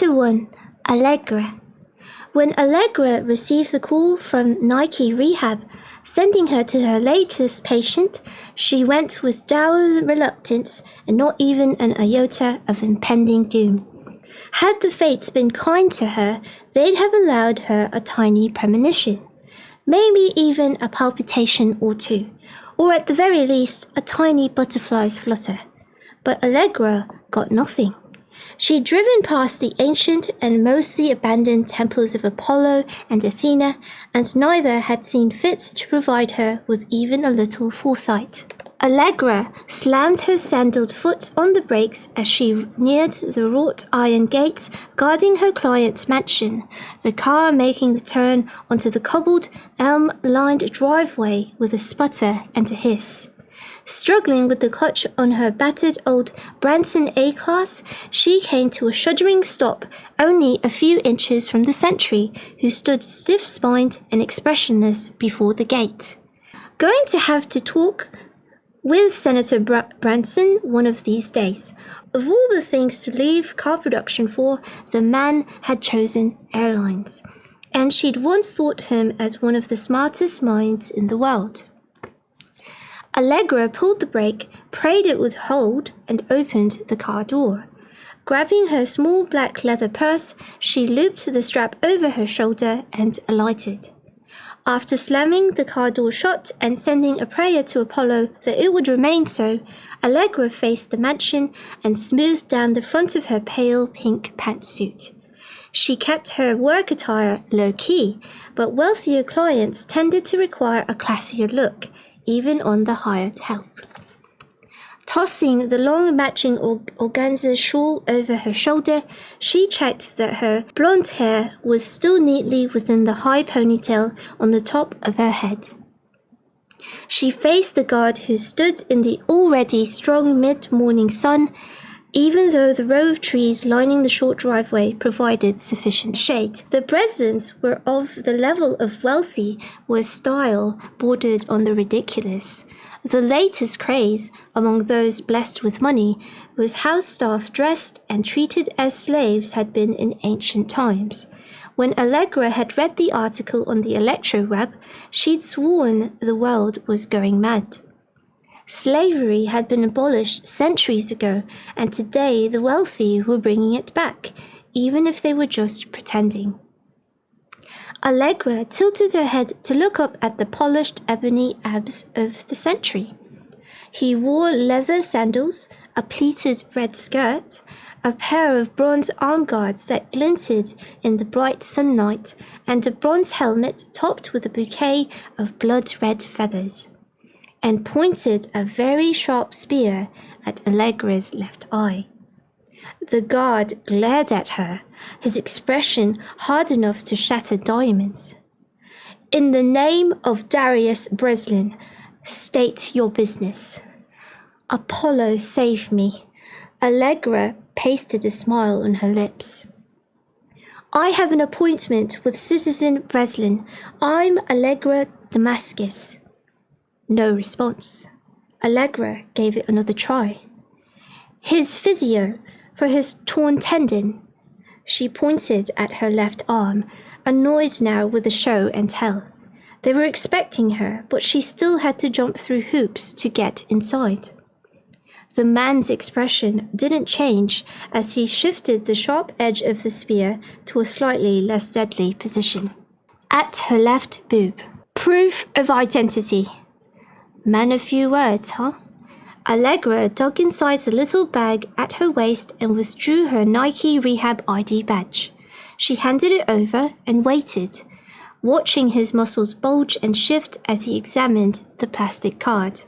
Chapter 1. Allegra. When Allegra received the call from Nike Rehab, sending her to her latest patient, she went with dour reluctance and not even an iota of impending doom. Had the fates been kind to her, they'd have allowed her a tiny premonition, maybe even a palpitation or two, or at the very least a tiny butterfly's flutter. But Allegra got nothing. She'd driven past the ancient and mostly abandoned temples of Apollo and Athena, and neither had seen fit to provide her with even a little foresight. Allegra slammed her sandaled foot on the brakes as she neared the wrought iron gates guarding her client's mansion, the car making the turn onto the cobbled, elm-lined driveway with a sputter and a hiss. Struggling with the clutch on her battered old Branson A-Class, she came to a shuddering stop only a few inches from the sentry, who stood stiff-spined and expressionless before the gate. Going to have to talk with Senator Branson one of these days. Of all the things to leave car production for, the man had chosen airlines, and she'd once thought him as one of the smartest minds in the world. Allegra pulled the brake, prayed it would hold, and opened the car door. Grabbing her small black leather purse, she looped the strap over her shoulder and alighted. After slamming the car door shut and sending a prayer to Apollo that it would remain so, Allegra faced the mansion and smoothed down the front of her pale pink pantsuit. She kept her work attire low-key, but wealthier clients tended to require a classier look, even on the hired help. Tossing the long matching organza shawl over her shoulder, she checked that her blonde hair was still neatly within the high ponytail on the top of her head. She faced the guard who stood in the already strong mid-morning sun, even though the row of trees lining the short driveway provided sufficient shade. The Breslins were of the level of wealthy where style bordered on the ridiculous. The latest craze among those blessed with money was how staff dressed and treated as slaves had been in ancient times. When Allegra had read the article on the electro-web, she'd sworn the world was going mad. Slavery had been abolished centuries ago, and today the wealthy were bringing it back, even if they were just pretending. Allegra tilted her head to look up at the polished ebony abs of the sentry. He wore leather sandals, a pleated red skirt, a pair of bronze arm guards that glinted in the bright sunlight, and a bronze helmet topped with a bouquet of blood-red feathers, and pointed a very sharp spear at Allegra's left eye. The guard glared at her, his expression hard enough to shatter diamonds. "In the name of Darius Breslin, state your business." "Apollo save me." Allegra pasted a smile on her lips. "I have an appointment with Citizen Breslin. I'm Allegra Damascus." No response. Allegra gave it another try. "His physio, for his torn tendon." She pointed at her left arm, annoyed now with the show and tell. They were expecting her, but she still had to jump through hoops to get inside. The man's expression didn't change as he shifted the sharp edge of the spear to a slightly less deadly position. At her left boob. "Proof of identity." "Man of few words, huh?" Allegra dug inside the little bag at her waist and withdrew her Nike Rehab ID badge. She handed it over and waited, watching his muscles bulge and shift as he examined the plastic card.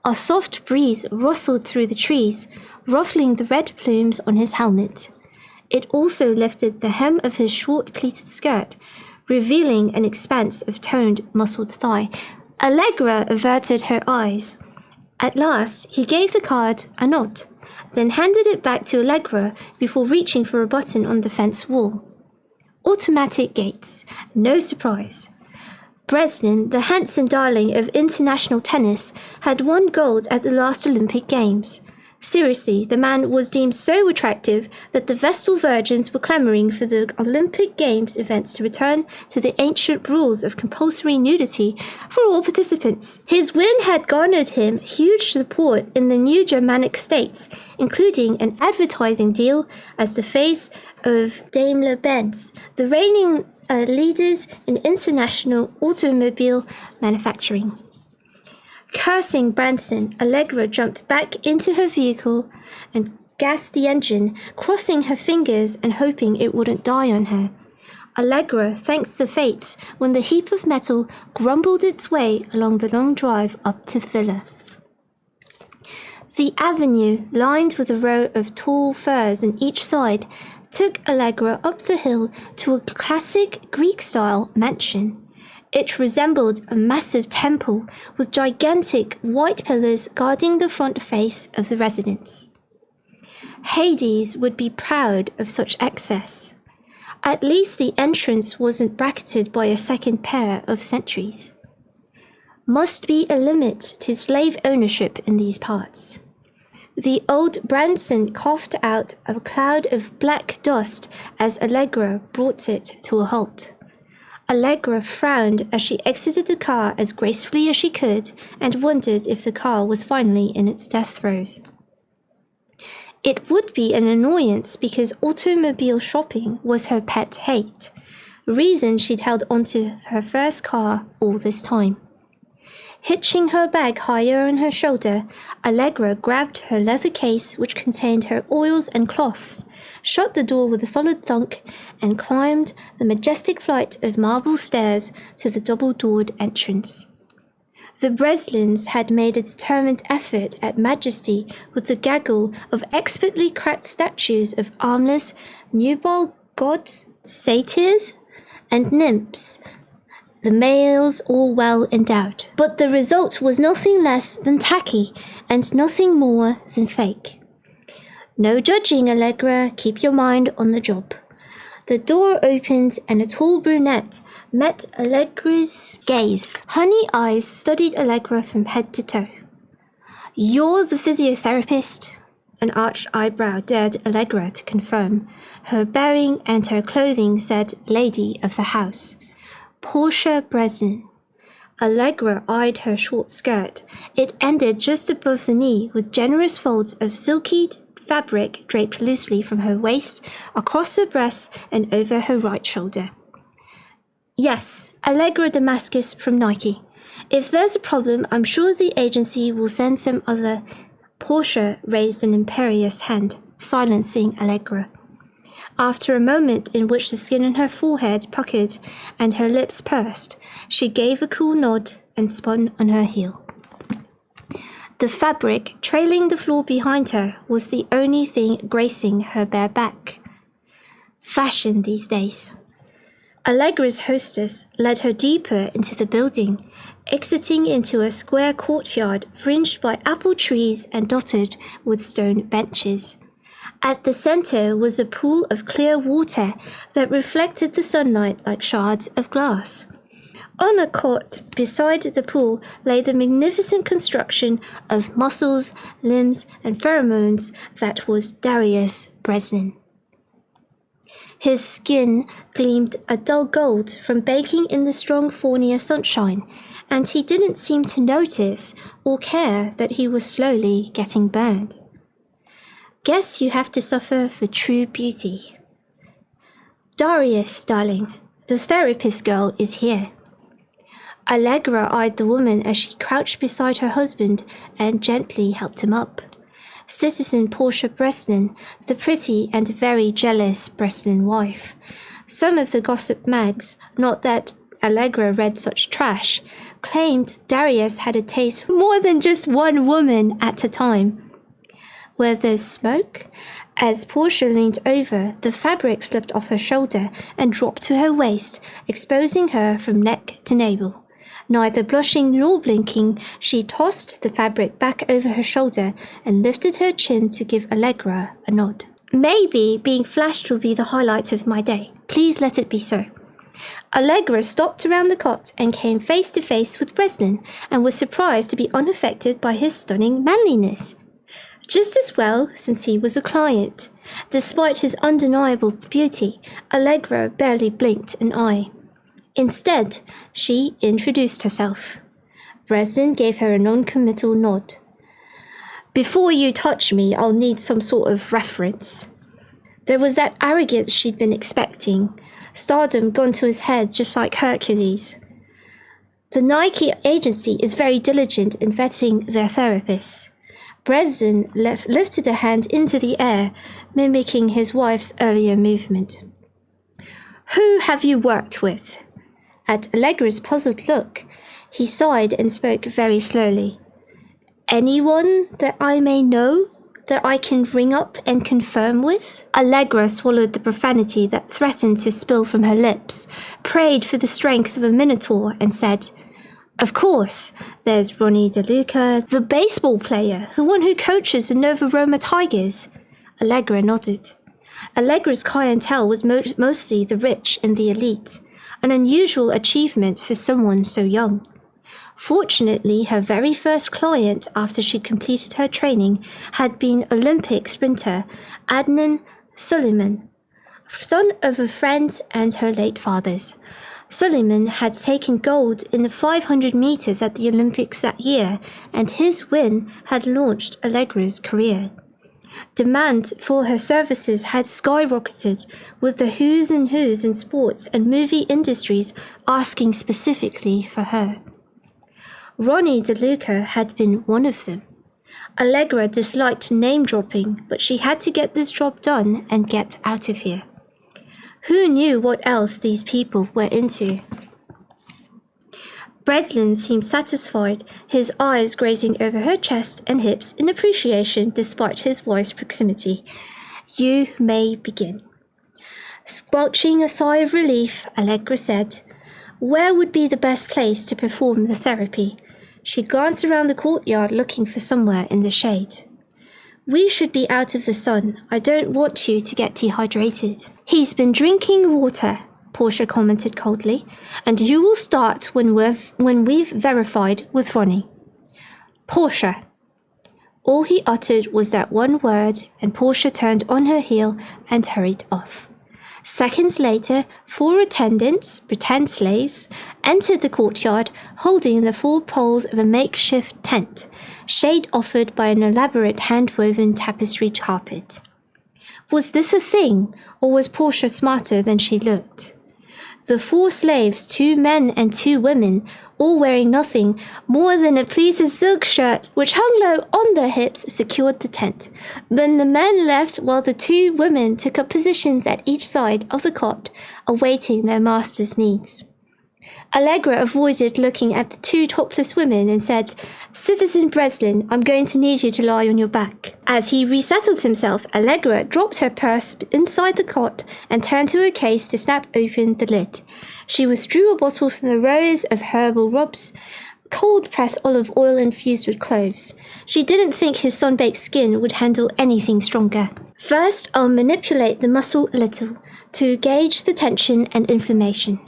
A soft breeze rustled through the trees, ruffling the red plumes on his helmet. It also lifted the hem of his short pleated skirt, revealing an expanse of toned, muscled thigh. Allegra averted her eyes. At last, he gave the card a nod, then handed it back to Allegra before reaching for a button on the fence wall. Automatic gates. No surprise. Breslin, the handsome darling of international tennis, had won gold at the last Olympic Games. Seriously, the man was deemed so attractive that the Vestal Virgins were clamoring for the Olympic Games events to return to the ancient rules of compulsory nudity for all participants. His win had garnered him huge support in the new Germanic states, including an advertising deal as the face of Daimler-Benz, the reigning leaders in international automobile manufacturing. Cursing Branson, Allegra jumped back into her vehicle and gassed the engine, crossing her fingers and hoping it wouldn't die on her. Allegra thanked the fates when the heap of metal grumbled its way along the long drive up to the villa. The avenue, lined with a row of tall firs on each side, took Allegra up the hill to a classic Greek-style mansion. It resembled a massive temple with gigantic white pillars guarding the front face of the residence. Hades would be proud of such excess. At least the entrance wasn't bracketed by a second pair of sentries. Must be a limit to slave ownership in these parts. The old Branson coughed out a cloud of black dust as Allegra brought it to a halt. Allegra frowned as she exited the car as gracefully as she could and wondered if the car was finally in its death throes. It would be an annoyance because automobile shopping was her pet hate, a reason she'd held onto her first car all this time. Hitching her bag higher on her shoulder, Allegra grabbed her leather case which contained her oils and cloths, shut the door with a solid thunk, and climbed the majestic flight of marble stairs to the double-doored entrance. The Breslins had made a determined effort at majesty with the gaggle of expertly cracked statues of armless, nubile gods, satyrs, and nymphs, the males all well endowed. But the result was nothing less than tacky and nothing more than fake. No judging, Allegra. Keep your mind on the job. The door opened and a tall brunette met Allegra's gaze. Honey eyes studied Allegra from head to toe. You're the physiotherapist? An arched eyebrow dared Allegra to confirm. Her bearing and her clothing said lady of the house. Portia Breslin. Allegra eyed her short skirt. It ended just above the knee with generous folds of silky fabric draped loosely from her waist, across her breasts and over her right shoulder. Yes, Allegra Damascus from Nike. If there's a problem, I'm sure the agency will send some other. Portia raised an imperious hand, silencing Allegra. After a moment in which the skin on her forehead puckered and her lips pursed, she gave a cool nod and spun on her heel. The fabric trailing the floor behind her was the only thing gracing her bare back. Fashion these days. Allegra's hostess led her deeper into the building, exiting into a square courtyard fringed by apple trees and dotted with stone benches. At the center was a pool of clear water that reflected the sunlight like shards of glass. On a cot beside the pool lay the magnificent construction of muscles, limbs, and pheromones that was Darius Breslin. His skin gleamed a dull gold from baking in the strong Fornia sunshine, and he didn't seem to notice or care that he was slowly getting burned. Guess you have to suffer for true beauty. Darius, darling, the therapist girl is here. Allegra eyed the woman as she crouched beside her husband and gently helped him up. Citizen Portia Breslin, the pretty and very jealous Breslin wife. Some of the gossip mags, not that Allegra read such trash, claimed Darius had a taste for more than just one woman at a time. Where there's smoke? As Portia leaned over, the fabric slipped off her shoulder and dropped to her waist, exposing her from neck to navel. Neither blushing nor blinking, she tossed the fabric back over her shoulder and lifted her chin to give Allegra a nod. Maybe being flashed will be the highlight of my day. Please let it be so. Allegra stopped around the cot and came face to face with Breslin and was surprised to be unaffected by his stunning manliness. Just as well, since he was a client. Despite his undeniable beauty, Allegra barely blinked an eye. Instead, she introduced herself. Breslin gave her a non-committal nod. Before you touch me, I'll need some sort of reference. There was that arrogance she'd been expecting. Stardom gone to his head just like Hercules. The Nike agency is very diligent in vetting their therapists. Breslin lifted a hand into the air, mimicking his wife's earlier movement. Who have you worked with? At Allegra's puzzled look, he sighed and spoke very slowly. Anyone that I may know, that I can ring up and confirm with? Allegra swallowed the profanity that threatened to spill from her lips, prayed for the strength of a minotaur, and said, Of course, there's Ronnie DeLuca, the baseball player, the one who coaches the Nova Roma Tigers. Allegra nodded. Allegra's clientele was mostly the rich and the elite, an unusual achievement for someone so young. Fortunately, her very first client after she'd completed her training had been Olympic sprinter Adnan Suleiman, son of a friend and her late father's. Suleiman had taken gold in the 500 meters at the Olympics that year, and his win had launched Allegra's career. Demand for her services had skyrocketed, with the who's and who's in sports and movie industries asking specifically for her. Ronnie DeLuca had been one of them. Allegra disliked name-dropping, but she had to get this job done and get out of here. Who knew what else these people were into? Breslin seemed satisfied, his eyes grazing over her chest and hips in appreciation despite his wife's proximity. You may begin. Squelching a sigh of relief, Allegra said, Where would be the best place to perform the therapy? She glanced around the courtyard looking for somewhere in the shade. We should be out of the sun. I don't want you to get dehydrated. He's been drinking water, Portia commented coldly, and you will start when we've verified with Ronnie. Portia. All he uttered was that one word, and Portia turned on her heel and hurried off. Seconds later, 4 attendants, pretend slaves, entered the courtyard holding the 4 poles of a makeshift tent, shade offered by an elaborate hand-woven tapestried carpet. Was this a thing, or was Portia smarter than she looked? The 4 slaves, 2 men and 2 women, all wearing nothing more than a pleated silk shirt which hung low on their hips, secured the tent. Then the men left while the 2 women took up positions at each side of the cot, awaiting their master's needs. Allegra avoided looking at the 2 topless women and said, Citizen Breslin, I'm going to need you to lie on your back. As he resettled himself, Allegra dropped her purse inside the cot and turned to her case to snap open the lid. She withdrew a bottle from the rows of herbal rubs, cold-pressed olive oil infused with cloves. She didn't think his sun-baked skin would handle anything stronger. First, I'll manipulate the muscle a little to gauge the tension and inflammation.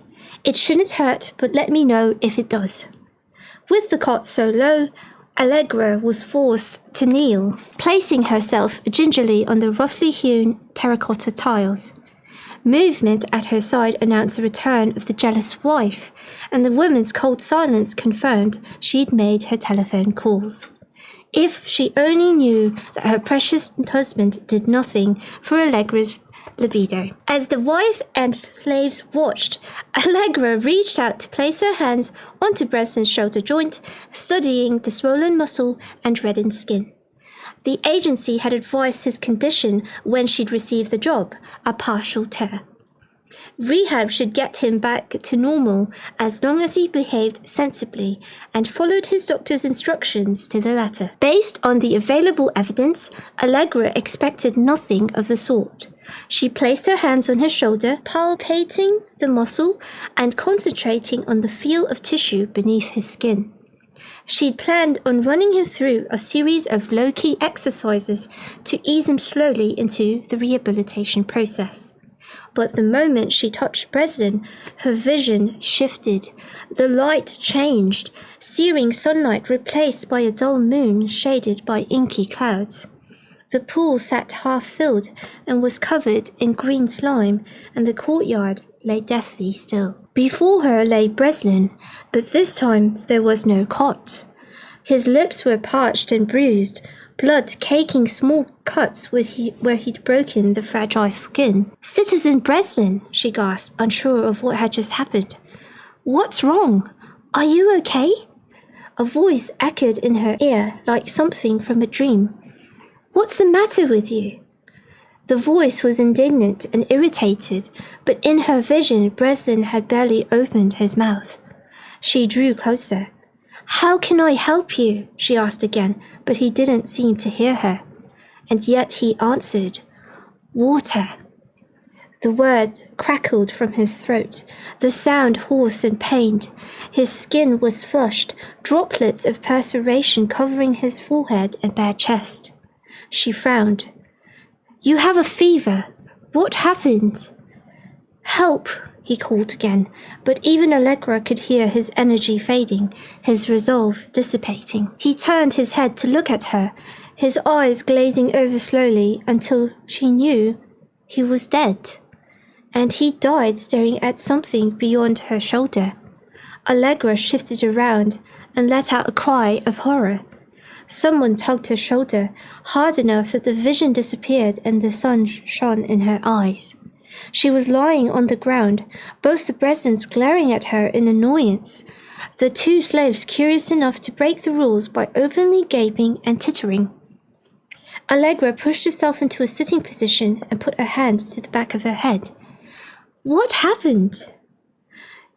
It shouldn't hurt, but let me know if it does. With the cot so low, Allegra was forced to kneel, placing herself gingerly on the roughly hewn terracotta tiles. Movement at her side announced the return of the jealous wife, and the woman's cold silence confirmed she'd made her telephone calls. If she only knew that her precious husband did nothing for Allegra's libido. As the wife and slaves watched, Allegra reached out to place her hands onto Breslin's shoulder joint, studying the swollen muscle and reddened skin. The agency had advised his condition when she'd received the job, a partial tear. Rehab should get him back to normal as long as he behaved sensibly and followed his doctor's instructions to the letter. Based on the available evidence, Allegra expected nothing of the sort. She placed her hands on his shoulder, palpating the muscle and concentrating on the feel of tissue beneath his skin. She'd planned on running him through a series of low-key exercises to ease him slowly into the rehabilitation process. But the moment she touched Breslin, her vision shifted. The light changed, searing sunlight replaced by a dull moon shaded by inky clouds. The pool sat half-filled and was covered in green slime, and the courtyard lay deathly still. Before her lay Breslin, but this time there was no cot. His lips were parched and bruised, blood caking small cuts where he'd broken the fragile skin. "Citizen Breslin," she gasped, unsure of what had just happened. "What's wrong? Are you okay?" A voice echoed in her ear like something from a dream. "What's the matter with you?" The voice was indignant and irritated, but in her vision Breslin had barely opened his mouth. She drew closer. "How can I help you?" she asked again, but he didn't seem to hear her. And yet he answered, "Water." The word crackled from his throat, the sound hoarse and pained. His skin was flushed, droplets of perspiration covering his forehead and bare chest. She frowned. "You have a fever. What happened?" "Help," he called again, but even Allegra could hear his energy fading, his resolve dissipating. He turned his head to look at her, his eyes glazing over slowly until she knew he was dead. And he died staring at something beyond her shoulder. Allegra shifted around and let out a cry of horror. Someone tugged her shoulder, hard enough that the vision disappeared and the sun shone in her eyes. She was lying on the ground, both the Breslins glaring at her in annoyance, the two slaves curious enough to break the rules by openly gaping and tittering. Allegra pushed herself into a sitting position and put her hand to the back of her head. "What happened?"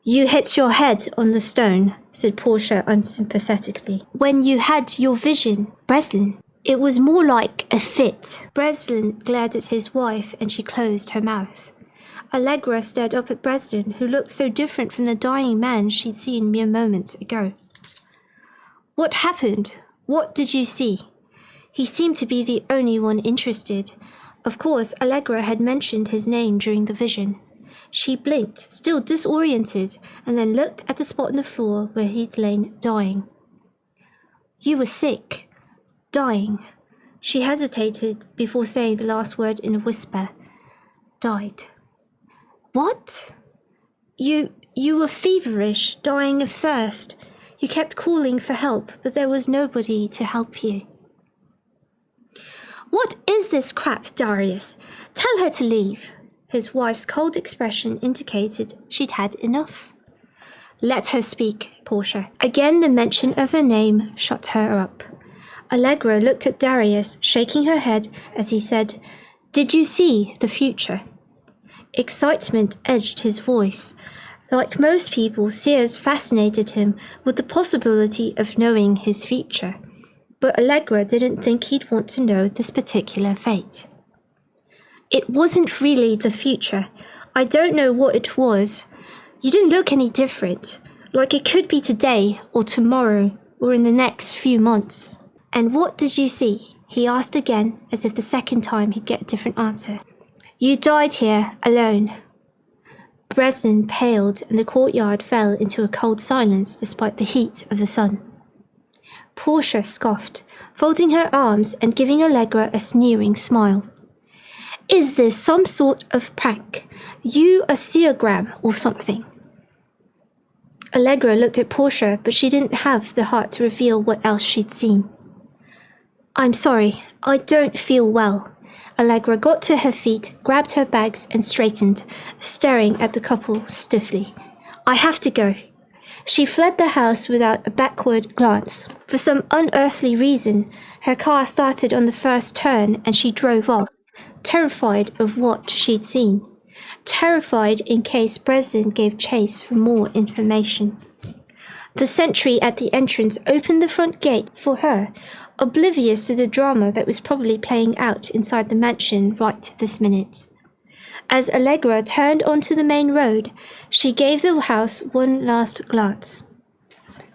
"You hit your head on the stone," said Portia unsympathetically. "When you had your vision, Breslin. It was more like a fit." Breslin glared at his wife and she closed her mouth. Allegra stared up at Breslin, who looked so different from the dying man she'd seen mere moments ago. "What happened? What did you see?" He seemed to be the only one interested. Of course, Allegra had mentioned his name during the vision. She blinked, still disoriented, and then looked at the spot on the floor where he'd lain dying. "You were sick. Dying." She hesitated before saying the last word in a whisper. "Died." "What?" You were feverish, dying of thirst. You kept calling for help, but there was nobody to help you." "What is this crap, Darius? Tell her to leave." His wife's cold expression indicated she'd had enough. "Let her speak, Portia." Again the mention of her name shut her up. Allegra looked at Darius, shaking her head as he said, "Did you see the future?" Excitement edged his voice. Like most people, Sears fascinated him with the possibility of knowing his future. But Allegra didn't think he'd want to know this particular fate. "It wasn't really the future. I don't know what it was. You didn't look any different. Like it could be today or tomorrow or in the next few months." "And what did you see?" he asked again, as if the second time he'd get a different answer. "You died here alone." Breslin paled and the courtyard fell into a cold silence despite the heat of the sun. Portia scoffed, folding her arms and giving Allegra a sneering smile. "Is this some sort of prank? You a seergram or something?" Allegra looked at Portia, but she didn't have the heart to reveal what else she'd seen. "I'm sorry, I don't feel well." Allegra got to her feet, grabbed her bags and straightened, staring at the couple stiffly. "I have to go." She fled the house without a backward glance. For some unearthly reason, her car started on the first turn and she drove off, terrified of what she'd seen, terrified in case Breslin gave chase for more information. The sentry at the entrance opened the front gate for her, oblivious to the drama that was probably playing out inside the mansion right this minute. As Allegra turned onto the main road, she gave the house one last glance.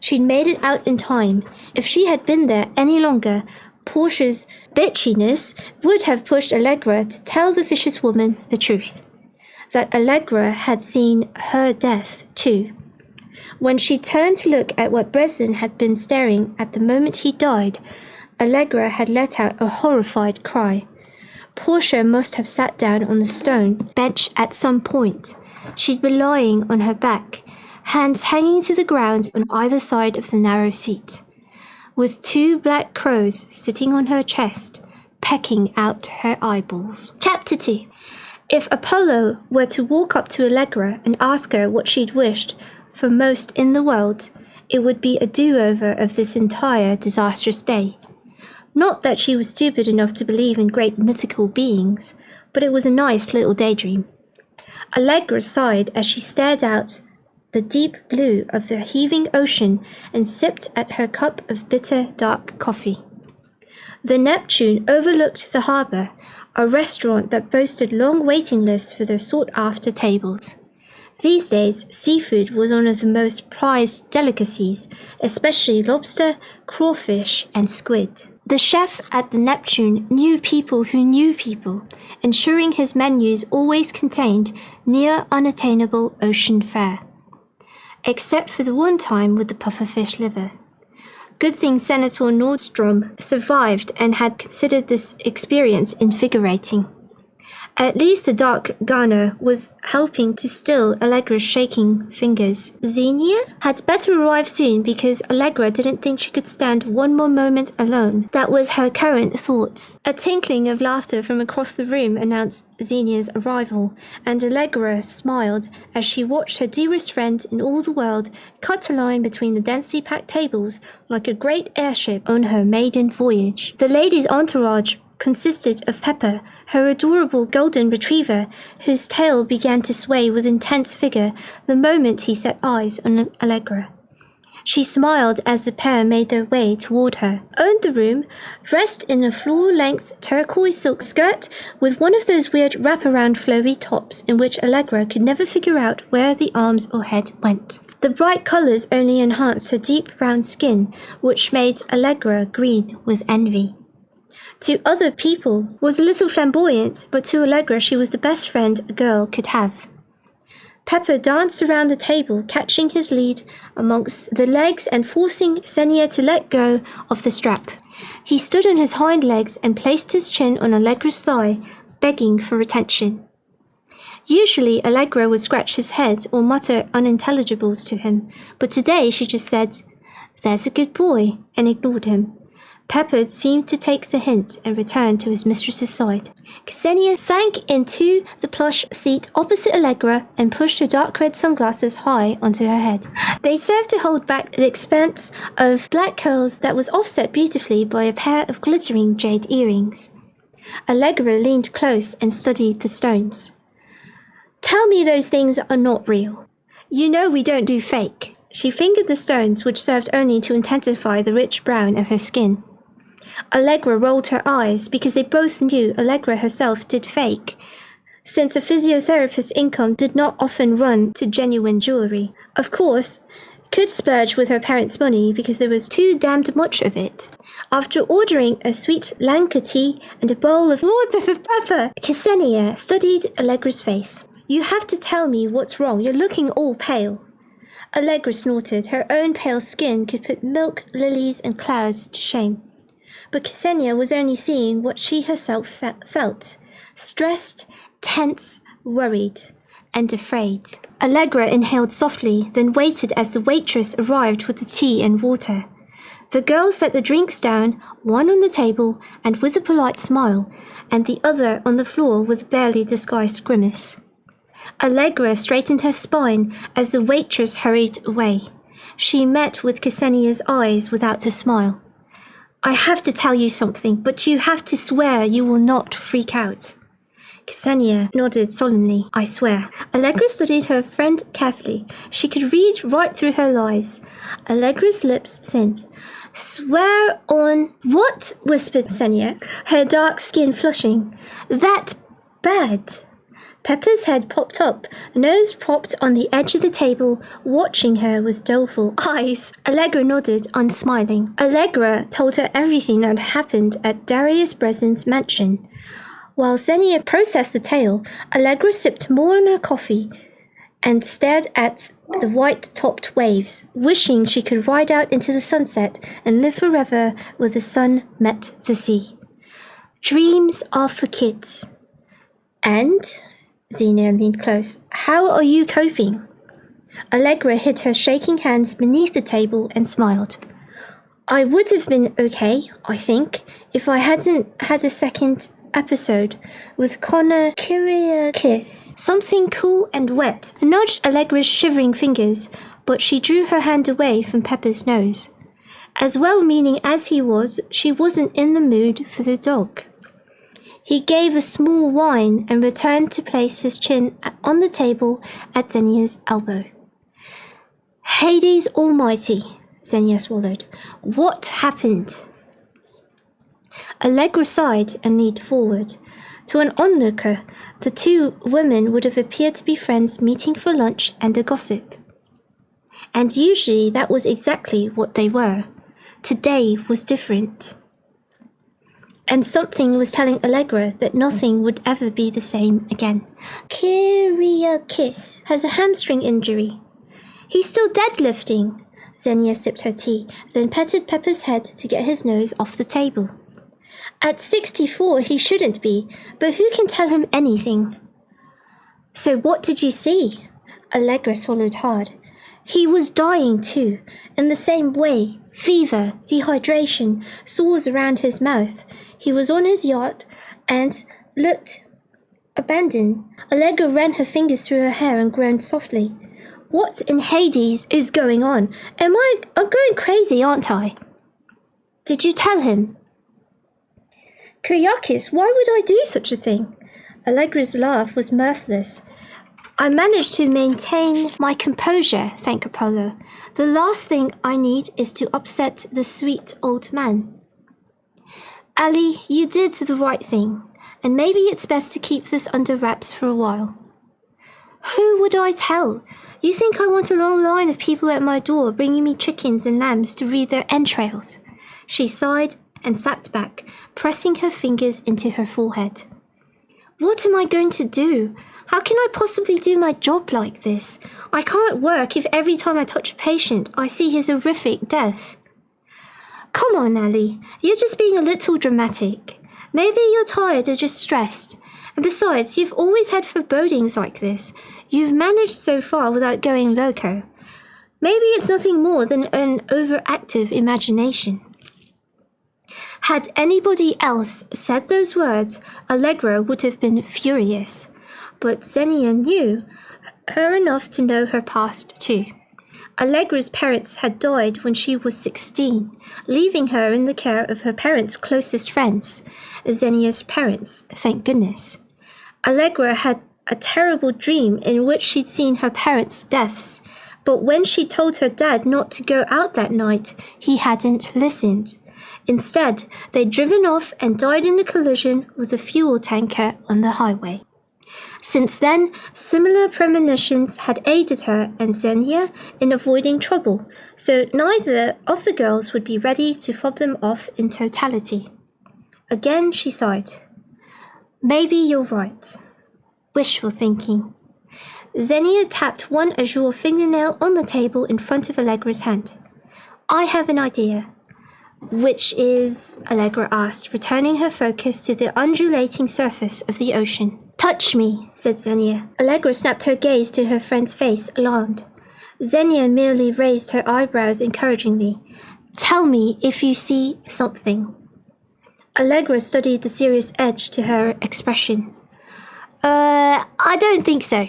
She'd made it out in time. If she had been there any longer, Portia's bitchiness would have pushed Allegra to tell the vicious woman the truth. That Allegra had seen her death too. When she turned to look at what Breslin had been staring at the moment he died, Allegra had let out a horrified cry. Portia must have sat down on the stone bench at some point. She'd been lying on her back, hands hanging to the ground on either side of the narrow seat, with two black crows sitting on her chest, pecking out her eyeballs. Chapter 2. If Apollo were to walk up to Allegra and ask her what she'd wished for most in the world, it would be a do-over of this entire disastrous day. Not that she was stupid enough to believe in great mythical beings, but it was a nice little daydream. Allegra sighed as she stared out the deep blue of the heaving ocean and sipped at her cup of bitter, dark coffee. The Neptune overlooked the harbour, a restaurant that boasted long waiting lists for their sought-after tables. These days, seafood was one of the most prized delicacies, especially lobster, crawfish, and squid. The chef at the Neptune knew people who knew people, ensuring his menus always contained near unattainable ocean fare. Except for the one time with the pufferfish liver. Good thing Senator Nordstrom survived and had considered this experience invigorating. At least the dark Ghana was helping to still Allegra's shaking fingers. Xenia had better arrive soon because Allegra didn't think she could stand one more moment alone. That was her current thoughts. A tinkling of laughter from across the room announced Xenia's arrival, and Allegra smiled as she watched her dearest friend in all the world cut a line between the densely packed tables like a great airship on her maiden voyage. The lady's entourage consisted of Pepper, her adorable golden retriever, whose tail began to sway with intense vigor the moment he set eyes on Allegra. She smiled as the pair made their way toward her. Owned the room, dressed in a floor-length turquoise silk skirt with one of those weird wraparound flowy tops in which Allegra could never figure out where the arms or head went. The bright colours only enhanced her deep brown skin, which made Allegra green with envy. To other people was a little flamboyant, but to Allegra she was the best friend a girl could have. Pepper danced around the table, catching his lead amongst the legs and forcing Xenia to let go of the strap. He stood on his hind legs and placed his chin on Allegra's thigh, begging for attention. Usually Allegra would scratch his head or mutter unintelligibles to him, but today she just said, "There's a good boy," and ignored him. Pepper seemed to take the hint and returned to his mistress's side. Xenia sank into the plush seat opposite Allegra and pushed her dark red sunglasses high onto her head. They served to hold back the expanse of black curls that was offset beautifully by a pair of glittering jade earrings. Allegra leaned close and studied the stones. "Tell me those things are not real. You know we don't do fake." She fingered the stones, which served only to intensify the rich brown of her skin. Allegra rolled her eyes because they both knew Allegra herself did fake, since a physiotherapist's income did not often run to genuine jewelry. Of course, could splurge with her parents' money because there was too damned much of it. After ordering a sweet Lanka tea and a bowl of water for Pepper, Xenia studied Allegra's face. "You have to tell me what's wrong. You're looking all pale." Allegra snorted. Her own pale skin could put milk, lilies, and clouds to shame. But Xenia was only seeing what she herself felt. Stressed, tense, worried, and afraid. Allegra inhaled softly, then waited as the waitress arrived with the tea and water. The girl set the drinks down, one on the table and with a polite smile, and the other on the floor with a barely disguised grimace. Allegra straightened her spine as the waitress hurried away. She met with Xenia's eyes without a smile. "I have to tell you something, but you have to swear you will not freak out." Xenia nodded solemnly. "I swear." Allegra studied her friend carefully. She could read right through her lies. Allegra's lips thinned. "Swear on..." "What?" whispered Xenia, her dark skin flushing. "That bad." Pepper's head popped up, nose propped on the edge of the table, watching her with doleful eyes. Allegra nodded, unsmiling. Allegra told her everything that happened at Darius Brezen's mansion. While Xenia processed the tale, Allegra sipped more on her coffee and stared at the white-topped waves, wishing she could ride out into the sunset and live forever where the sun met the sea. Dreams are for kids. And, Xenia leaned close, how are you coping? Allegra hid her shaking hands beneath the table and smiled. I would have been okay, I think, if I hadn't had a second episode with Connor Kyriakis. Something cool and wet nudged Allegra's shivering fingers, but she drew her hand away from Pepper's nose. As well-meaning as he was, she wasn't in the mood for the dog. He gave a small whine and returned to place his chin on the table at Xenia's elbow. Hades almighty, Xenia swallowed. What happened? Allegra sighed and leaned forward. To an onlooker, the two women would have appeared to be friends meeting for lunch and a gossip. And usually that was exactly what they were. Today was different. And something was telling Allegra that nothing would ever be the same again. Kyriakis has a hamstring injury. He's still deadlifting. Xenia sipped her tea, then petted Pepper's head to get his nose off the table. At 64 he shouldn't be, but who can tell him anything? So what did you see? Allegra swallowed hard. He was dying too, in the same way. Fever, dehydration, sores around his mouth. He was on his yacht and looked abandoned. Allegra ran her fingers through her hair and groaned softly. What in Hades is going on? I'm going crazy, aren't I? Did you tell him? Kyriakis, why would I do such a thing? Allegra's laugh was mirthless. I managed to maintain my composure, thank Apollo. The last thing I need is to upset the sweet old man. Ali, you did the right thing, and maybe it's best to keep this under wraps for a while. Who would I tell? You think I want a long line of people at my door bringing me chickens and lambs to read their entrails? She sighed and sat back, pressing her fingers into her forehead. What am I going to do? How can I possibly do my job like this? I can't work if every time I touch a patient, I see his horrific death. Come on, Ali. You're just being a little dramatic. Maybe you're tired or just stressed. And besides, you've always had forebodings like this. You've managed so far without going loco. Maybe it's nothing more than an overactive imagination. Had anybody else said those words, Allegra would have been furious. But Xenia knew her enough to know her past too. Allegra's parents had died when she was 16, leaving her in the care of her parents' closest friends, Xenia's parents, thank goodness. Allegra had a terrible dream in which she'd seen her parents' deaths, but when she told her dad not to go out that night, he hadn't listened. Instead, they'd driven off and died in a collision with a fuel tanker on the highway. Since then, similar premonitions had aided her and Xenia in avoiding trouble, so neither of the girls would be ready to fob them off in totality. Again she sighed. Maybe you're right. Wishful thinking. Xenia tapped one azure fingernail on the table in front of Allegra's hand. I have an idea. Which is, Allegra asked, returning her focus to the undulating surface of the ocean. Touch me, said Xenia. Allegra snapped her gaze to her friend's face, alarmed. Xenia merely raised her eyebrows encouragingly. Tell me if you see something. Allegra studied the serious edge to her expression. I don't think so.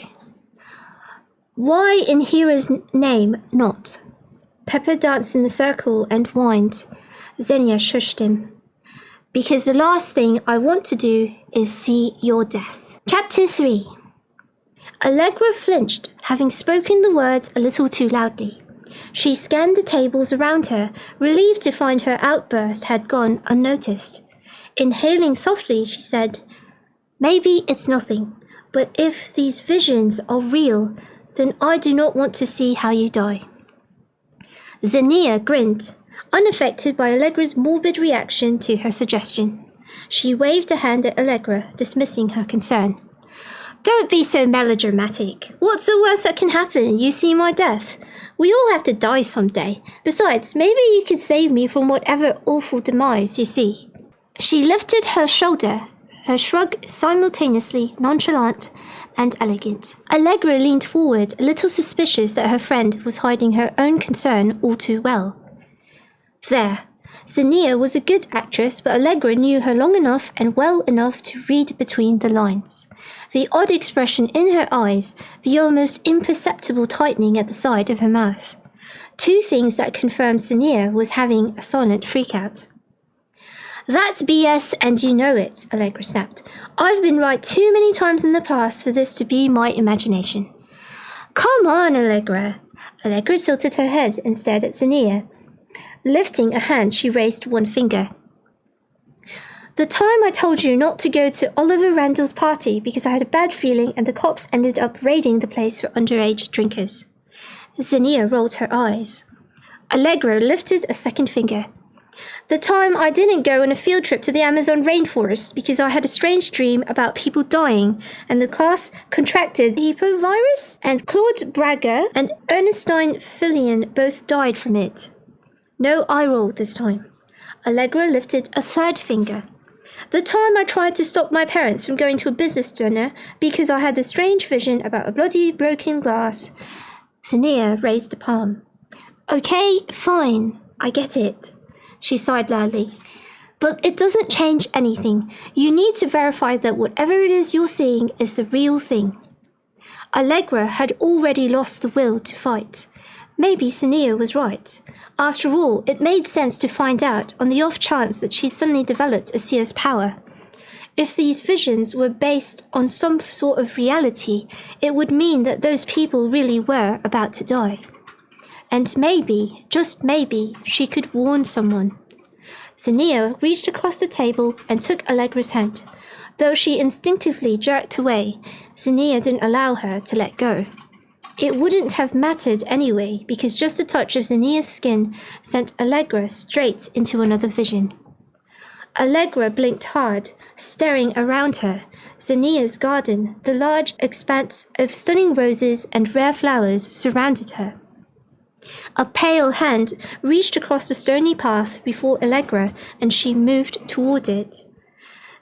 Why in Hera's name not? Pepper danced in the circle and whined. Xenia shushed him. Because the last thing I want to do is see your death. Chapter 3. Allegra flinched, having spoken the words a little too loudly. She scanned the tables around her, relieved to find her outburst had gone unnoticed. Inhaling softly, she said, Maybe it's nothing, but if these visions are real, then I do not want to see how you die. Xenia grinned, unaffected by Allegra's morbid reaction to her suggestion. She waved a hand at Allegra, dismissing her concern. Don't be so melodramatic. What's the worst that can happen? You see my death. We all have to die someday. Besides, maybe you could save me from whatever awful demise you see. She lifted her shoulder, her shrug simultaneously nonchalant and elegant. Allegra leaned forward, a little suspicious that her friend was hiding her own concern all too well. There. Zinnia was a good actress, but Allegra knew her long enough and well enough to read between the lines. The odd expression in her eyes, the almost imperceptible tightening at the side of her mouth. Two things that confirmed Zinnia was having a silent freakout. That's BS and you know it, Allegra snapped. I've been right too many times in the past for this to be my imagination. Come on, Allegra. Allegra tilted her head and stared at Zinnia. Lifting a hand, she raised one finger. The time I told you not to go to Oliver Randall's party because I had a bad feeling and the cops ended up raiding the place for underage drinkers. Zinnia rolled her eyes. Allegra lifted a second finger. The time I didn't go on a field trip to the Amazon rainforest because I had a strange dream about people dying and the class contracted the Hippo virus and Claude Braga and Ernestine Fillion both died from it. No eye roll this time. Allegra lifted a third finger. The time I tried to stop my parents from going to a business dinner because I had this strange vision about a bloody broken glass. Zinnia raised a palm. Okay, fine, I get it. She sighed loudly. But it doesn't change anything. You need to verify that whatever it is you're seeing is the real thing. Allegra had already lost the will to fight. Maybe Zinnia was right. After all, it made sense to find out on the off chance that she'd suddenly developed a seer's power. If these visions were based on some sort of reality, it would mean that those people really were about to die. And maybe, just maybe, she could warn someone. Zinnia reached across the table and took Allegra's hand. Though she instinctively jerked away, Zinnia didn't allow her to let go. It wouldn't have mattered anyway, because just a touch of Zinnia's skin sent Allegra straight into another vision. Allegra blinked hard, staring around her. Zinnia's garden, the large expanse of stunning roses and rare flowers surrounded her. A pale hand reached across the stony path before Allegra, and she moved toward it.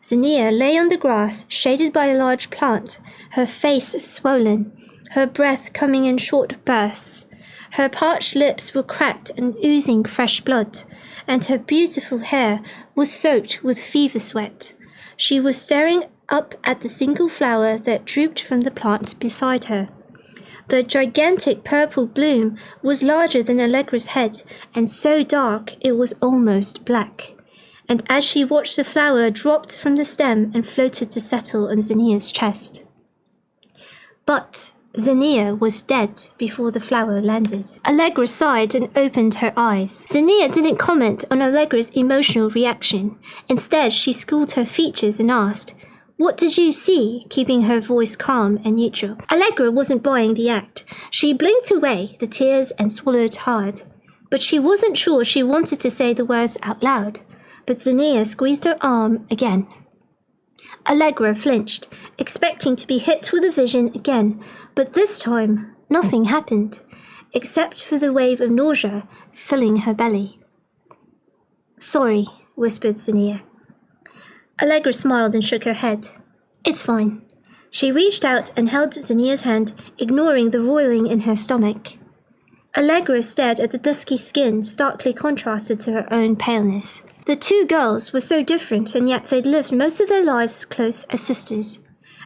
Zinnia lay on the grass, shaded by a large plant, her face swollen, her breath coming in short bursts. Her parched lips were cracked and oozing fresh blood, and her beautiful hair was soaked with fever sweat. She was staring up at the single flower that drooped from the plant beside her. The gigantic purple bloom was larger than Allegra's head, and so dark it was almost black. And as she watched the flower dropped from the stem and floated to settle on Zinnia's chest. But Zinnia was dead before the flower landed. Allegra sighed and opened her eyes. Zinnia didn't comment on Allegra's emotional reaction. Instead, she schooled her features and asked, "What did you see?" keeping her voice calm and neutral. Allegra wasn't buying the act. She blinked away the tears and swallowed hard. But she wasn't sure she wanted to say the words out loud. But Zinnia squeezed her arm again. Allegra flinched, expecting to be hit with a vision again, but this time nothing happened, except for the wave of nausea filling her belly. "Sorry," whispered Zinnia. Allegra smiled and shook her head. "It's fine." She reached out and held Zinnia's hand, ignoring the roiling in her stomach. Allegra stared at the dusky skin, starkly contrasted to her own paleness. The two girls were so different, and yet they'd lived most of their lives close as sisters,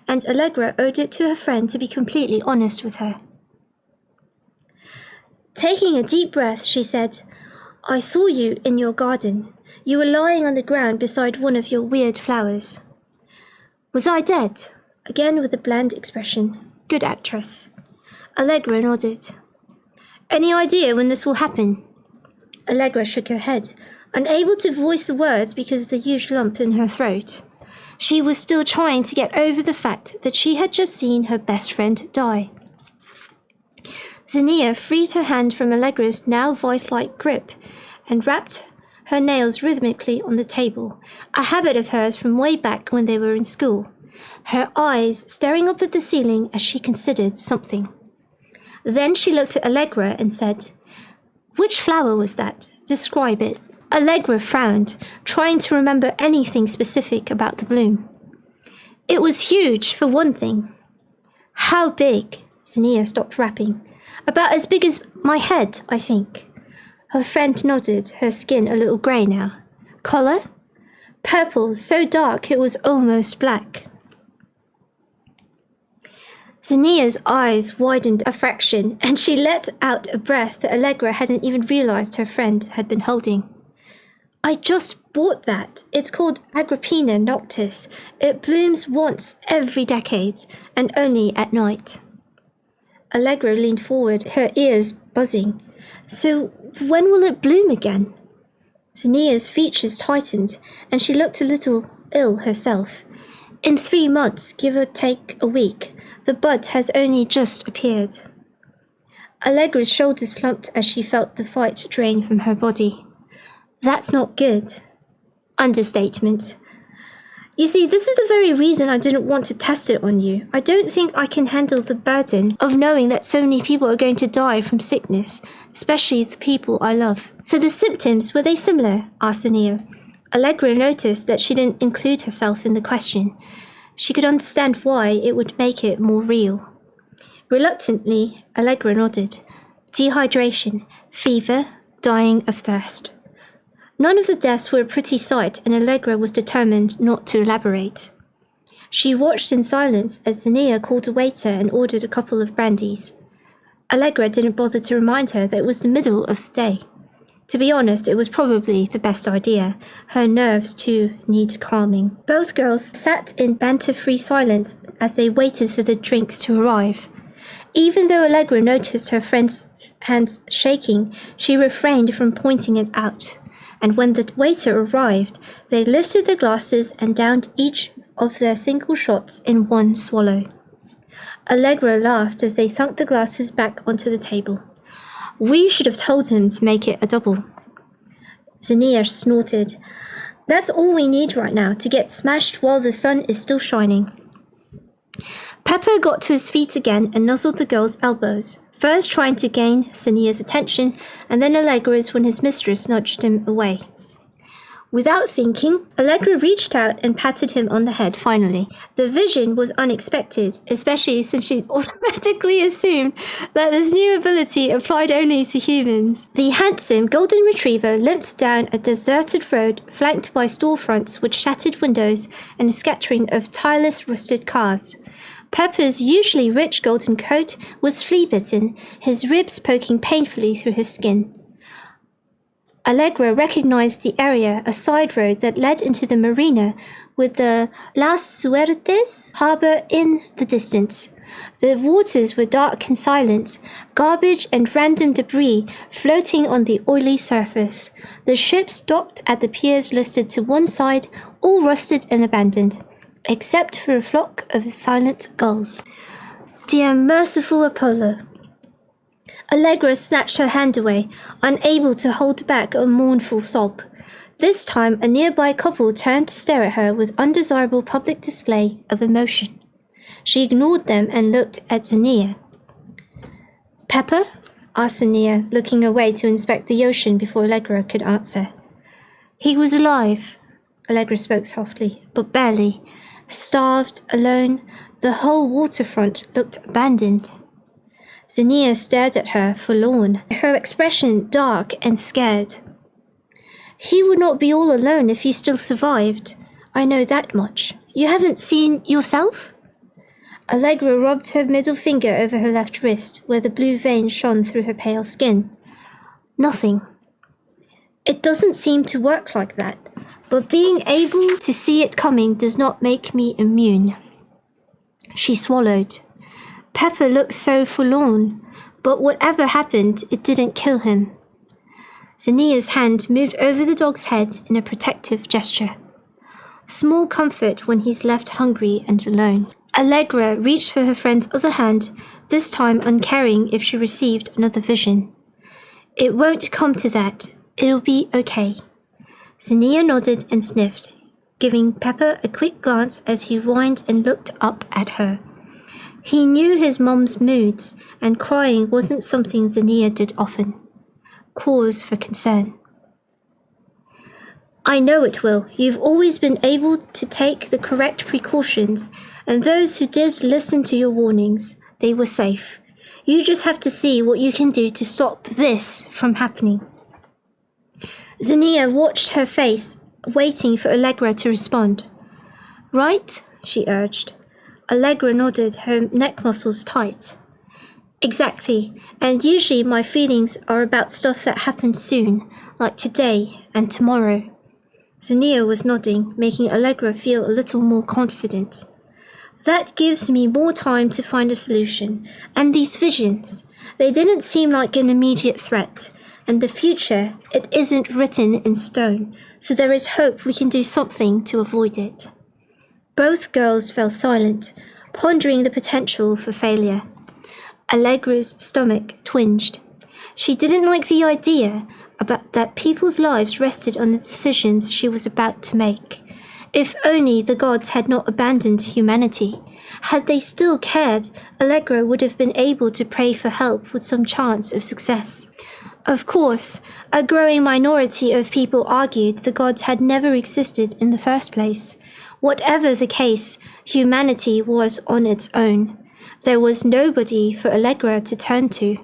and Allegra owed it to her friend to be completely honest with her. Taking a deep breath, she said, "I saw you in your garden. You were lying on the ground beside one of your weird flowers." "Was I dead?" Again with a bland expression. Good actress. Allegra nodded. "Any idea when this will happen?" Allegra shook her head, unable to voice the words because of the huge lump in her throat. She was still trying to get over the fact that she had just seen her best friend die. Zinnia freed her hand from Allegra's now voice-like grip and rapped her nails rhythmically on the table, a habit of hers from way back when they were in school. her eyes staring up at the ceiling as she considered something. Then she looked at Allegra and said, "Which flower was that? Describe it." Allegra frowned, trying to remember anything specific about the bloom. "It was huge, for one thing." "How big?" Zinnia stopped rapping. "About as big as my head, I think." Her friend nodded, her skin a little grey now. "Colour?" "Purple, so dark it was almost black." Zinnia's eyes widened a fraction, and she let out a breath that Allegra hadn't even realised her friend had been holding. "I just bought that. It's called Agrippina noctis. It blooms once every decade, and only at night." Allegra leaned forward, her ears buzzing. "So when will it bloom again?" Zinnia's features tightened, and she looked a little ill herself. "In 3 months, give or take a week. The bud has only just appeared." Allegra's shoulders slumped as she felt the fight drain from her body. "That's not good." "Understatement. You see, this is the very reason I didn't want to test it on you. I don't think I can handle the burden of knowing that so many people are going to die from sickness, especially the people I love." "So the symptoms, were they similar?" asked Zinnia. Allegra noticed that she didn't include herself in the question. She could understand why it would make it more real. Reluctantly, Allegra nodded. "Dehydration, fever, dying of thirst." None of the deaths were a pretty sight, and Allegra was determined not to elaborate. She watched in silence as Zinnia called a waiter and ordered a couple of brandies. Allegra didn't bother to remind her that it was the middle of the day. To be honest, it was probably the best idea. Her nerves, too, needed calming. Both girls sat in banter-free silence as they waited for the drinks to arrive. Even though Allegra noticed her friend's hands shaking, she refrained from pointing it out. And when the waiter arrived, they lifted their glasses and downed each of their single shots in one swallow. Allegra laughed as they thunked the glasses back onto the table. "We should have told him to make it a double." Zinnia snorted. "That's all we need right now, to get smashed while the sun is still shining." Pepper got to his feet again and nuzzled the girl's elbows, first trying to gain Zinnia's attention, and then Allegra's when his mistress nudged him away. Without thinking, Allegra reached out and patted him on the head finally. The vision was unexpected, especially since she automatically assumed that this new ability applied only to humans. The handsome golden retriever limped down a deserted road flanked by storefronts with shattered windows and a scattering of tireless rusted cars. Pepper's usually rich golden coat was flea-bitten, his ribs poking painfully through his skin. Allegra recognized the area, a side road that led into the marina with the Las Suertes harbor in the distance. The waters were dark and silent, garbage and random debris floating on the oily surface. The ships docked at the piers listed to one side, all rusted and abandoned, except for a flock of silent gulls. Dear merciful Apollo. Allegra snatched her hand away, unable to hold back a mournful sob. This time, a nearby couple turned to stare at her with undesirable public display of emotion. She ignored them and looked at Zinnia. "Pepper?" asked Zinnia, looking away to inspect the ocean before Allegra could answer. "He was alive," Allegra spoke softly, "but barely. Starved, alone, the whole waterfront looked abandoned." Zinnia stared at her, forlorn, her expression dark and scared. "He would not be all alone if you still survived. I know that much. You haven't seen yourself?" Allegra rubbed her middle finger over her left wrist, where the blue vein shone through her pale skin. "Nothing. It doesn't seem to work like that, but being able to see it coming does not make me immune." She swallowed. Pepper looked so forlorn, but whatever happened, it didn't kill him. Zinnia's hand moved over the dog's head in a protective gesture. Small comfort when he's left hungry and alone. Allegra reached for her friend's other hand, this time uncaring if she received another vision. "It won't come to that. It'll be okay." Zinnia nodded and sniffed. giving Pepper a quick glance as he whined and looked up at her. He knew his mum's moods, and crying wasn't something Zinnia did often. Cause for concern. I know it will. You've always been able to take the correct precautions, and those who did listen to your warnings, they were safe. You just have to see what you can do to stop this from happening. Zinnia watched her face, waiting for Allegra to respond. Right? She urged. Allegra nodded, her neck muscles tight. Exactly, and usually my feelings are about stuff that happens soon, like today and tomorrow. Zinnia was nodding, making Allegra feel a little more confident. That gives me more time to find a solution. And these visions, they didn't seem like an immediate threat. And the future, it isn't written in stone, so there is hope we can do something to avoid it. Both girls fell silent, pondering the potential for failure. Allegra's stomach twinged. She didn't like the idea about that people's lives rested on the decisions she was about to make. If only the gods had not abandoned humanity. Had they still cared, Allegra would have been able to pray for help with some chance of success. Of course, a growing minority of people argued the gods had never existed in the first place. Whatever the case, humanity was on its own. There was nobody for Allegra to turn to.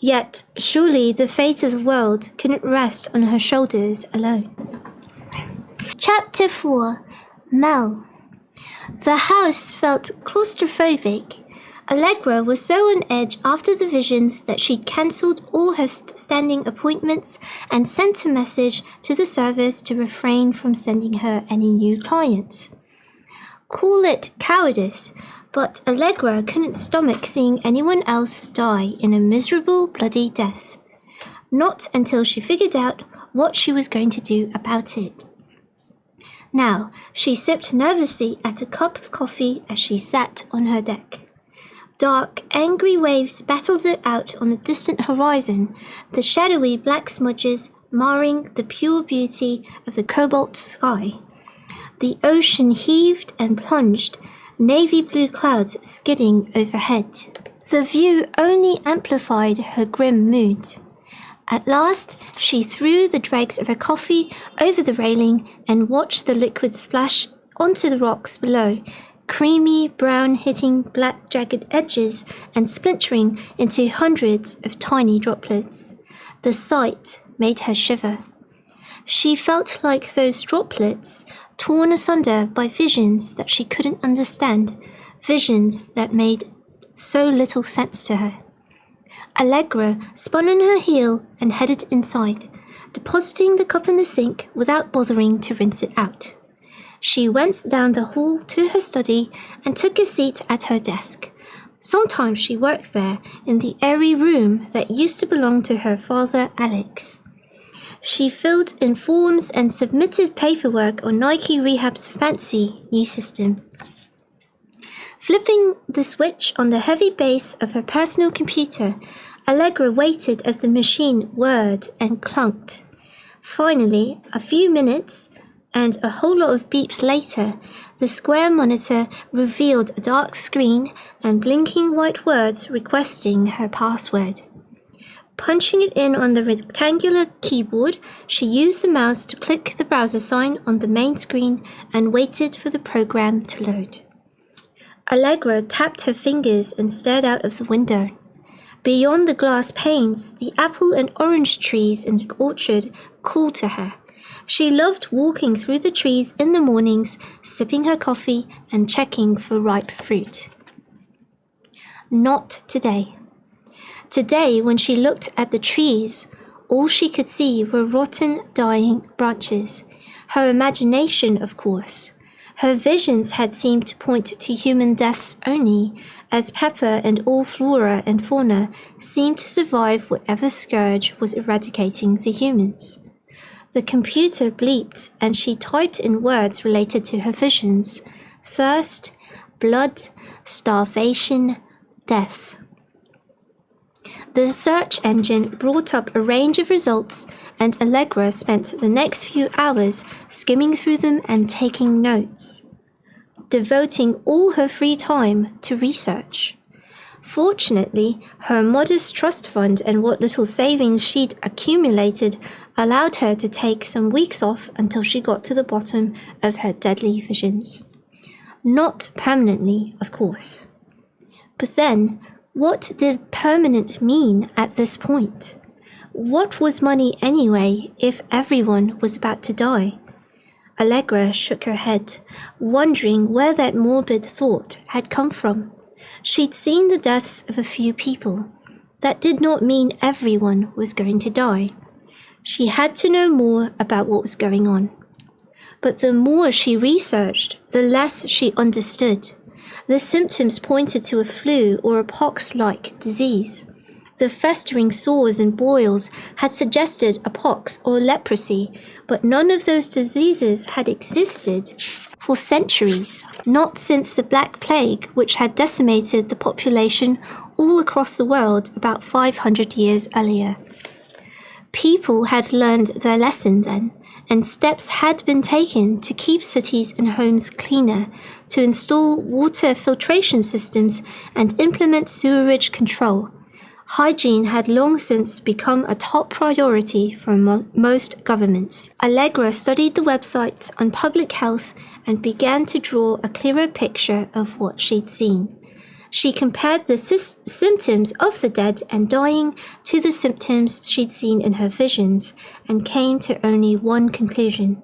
Yet, surely the fate of the world couldn't rest on her shoulders alone. Chapter 4. Mel. The house felt claustrophobic. Allegra was so on edge after the visions that she'd cancelled all her standing appointments and sent a message to the service to refrain from sending her any new clients. Call it cowardice, but Allegra couldn't stomach seeing anyone else die in a miserable, bloody death. Not until she figured out what she was going to do about it. Now, she sipped nervously at a cup of coffee as she sat on her deck. Dark, angry waves battled it out on the distant horizon, the shadowy black smudges marring the pure beauty of the cobalt sky. The ocean heaved and plunged, navy blue clouds skidding overhead. The view only amplified her grim mood. At last, she threw the dregs of her coffee over the railing and watched the liquid splash onto the rocks below, creamy brown hitting black jagged edges and splintering into hundreds of tiny droplets. The sight made her shiver. She felt like those droplets, torn asunder by visions that she couldn't understand, visions that made so little sense to her. Allegra spun on her heel and headed inside, depositing the cup in the sink without bothering to rinse it out. She went down the hall to her study and took a seat at her desk. Sometimes she worked there in the airy room that used to belong to her father, Alex. She filled in forms and submitted paperwork on Nike Rehab's fancy new system. Flipping the switch on the heavy base of her personal computer, Allegra waited as the machine whirred and clunked. Finally, a few minutes and a whole lot of beeps later, the square monitor revealed a dark screen and blinking white words requesting her password. Punching it in on the rectangular keyboard, she used the mouse to click the browser sign on the main screen and waited for the program to load. Allegra tapped her fingers and stared out of the window. Beyond the glass panes, the apple and orange trees in the orchard called to her. She loved walking through the trees in the mornings, sipping her coffee and checking for ripe fruit. Not today. Today, when she looked at the trees, all she could see were rotten, dying branches. Her imagination, of course. Her visions had seemed to point to human deaths only, as Pepper and all flora and fauna seemed to survive whatever scourge was eradicating the humans. The computer bleeped and she typed in words related to her visions: thirst, blood, starvation, death. The search engine brought up a range of results, and Allegra spent the next few hours skimming through them and taking notes, devoting all her free time to research. Fortunately, her modest trust fund and what little savings she'd accumulated allowed her to take some weeks off until she got to the bottom of her deadly visions. Not permanently, of course. But then, what did permanent mean at this point? What was money anyway if everyone was about to die? Allegra shook her head, wondering where that morbid thought had come from. She'd seen the deaths of a few people. That did not mean everyone was going to die. She had to know more about what was going on. But the more she researched, the less she understood. The symptoms pointed to a flu or a pox-like disease. The festering sores and boils had suggested a pox or leprosy, but none of those diseases had existed for centuries, not since the Black Plague, which had decimated the population all across the world about 500 years earlier. People had learned their lesson then, and steps had been taken to keep cities and homes cleaner, to install water filtration systems and implement sewerage control. Hygiene had long since become a top priority for most governments. Allegra studied the websites on public health and began to draw a clearer picture of what she'd seen. She compared the symptoms of the dead and dying to the symptoms she'd seen in her visions and came to only one conclusion.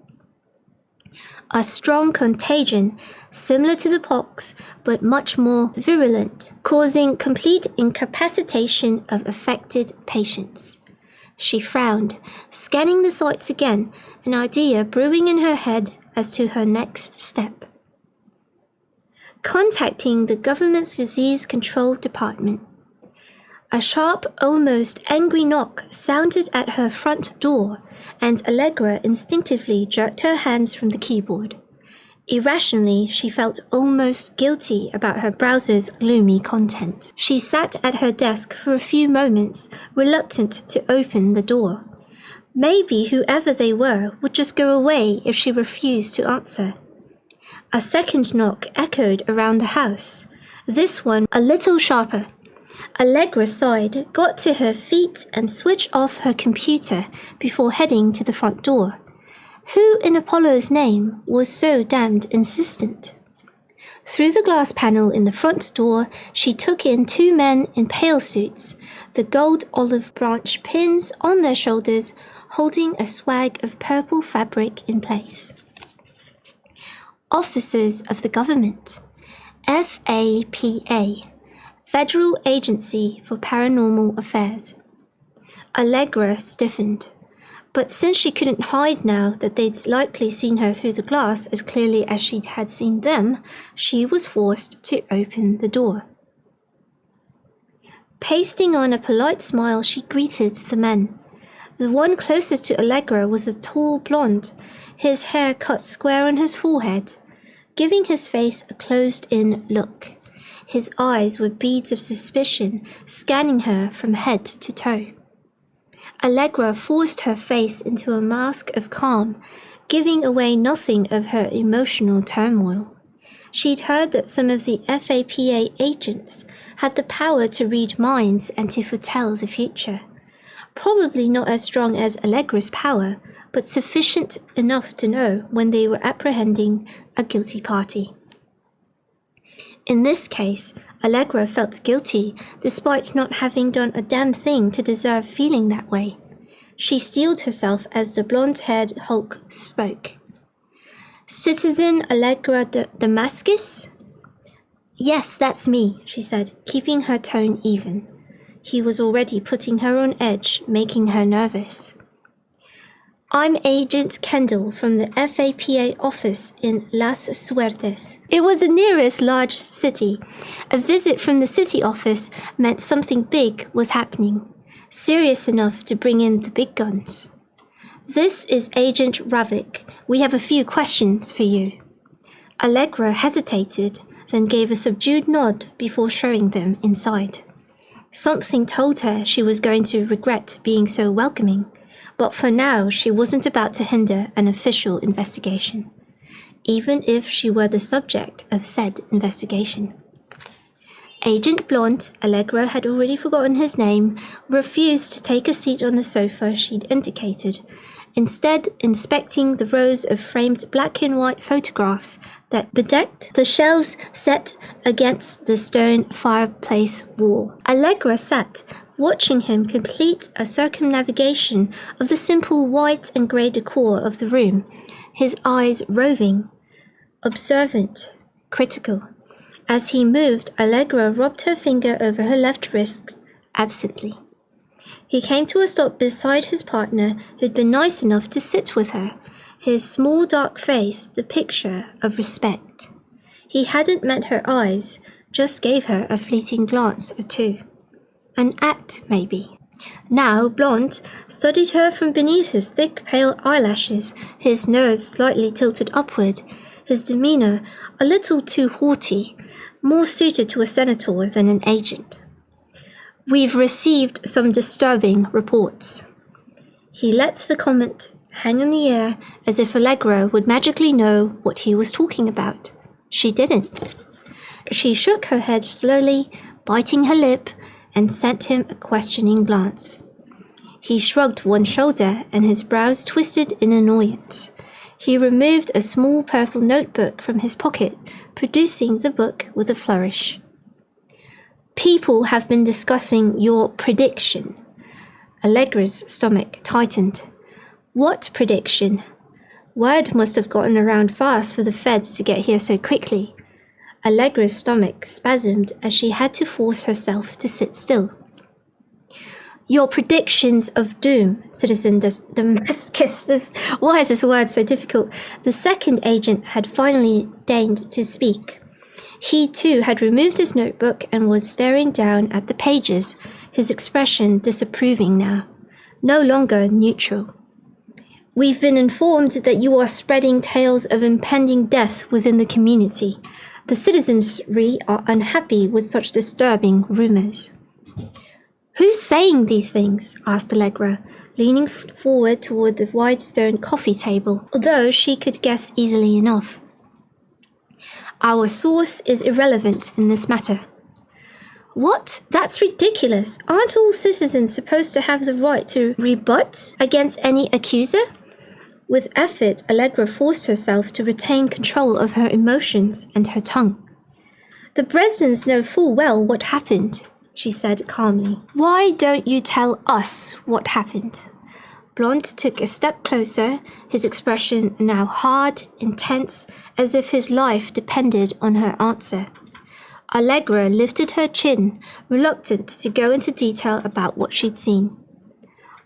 A strong contagion, similar to the pox, but much more virulent, causing complete incapacitation of affected patients. She frowned, scanning the sites again, an idea brewing in her head as to her next step. Contacting the government's disease control department. A sharp, almost angry knock sounded at her front door, and Allegra instinctively jerked her hands from the keyboard. Irrationally, she felt almost guilty about her browser's gloomy content. She sat at her desk for a few moments, reluctant to open the door. Maybe whoever they were would just go away if she refused to answer. A second knock echoed around the house, this one a little sharper. Allegra sighed, got to her feet and switched off her computer before heading to the front door. Who in Apollo's name was so damned insistent? Through the glass panel in the front door, she took in two men in pale suits, the gold olive branch pins on their shoulders, holding a swag of purple fabric in place. Officers of the government, FAPA, Federal Agency for Paranormal Affairs. Allegra stiffened, but since she couldn't hide now that they'd likely seen her through the glass as clearly as she had seen them, she was forced to open the door. Pasting on a polite smile, she greeted the men. The one closest to Allegra was a tall blonde, his hair cut square on his forehead, giving his face a closed-in look. His eyes were beads of suspicion, scanning her from head to toe. Allegra forced her face into a mask of calm, giving away nothing of her emotional turmoil. She'd heard that some of the FAPA agents had the power to read minds and to foretell the future. Probably not as strong as Allegra's power, but sufficient enough to know when they were apprehending a guilty party. In this case, Allegra felt guilty, despite not having done a damn thing to deserve feeling that way. She steeled herself as the blonde-haired Hulk spoke. "Citizen Allegra Damascus?" "Yes, that's me," she said, keeping her tone even. He was already putting her on edge, making her nervous. "I'm Agent Kendall from the FAPA office in Las Suertes." It was the nearest large city. A visit from the city office meant something big was happening, serious enough to bring in the big guns. "This is Agent Ravik. We have a few questions for you." Allegra hesitated, then gave a subdued nod before showing them inside. Something told her she was going to regret being so welcoming, But for now, she wasn't about to hinder an official investigation, even if she were the subject of said investigation. Agent Blonde, Allegra had already forgotten his name, refused to take a seat on the sofa she'd indicated, instead inspecting the rows of framed black and white photographs that bedecked the shelves set against the stone fireplace wall. Allegra sat, watching him complete a circumnavigation of the simple white and grey decor of the room, his eyes roving, observant, critical. As he moved, Allegra rubbed her finger over her left wrist absently. He came to a stop beside his partner, who'd been nice enough to sit with her, his small dark face the picture of respect. He hadn't met her eyes, just gave her a fleeting glance or two. An act, maybe. Now, Blonde studied her from beneath his thick, pale eyelashes, his nose slightly tilted upward, his demeanour a little too haughty, more suited to a senator than an agent. We've received some disturbing reports. He let the comment hang in the air as if Allegra would magically know what he was talking about. She didn't. She shook her head slowly, biting her lip, and sent him a questioning glance. He shrugged one shoulder and his brows twisted in annoyance. He removed a small purple notebook from his pocket, producing the book with a flourish. People have been discussing your prediction. Allegra's stomach tightened. What prediction? Word must have gotten around fast for the feds to get here so quickly. Allegra's stomach spasmed as she had to force herself to sit still. Your predictions of doom, Citizen Damascus. Why is this word so difficult? The second agent had finally deigned to speak. He too had removed his notebook and was staring down at the pages, his expression disapproving now, no longer neutral. We've been informed that you are spreading tales of impending death within the community. The citizenry are unhappy with such disturbing rumors. Who's saying these things? Asked Allegra, leaning forward toward the wide stone coffee table, although she could guess easily enough. Our source is irrelevant in this matter. What? That's ridiculous. Aren't all citizens supposed to have the right to rebut against any accuser? With effort, Allegra forced herself to retain control of her emotions and her tongue. The Bresnans know full well what happened, she said calmly. Why don't you tell us what happened? Blonde took a step closer, his expression now hard, intense, as if his life depended on her answer. Allegra lifted her chin, reluctant to go into detail about what she'd seen.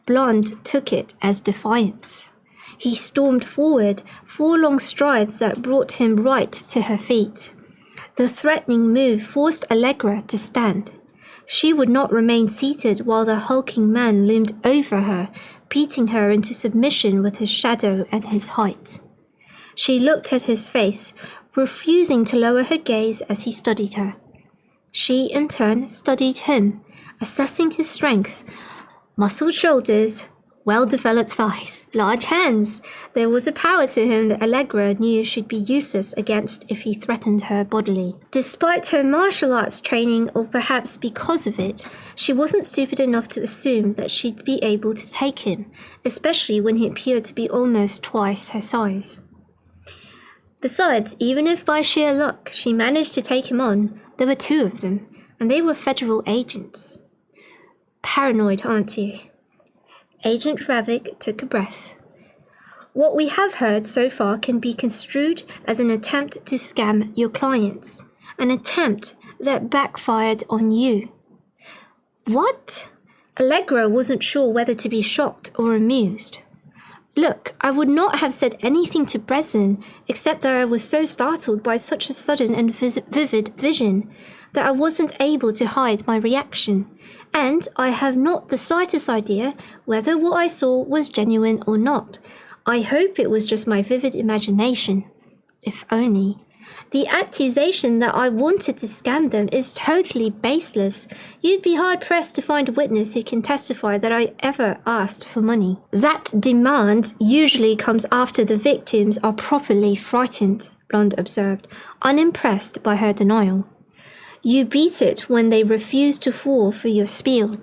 Blonde took it as defiance. He stormed forward, 4 long strides that brought him right to her feet. The threatening move forced Allegra to stand. She would not remain seated while the hulking man loomed over her, beating her into submission with his shadow and his height. She looked at his face, refusing to lower her gaze as he studied her. She, in turn, studied him, assessing his strength. Muscled shoulders, well-developed thighs, large hands. There was a power to him that Allegra knew she'd be useless against if he threatened her bodily. Despite her martial arts training, or perhaps because of it, she wasn't stupid enough to assume that she'd be able to take him, especially when he appeared to be almost twice her size. Besides, even if by sheer luck she managed to take him on, there were 2 of them, and they were federal agents. Paranoid, aren't you? Agent Ravik took a breath. What we have heard so far can be construed as an attempt to scam your clients, an attempt that backfired on you. What? Allegra wasn't sure whether to be shocked or amused. Look, I would not have said anything to Bresnan except that I was so startled by such a sudden and vivid vision that I wasn't able to hide my reaction, and I have not the slightest idea whether what I saw was genuine or not. I hope it was just my vivid imagination. If only. The accusation that I wanted to scam them is totally baseless. You'd be hard-pressed to find a witness who can testify that I ever asked for money. That demand usually comes after the victims are properly frightened, Blonde observed, unimpressed by her denial. You beat it when they refuse to fall for your spiel.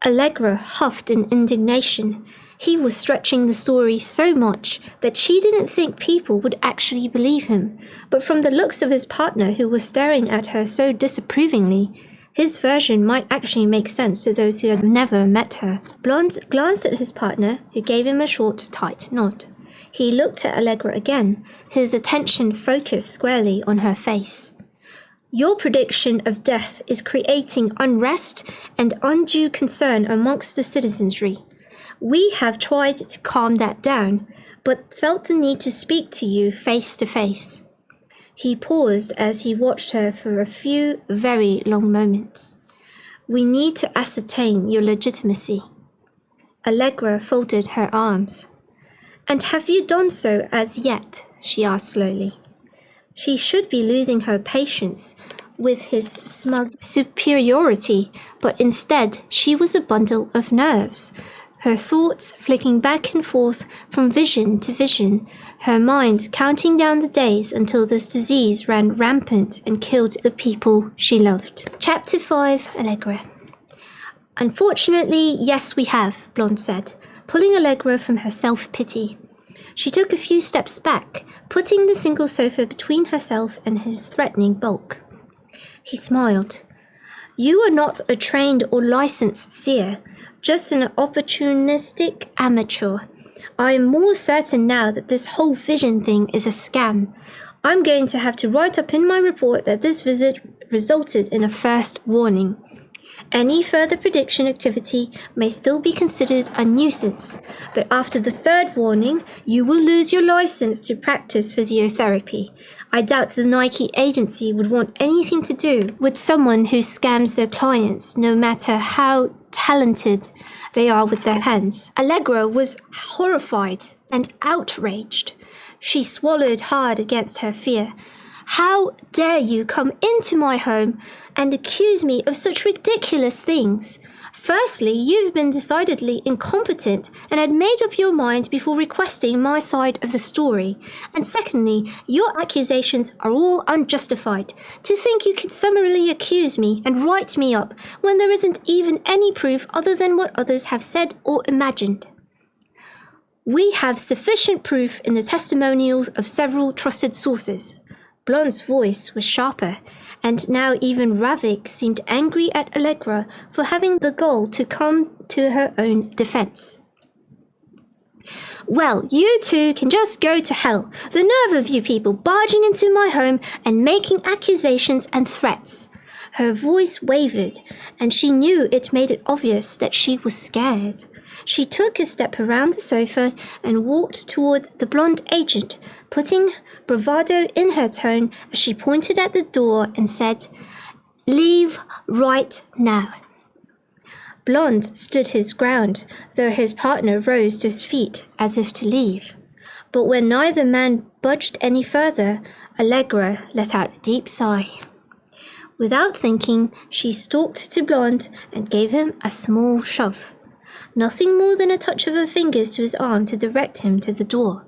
Allegra huffed in indignation. He was stretching the story so much that she didn't think people would actually believe him, but from the looks of his partner who was staring at her so disapprovingly, his version might actually make sense to those who had never met her. Blonde glanced at his partner, who gave him a short, tight nod. He looked at Allegra again, his attention focused squarely on her face. Your prediction of death is creating unrest and undue concern amongst the citizenry. We have tried to calm that down, but felt the need to speak to you face to face. He paused as he watched her for a few very long moments. We need to ascertain your legitimacy. Allegra folded her arms. And have you done so as yet? She asked slowly. She should be losing her patience with his smug superiority, but instead she was a bundle of nerves, her thoughts flicking back and forth from vision to vision, her mind counting down the days until this disease ran rampant and killed the people she loved. Chapter 5, Allegra. Unfortunately, yes we have, Blonde said, pulling Allegra from her self-pity. She took a few steps back, putting the single sofa between herself and his threatening bulk. He smiled. You are not a trained or licensed seer, just an opportunistic amateur. I am more certain now that this whole vision thing is a scam. I'm going to have to write up in my report that this visit resulted in a first warning. Any further prediction activity may still be considered a nuisance, but after the third warning, you will lose your license to practice physiotherapy. I doubt the Nike agency would want anything to do with someone who scams their clients, no matter how talented they are with their hands. Allegra was horrified and outraged. She swallowed hard against her fear. How dare you come into my home and accuse me of such ridiculous things? Firstly, you've been decidedly incompetent and had made up your mind before requesting my side of the story. And secondly, your accusations are all unjustified. To think you could summarily accuse me and write me up when there isn't even any proof other than what others have said or imagined. We have sufficient proof in the testimonials of several trusted sources. Blonde's voice was sharper, and now even Ravik seemed angry at Allegra for having the gall to come to her own defense. Well, you two can just go to hell. The nerve of you people barging into my home and making accusations and threats. Her voice wavered, and she knew it made it obvious that she was scared. She took a step around the sofa and walked toward the blonde agent, putting bravado in her tone as she pointed at the door and said, "Leave right now." Blonde stood his ground, though his partner rose to his feet as if to leave. But when neither man budged any further, Allegra let out a deep sigh. Without thinking, she stalked to Blonde and gave him a small shove. Nothing more than a touch of her fingers to his arm to direct him to the door.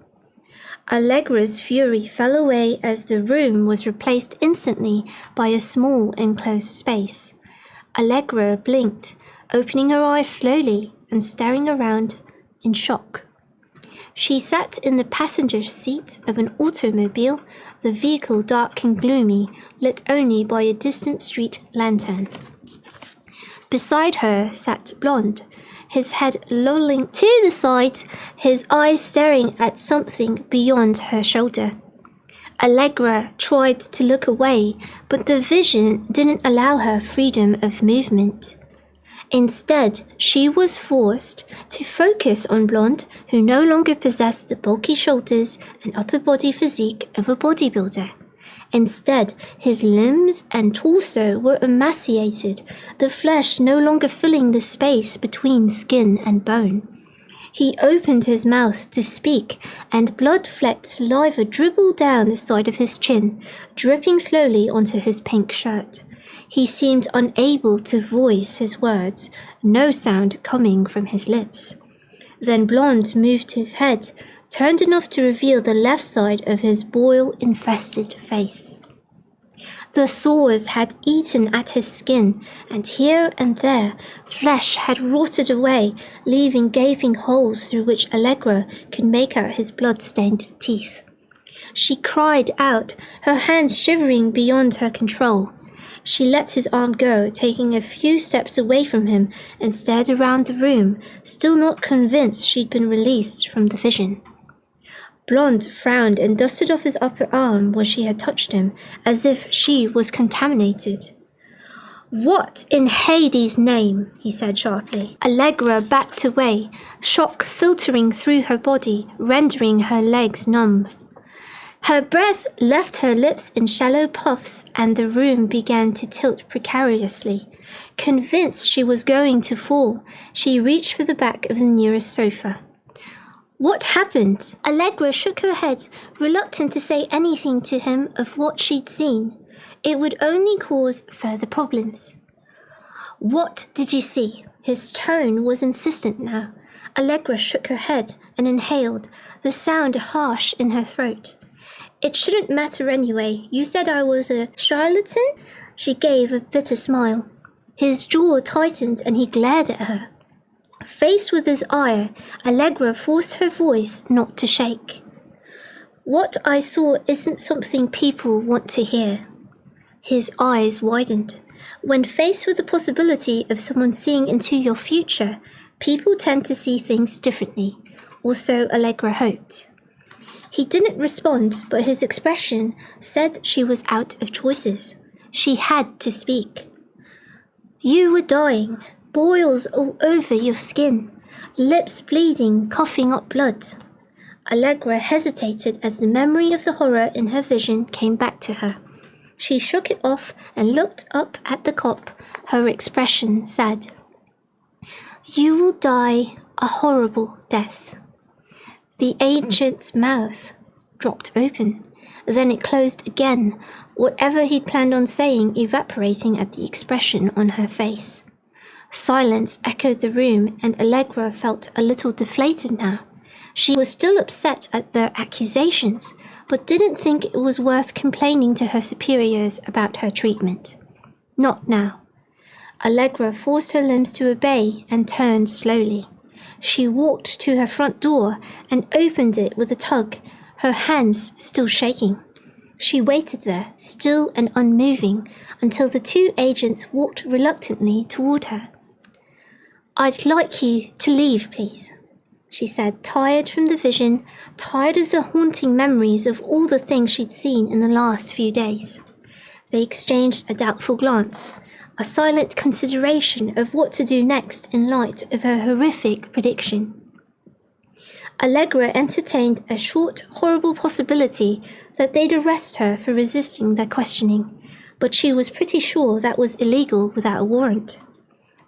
Allegra's fury fell away as the room was replaced instantly by a small enclosed space. Allegra blinked, opening her eyes slowly and staring around in shock. She sat in the passenger seat of an automobile, the vehicle dark and gloomy, lit only by a distant street lantern. Beside her sat Blonde, his head lolling to the side, his eyes staring at something beyond her shoulder. Allegra tried to look away, but the vision didn't allow her freedom of movement. Instead, she was forced to focus on Blonde, who no longer possessed the bulky shoulders and upper body physique of a bodybuilder. Instead, his limbs and torso were emaciated, the flesh no longer filling the space between skin and bone. He opened his mouth to speak, and blood-flecked saliva dribbled down the side of his chin, dripping slowly onto his pink shirt. He seemed unable to voice his words, no sound coming from his lips. Then Blonde moved his head, turned enough to reveal the left side of his boil-infested face. The sores had eaten at his skin, and here and there flesh had rotted away, leaving gaping holes through which Allegra could make out his blood-stained teeth. She cried out, her hands shivering beyond her control. She let his arm go, taking a few steps away from him, and stared around the room, still not convinced she'd been released from the vision. Blonde frowned and dusted off his upper arm where she had touched him, as if she was contaminated. "What in Hades' name?" he said sharply. Allegra backed away, shock filtering through her body, rendering her legs numb. Her breath left her lips in shallow puffs, and the room began to tilt precariously. Convinced she was going to fall, she reached for the back of the nearest sofa. "What happened?" Allegra shook her head, reluctant to say anything to him of what she'd seen. It would only cause further problems. "What did you see?" His tone was insistent now. Allegra shook her head and inhaled, the sound harsh in her throat. "It shouldn't matter anyway. You said I was a charlatan?" She gave a bitter smile. His jaw tightened and he glared at her. Faced with his ire, Allegra forced her voice not to shake. "What I saw isn't something people want to hear." His eyes widened. When faced with the possibility of someone seeing into your future, people tend to see things differently, or so Allegra hoped. He didn't respond, but his expression said she was out of choices. She had to speak. "You were dying. Boils all over your skin, lips bleeding, coughing up blood." Allegra hesitated as the memory of the horror in her vision came back to her. She shook it off and looked up at the cop, her expression sad. "You will die a horrible death." The agent's mouth dropped open. Then it closed again, whatever he'd planned on saying evaporating at the expression on her face. Silence echoed the room, and Allegra felt a little deflated now. She was still upset at their accusations, but didn't think it was worth complaining to her superiors about her treatment. Not now. Allegra forced her limbs to obey and turned slowly. She walked to her front door and opened it with a tug, her hands still shaking. She waited there, still and unmoving, until the two agents walked reluctantly toward her. "I'd like you to leave, please," she said, tired from the vision, tired of the haunting memories of all the things she'd seen in the last few days. They exchanged a doubtful glance, a silent consideration of what to do next in light of her horrific prediction. Allegra entertained a short, horrible possibility that they'd arrest her for resisting their questioning, but she was pretty sure that was illegal without a warrant.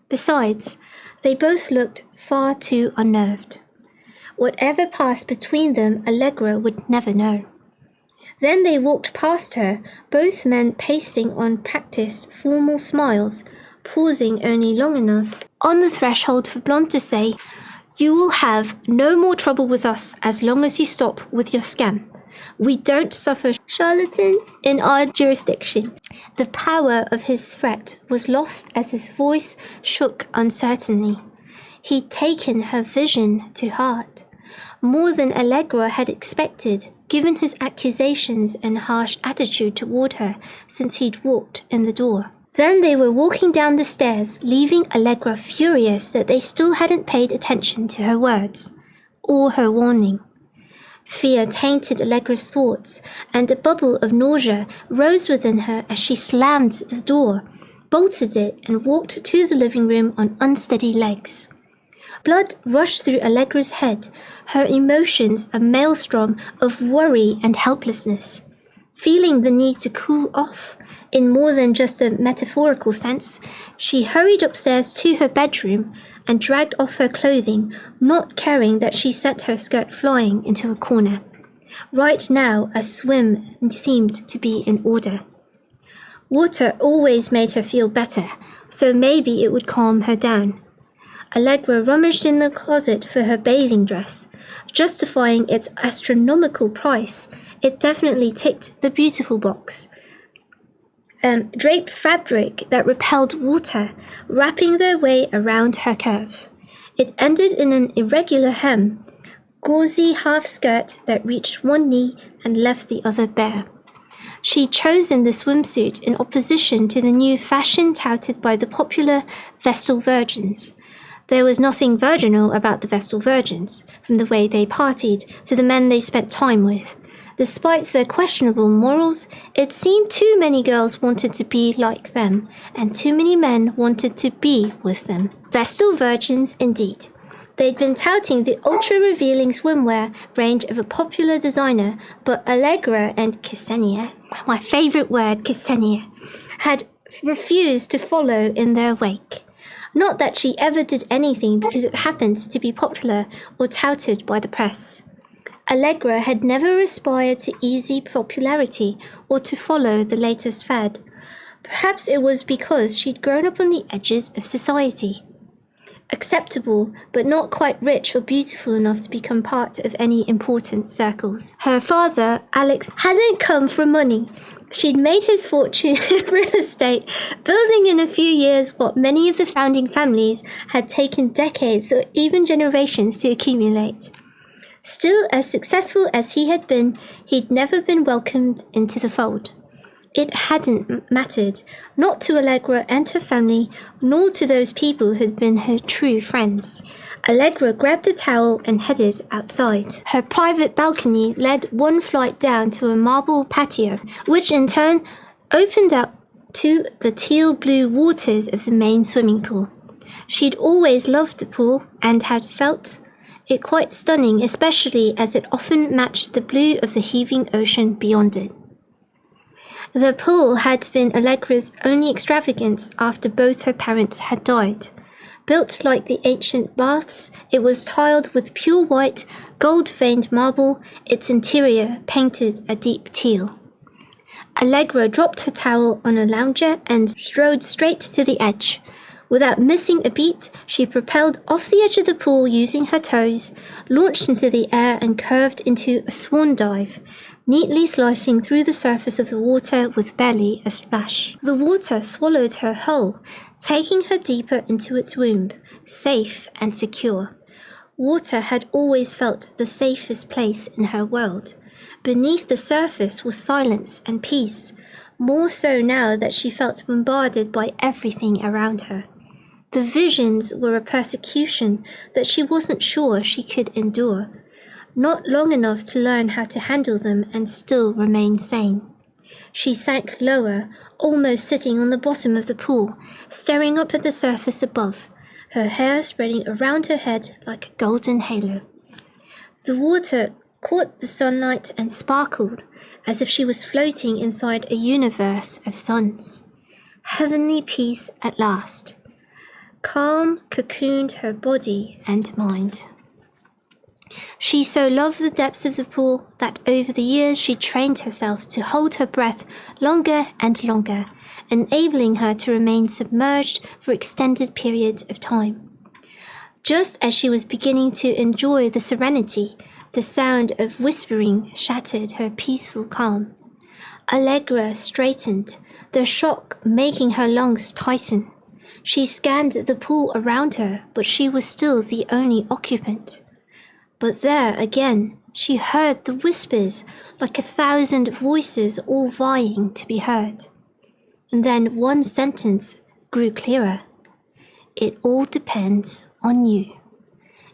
Besides, they both looked far too unnerved. Whatever passed between them, Allegra would never know. Then they walked past her, both men pasting on practiced, formal smiles, pausing only long enough on the threshold for Blonde to say, "You will have no more trouble with us as long as you stop with your scam. We don't suffer charlatans in our jurisdiction." The power of his threat was lost as his voice shook uncertainly. He'd taken her vision to heart, more than Allegra had expected, given his accusations and harsh attitude toward her since he'd walked in the door. Then they were walking down the stairs, leaving Allegra furious that they still hadn't paid attention to her words, or her warning. Fear tainted Allegra's thoughts, and a bubble of nausea rose within her as she slammed the door, bolted it, and walked to the living room on unsteady legs. Blood rushed through Allegra's head, her emotions a maelstrom of worry and helplessness. Feeling the need to cool off, in more than just a metaphorical sense, she hurried upstairs to her bedroom, and dragged off her clothing, not caring that she sent her skirt flying into a corner. Right now, a swim seemed to be in order. Water always made her feel better, so maybe it would calm her down. Allegra rummaged in the closet for her bathing dress. Justifying its astronomical price, it definitely ticked the beautiful box. Drape fabric that repelled water, wrapping their way around her curves. It ended in an irregular hem, gauzy half-skirt that reached one knee and left the other bare. She'd chosen the swimsuit in opposition to the new fashion touted by the popular Vestal Virgins. There was nothing virginal about the Vestal Virgins, from the way they partied to the men they spent time with. Despite their questionable morals, it seemed too many girls wanted to be like them, and too many men wanted to be with them. Vestal Virgins, indeed. They'd been touting the ultra-revealing swimwear range of a popular designer, but Allegra and Ksenia, my favourite word, Ksenia, had refused to follow in their wake. Not that she ever did anything because it happened to be popular or touted by the press. Allegra had never aspired to easy popularity or to follow the latest fad. Perhaps it was because she'd grown up on the edges of society. Acceptable, but not quite rich or beautiful enough to become part of any important circles. Her father, Alex, hadn't come from money. She'd made his fortune in real estate, building in a few years what many of the founding families had taken decades or even generations to accumulate. Still, as successful as he had been, he'd never been welcomed into the fold. It hadn't mattered, not to Allegra and her family, nor to those people who'd been her true friends. Allegra grabbed a towel and headed outside. Her private balcony led one flight down to a marble patio, which in turn opened up to the teal-blue waters of the main swimming pool. She'd always loved the pool and had felt it quite stunning, especially as it often matched the blue of the heaving ocean beyond it. The pool had been Allegra's only extravagance after both her parents had died. Built like the ancient baths, it was tiled with pure white, gold-veined marble, its interior painted a deep teal. Allegra dropped her towel on a lounger and strode straight to the edge. Without missing a beat, she propelled off the edge of the pool using her toes, launched into the air and curved into a swan dive, neatly slicing through the surface of the water with barely a splash. The water swallowed her whole, taking her deeper into its womb, safe and secure. Water had always felt the safest place in her world. Beneath the surface was silence and peace, more so now that she felt bombarded by everything around her. The visions were a persecution that she wasn't sure she could endure. Not long enough to learn how to handle them and still remain sane. She sank lower, almost sitting on the bottom of the pool, staring up at the surface above, her hair spreading around her head like a golden halo. The water caught the sunlight and sparkled as if she was floating inside a universe of suns. Heavenly peace at last. Calm cocooned her body and mind. She so loved the depths of the pool that over the years she trained herself to hold her breath longer and longer, enabling her to remain submerged for extended periods of time. Just as she was beginning to enjoy the serenity, the sound of whispering shattered her peaceful calm. Allegra straightened, the shock making her lungs tighten. She scanned the pool around her, but she was still the only occupant. But there again, she heard the whispers, like 1,000 voices all vying to be heard. And then one sentence grew clearer. It all depends on you.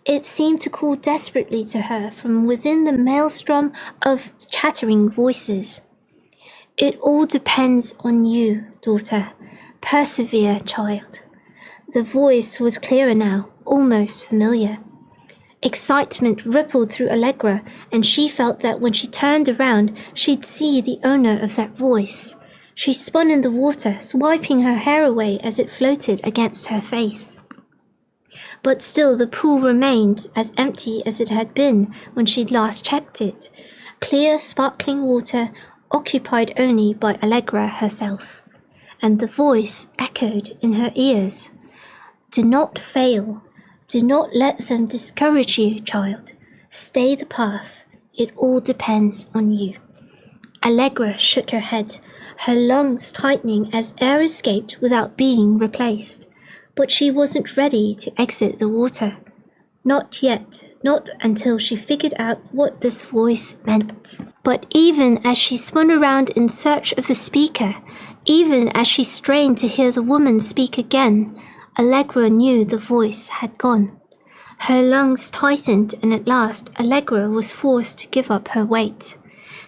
It seemed to call desperately to her from within the maelstrom of chattering voices. It all depends on you, daughter. Persevere, child. The voice was clearer now, almost familiar. Excitement rippled through Allegra, and she felt that when she turned around, she'd see the owner of that voice. She spun in the water, swiping her hair away as it floated against her face. But still the pool remained as empty as it had been when she'd last checked it. Clear, sparkling water occupied only by Allegra herself. And the voice echoed in her ears. Do not fail. Do not let them discourage you, child. Stay the path. It all depends on you. Allegra shook her head, her lungs tightening as air escaped without being replaced. But she wasn't ready to exit the water. Not yet, not until she figured out what this voice meant. But even as she spun around in search of the speaker, even as she strained to hear the woman speak again, Allegra knew the voice had gone. Her lungs tightened, and at last Allegra was forced to give up her weight.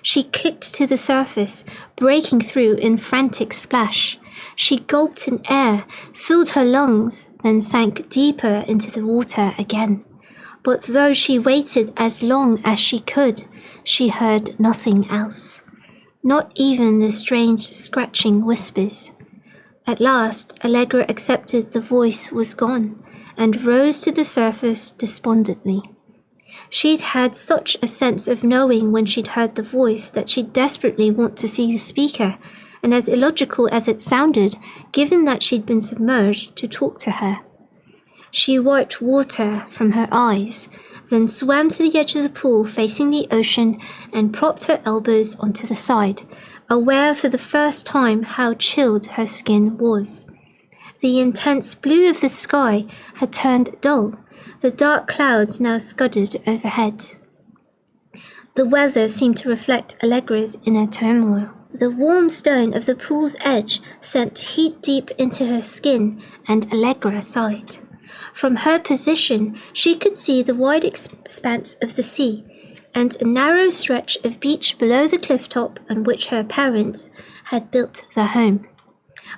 She kicked to the surface, breaking through in frantic splash. She gulped in air, filled her lungs, then sank deeper into the water again. But though she waited as long as she could, she heard nothing else. Not even the strange scratching whispers. At last, Allegra accepted the voice was gone, and rose to the surface despondently. She'd had such a sense of knowing when she'd heard the voice that she'd desperately want to see the speaker, and as illogical as it sounded, given that she'd been submerged, to talk to her. She wiped water from her eyes, then swam to the edge of the pool facing the ocean and propped her elbows onto the side, aware for the first time how chilled her skin was. The intense blue of the sky had turned dull, the dark clouds now scudded overhead. The weather seemed to reflect Allegra's inner turmoil. The warm stone of the pool's edge sent heat deep into her skin, and Allegra sighed. From her position, she could see the wide expanse of the sea, and a narrow stretch of beach below the cliff top on which her parents had built their home.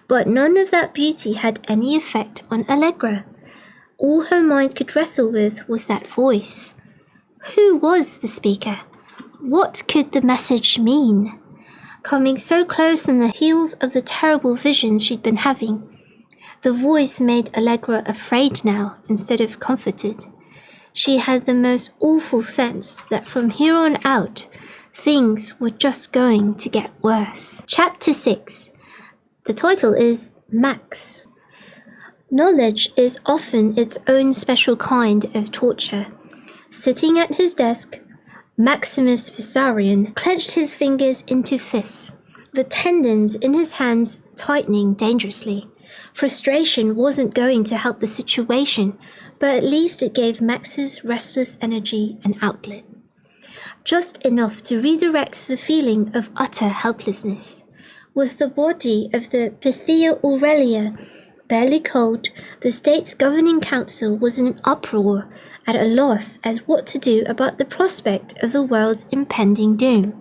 But none of that beauty had any effect on Allegra. All her mind could wrestle with was that voice. Who was the speaker? What could the message mean? Coming so close on the heels of the terrible visions she'd been having, the voice made Allegra afraid now instead of comforted. She had the most awful sense that from here on out, things were just going to get worse. Chapter 6. The title is Max. Knowledge is often its own special kind of torture. Sitting at his desk, Maximus Vissarion clenched his fingers into fists, the tendons in his hands tightening dangerously. Frustration wasn't going to help the situation, but at least it gave Max's restless energy an outlet. Just enough to redirect the feeling of utter helplessness. With the body of the Pythia Aurelia barely cold, the state's governing council was in an uproar, at a loss as what to do about the prospect of the world's impending doom.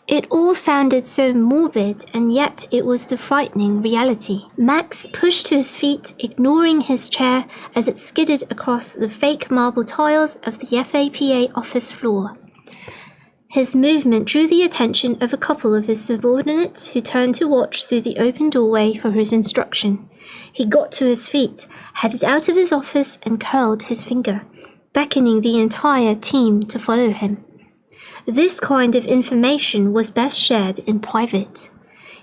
It all sounded so morbid, and yet it was the frightening reality. Max pushed to his feet, ignoring his chair as it skidded across the fake marble tiles of the FAPA office floor. His movement drew the attention of a couple of his subordinates who turned to watch through the open doorway for his instruction. He got to his feet, headed out of his office, and curled his finger, beckoning the entire team to follow him. This kind of information was best shared in private.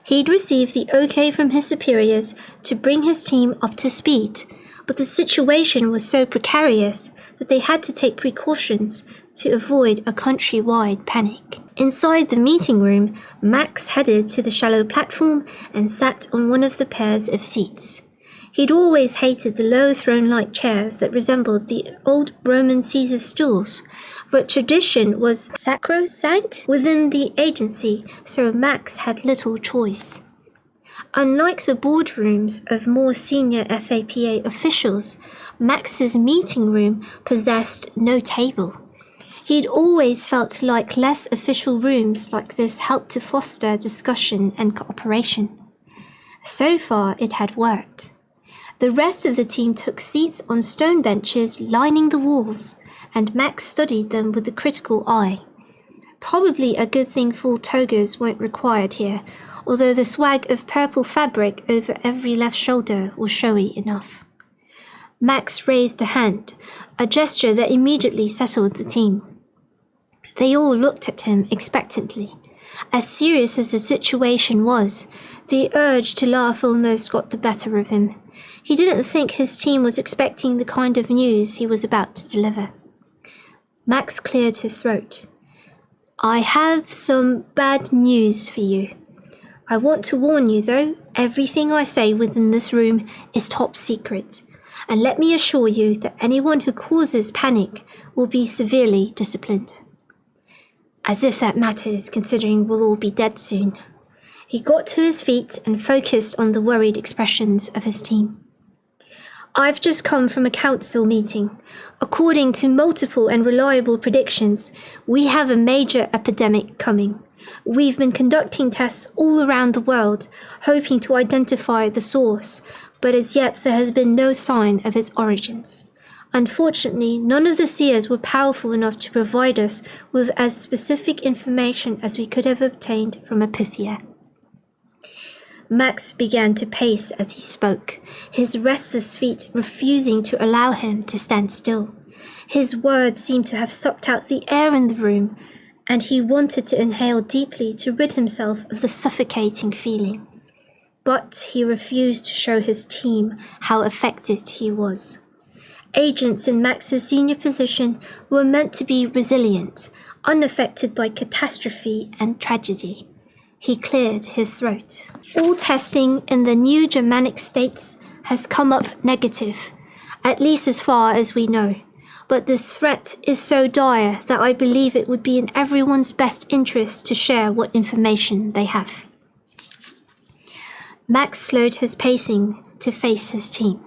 He'd received the okay from his superiors to bring his team up to speed, but the situation was so precarious that they had to take precautions to avoid a countrywide panic. Inside the meeting room, Max headed to the shallow platform and sat on one of the pairs of seats. He'd always hated the low throne-like chairs that resembled the old Roman Caesar's stools, but tradition was sacrosanct within the agency, so Max had little choice. Unlike the boardrooms of more senior FAPA officials, Max's meeting room possessed no table. He'd always felt like less official rooms like this helped to foster discussion and cooperation. So far, it had worked. The rest of the team took seats on stone benches lining the walls, and Max studied them with a critical eye. Probably a good thing full togas weren't required here, although the swag of purple fabric over every left shoulder was showy enough. Max raised a hand, a gesture that immediately settled the team. They all looked at him expectantly. As serious as the situation was, the urge to laugh almost got the better of him. He didn't think his team was expecting the kind of news he was about to deliver. Max cleared his throat. I have some bad news for you. I want to warn you, though, everything I say within this room is top secret, and let me assure you that anyone who causes panic will be severely disciplined. As if that matters, considering we'll all be dead soon. He got to his feet and focused on the worried expressions of his team. I've just come from a council meeting. According to multiple and reliable predictions, we have a major epidemic coming. We've been conducting tests all around the world, hoping to identify the source, but as yet there has been no sign of its origins. Unfortunately, none of the seers were powerful enough to provide us with as specific information as we could have obtained from a Pythia. Max began to pace as he spoke, his restless feet refusing to allow him to stand still. His words seemed to have sucked out the air in the room, and he wanted to inhale deeply to rid himself of the suffocating feeling. But he refused to show his team how affected he was. Agents in Max's senior position were meant to be resilient, unaffected by catastrophe and tragedy. He cleared his throat. All testing in the new Germanic states has come up negative, at least as far as we know. But this threat is so dire that I believe it would be in everyone's best interest to share what information they have. Max slowed his pacing to face his team.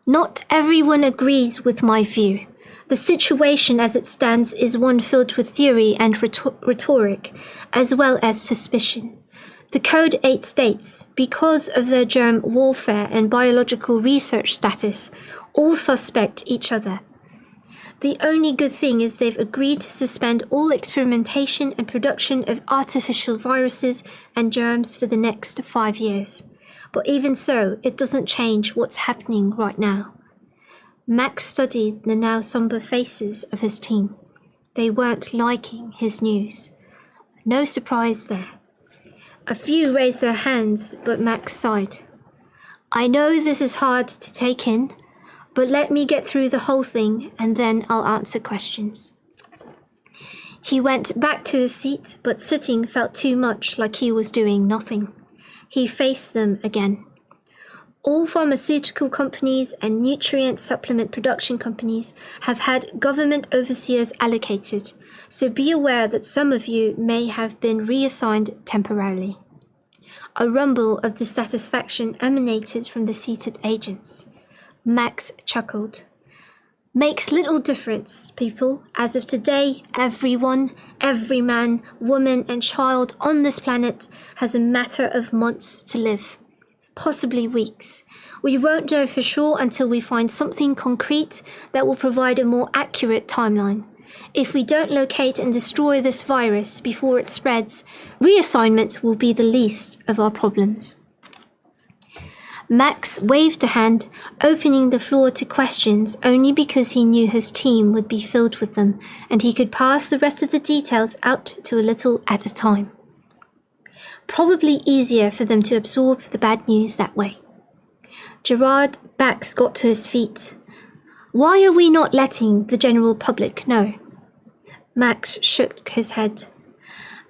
Not everyone agrees with my view. The situation as it stands is one filled with theory and rhetoric, as well as suspicion. The Code 8 states, because of their germ warfare and biological research status, all suspect each other. The only good thing is they've agreed to suspend all experimentation and production of artificial viruses and germs for the next 5 years. But even so, it doesn't change what's happening right now. Max studied the now somber faces of his team. They weren't liking his news. No surprise there. A few raised their hands, but Max sighed. I know this is hard to take in, but let me get through the whole thing and then I'll answer questions. He went back to his seat, but sitting felt too much like he was doing nothing. He faced them again. All pharmaceutical companies and nutrient supplement production companies have had government overseers allocated, so be aware that some of you may have been reassigned temporarily. A rumble of dissatisfaction emanated from the seated agents. Max chuckled. Makes little difference, people. As of today, everyone, every man, woman and child on this planet has a matter of months to live. Possibly weeks. We won't know for sure until we find something concrete that will provide a more accurate timeline. If we don't locate and destroy this virus before it spreads, reassignment will be the least of our problems. Max waved a hand, opening the floor to questions only because he knew his team would be filled with them, and he could pass the rest of the details out to a little at a time. Probably easier for them to absorb the bad news that way. Gerard Bax got to his feet. Why are we not letting the general public know? Max shook his head.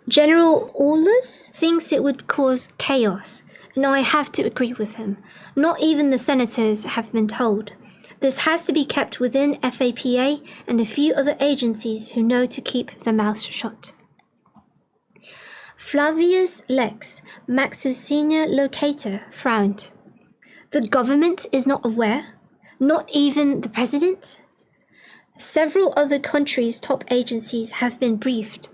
General Aulus thinks it would cause chaos, and I have to agree with him. Not even the senators have been told. This has to be kept within FAPA and a few other agencies who know to keep their mouths shut. Flavius Lex, Max's senior locator, frowned. The government is not aware? Not even the president? Several other countries' top agencies have been briefed,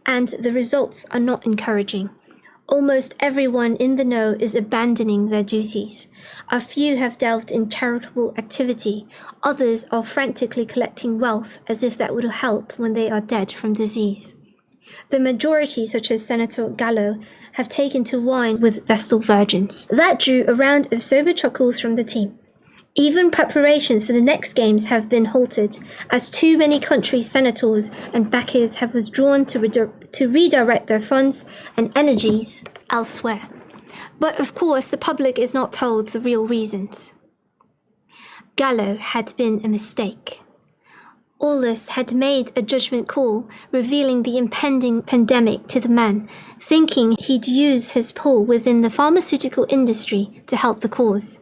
and the results are not encouraging. Almost everyone in the know is abandoning their duties. A few have delved in charitable activity. Others are frantically collecting wealth as if that would help when they are dead from disease. The majority, such as Senator Gallo, have taken to wine with Vestal virgins. That drew a round of sober chuckles from the team. Even preparations for the next games have been halted, as too many countries' senators and backers have withdrawn to redirect their funds and energies elsewhere. But of course, the public is not told the real reasons. Gallo had been a mistake. Aulus had made a judgment call, revealing the impending pandemic to the man, thinking he'd use his pull within the pharmaceutical industry to help the cause.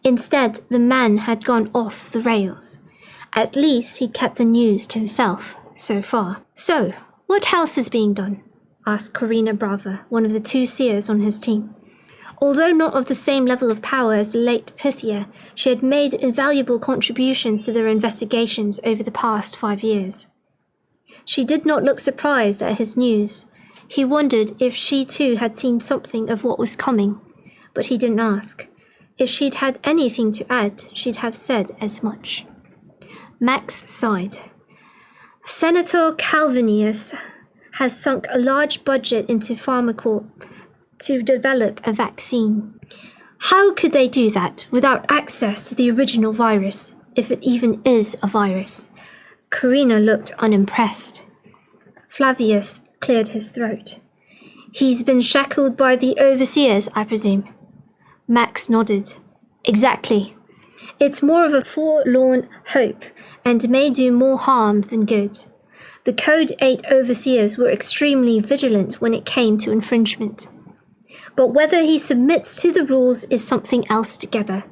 Instead, the man had gone off the rails. At least he'd kept the news to himself, so far. "So, what else is being done?" asked Corina Brava, one of the two seers on his team. Although not of the same level of power as the late Pythia, she had made invaluable contributions to their investigations over the past 5 years. She did not look surprised at his news. He wondered if she too had seen something of what was coming, but he didn't ask. If she'd had anything to add, she'd have said as much. Max sighed. Senator Calvinius has sunk a large budget into Pharmacorp to develop a vaccine. How could they do that without access to the original virus, if it even is a virus? Corina looked unimpressed. Flavius cleared his throat. He's been shackled by the overseers, I presume. Max nodded. Exactly. It's more of a forlorn hope, and may do more harm than good. The Code 8 overseers were extremely vigilant when it came to infringement. But whether he submits to the rules is something else together.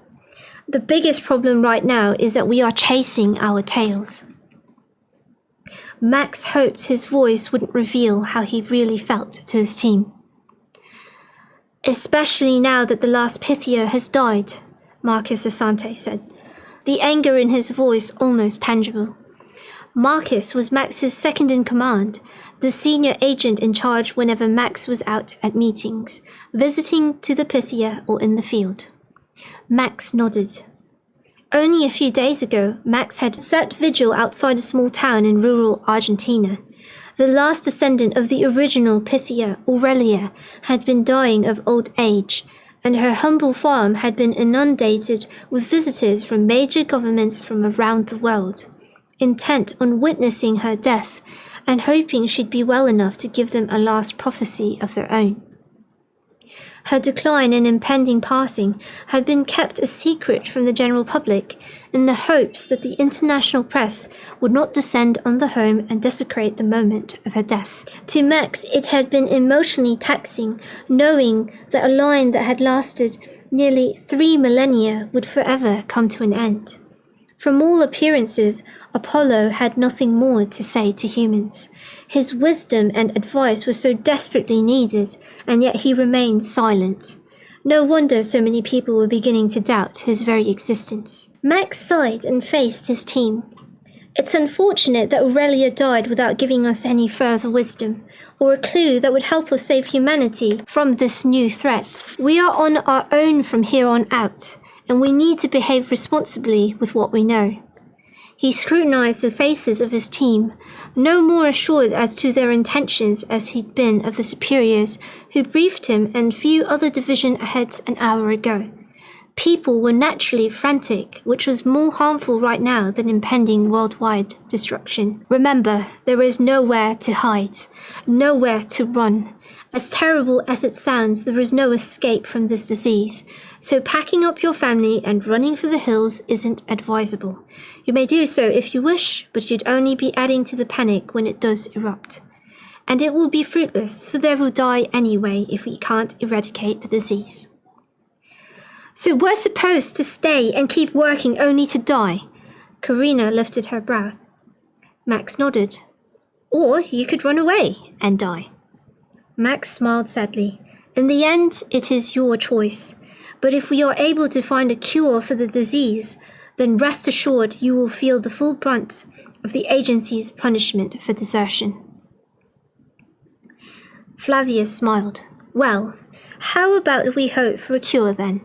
The biggest problem right now is that we are chasing our tails. Max hoped his voice wouldn't reveal how he really felt to his team. Especially now that the last Pythia has died, Marcus Asante said, the anger in his voice almost tangible. Marcus was Max's second-in-command, the senior agent in charge whenever Max was out at meetings, visiting to the Pythia or in the field. Max nodded. Only a few days ago, Max had set vigil outside a small town in rural Argentina. The last descendant of the original Pythia, Aurelia, had been dying of old age, and her humble farm had been inundated with visitors from major governments from around the world, intent on witnessing her death and hoping she'd be well enough to give them a last prophecy of their own. Her decline and impending passing had been kept a secret from the general public in the hopes that the international press would not descend on the home and desecrate the moment of her death. To Max, it had been emotionally taxing, knowing that a line that had lasted nearly 3 millennia would forever come to an end. From all appearances, Apollo had nothing more to say to humans. His wisdom and advice were so desperately needed, and yet he remained silent. No wonder so many people were beginning to doubt his very existence. Max sighed and faced his team. It's unfortunate that Aurelia died without giving us any further wisdom, or a clue that would help us save humanity from this new threat. We are on our own from here on out, and we need to behave responsibly with what we know. He scrutinized the faces of his team, no more assured as to their intentions as he'd been of the superiors who briefed him and few other division heads an hour ago. People were naturally frantic, which was more harmful right now than impending worldwide destruction. Remember, there is nowhere to hide, nowhere to run. As terrible as it sounds, there is no escape from this disease, so packing up your family and running for the hills isn't advisable. You may do so if you wish, but you'd only be adding to the panic when it does erupt. And it will be fruitless, for they will die anyway if we can't eradicate the disease. So we're supposed to stay and keep working only to die? Corina lifted her brow. Max nodded. Or you could run away and die. Max smiled sadly. In the end, it is your choice. But if we are able to find a cure for the disease, then rest assured you will feel the full brunt of the agency's punishment for desertion. Flavius smiled. Well, how about we hope for a cure then?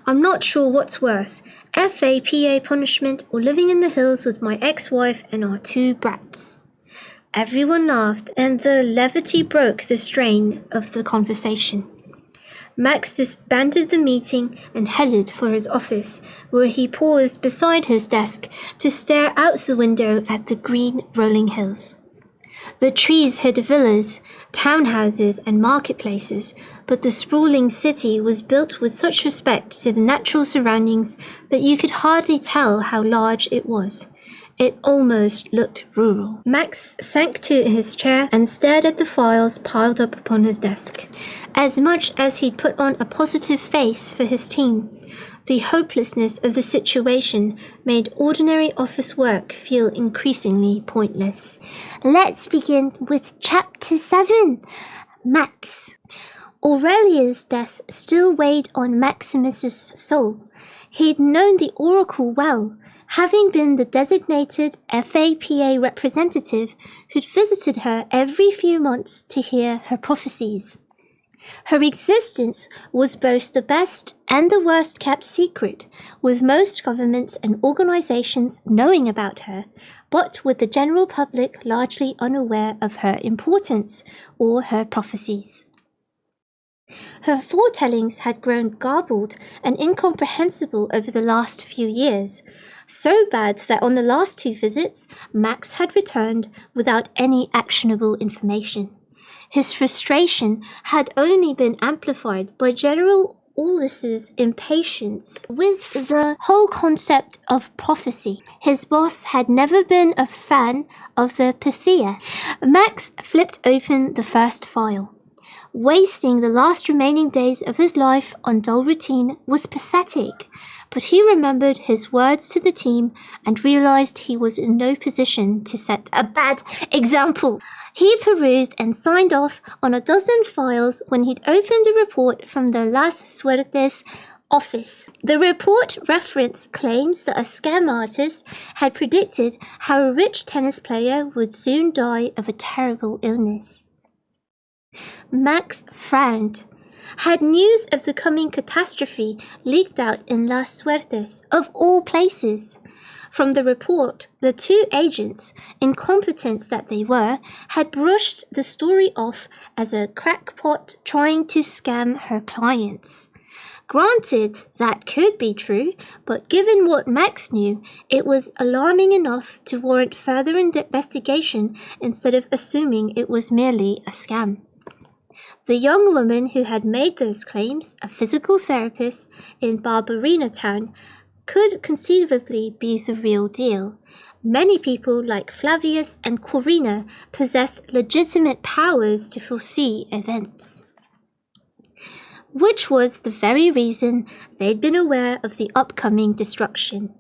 I'm not sure what's worse, FAPA punishment or living in the hills with my ex-wife and our 2 brats. Everyone laughed, and the levity broke the strain of the conversation. Max disbanded the meeting and headed for his office, where he paused beside his desk to stare out the window at the green rolling hills. The trees hid villas, townhouses, and marketplaces, but the sprawling city was built with such respect to the natural surroundings that you could hardly tell how large it was. It almost looked rural. Max sank to his chair and stared at the files piled up upon his desk. As much as he'd put on a positive face for his team, the hopelessness of the situation made ordinary office work feel increasingly pointless. Let's begin with Chapter 7. Max. Aurelia's death still weighed on Maximus's soul. He'd known the Oracle well, having been the designated FAPA representative who'd visited her every few months to hear her prophecies. Her existence was both the best and the worst kept secret, with most governments and organizations knowing about her, but with the general public largely unaware of her importance or her prophecies. Her foretellings had grown garbled and incomprehensible over the last few years, so bad that on the last 2 visits, Max had returned without any actionable information. His frustration had only been amplified by General Aulus's impatience with the whole concept of prophecy. His boss had never been a fan of the Pythia. Max flipped open the first file. Wasting the last remaining days of his life on dull routine was pathetic, but he remembered his words to the team and realized he was in no position to set a bad example. He perused and signed off on a dozen files when he'd opened a report from the Las Suertes office. The report referenced claims that a scam artist had predicted how a rich tennis player would soon die of a terrible illness. Max frowned. Had news of the coming catastrophe leaked out in Las Suertes, of all places? From the report, the 2 agents, incompetents that they were, had brushed the story off as a crackpot trying to scam her clients. Granted, that could be true, but given what Max knew, it was alarming enough to warrant further investigation instead of assuming it was merely a scam. The young woman who had made those claims, a physical therapist in Barbarina town, could conceivably be the real deal. Many people like Flavius and Corina possessed legitimate powers to foresee events, which was the very reason they'd been aware of the upcoming destruction.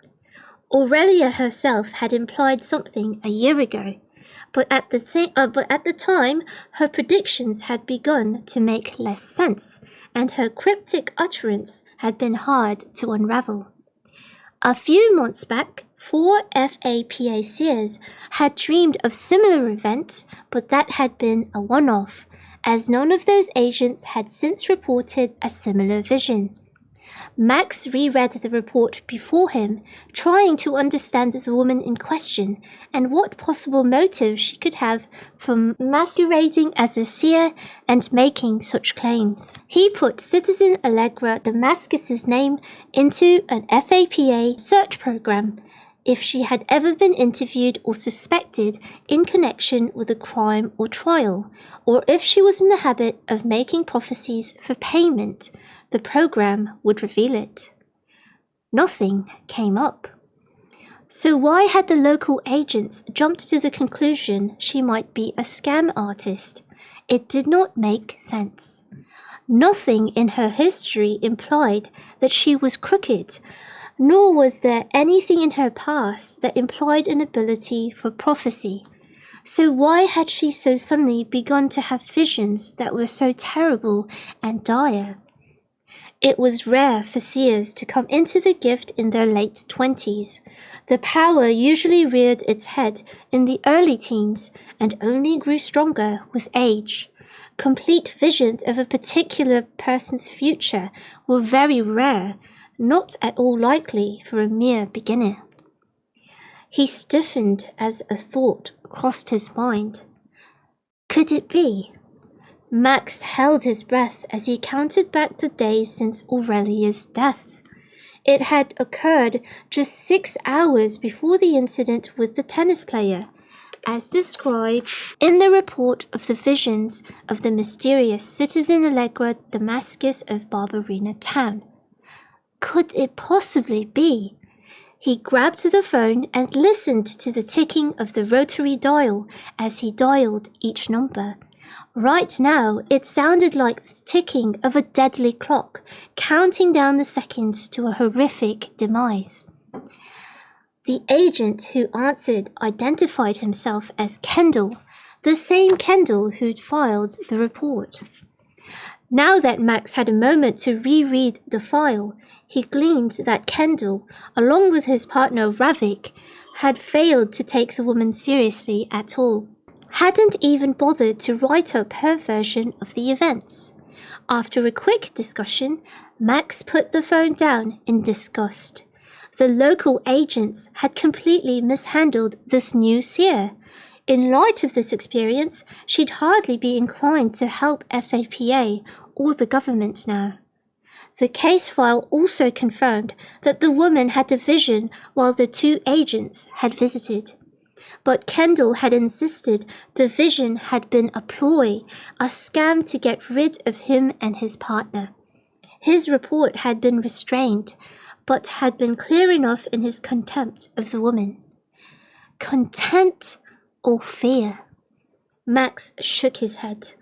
Aurelia herself had implied something a year ago, but at the time, her predictions had begun to make less sense, and her cryptic utterance had been hard to unravel. A few months back, 4 FAPA seers had dreamed of similar events, but that had been a one-off, as none of those agents had since reported a similar vision. Max reread the report before him, trying to understand the woman in question and what possible motive she could have for masquerading as a seer and making such claims. He put Citizen Allegra Damascus's name into an FAPA search program if she had ever been interviewed or suspected in connection with a crime or trial, or if she was in the habit of making prophecies for payment. The program would reveal it. Nothing came up. So why had the local agents jumped to the conclusion she might be a scam artist? It did not make sense. Nothing in her history implied that she was crooked, nor was there anything in her past that implied an ability for prophecy. So why had she so suddenly begun to have visions that were so terrible and dire? It was rare for seers to come into the gift in their late 20s. The power usually reared its head in the early teens and only grew stronger with age. Complete visions of a particular person's future were very rare, not at all likely for a mere beginner. He stiffened as a thought crossed his mind. Could it be? Max held his breath as he counted back the days since Aurelia's death. It had occurred just 6 hours before the incident with the tennis player, as described in the report of the visions of the mysterious citizen Allegra Damascus of Barberina town. Could it possibly be? He grabbed the phone and listened to the ticking of the rotary dial as he dialed each number. Right now, it sounded like the ticking of a deadly clock, counting down the seconds to a horrific demise. The agent who answered identified himself as Kendall, the same Kendall who'd filed the report. Now that Max had a moment to reread the file, he gleaned that Kendall, along with his partner Ravik, had failed to take the woman seriously at all. Hadn't even bothered to write up her version of the events. After a quick discussion, Max put the phone down in disgust. The local agents had completely mishandled this new seer. In light of this experience, she'd hardly be inclined to help FAPA or the government now. The case file also confirmed that the woman had a vision while the two agents had visited. But Kendall had insisted the vision had been a ploy, a scam to get rid of him and his partner. His report had been restrained, but had been clear enough in his contempt of the woman. Contempt or fear? Max shook his head.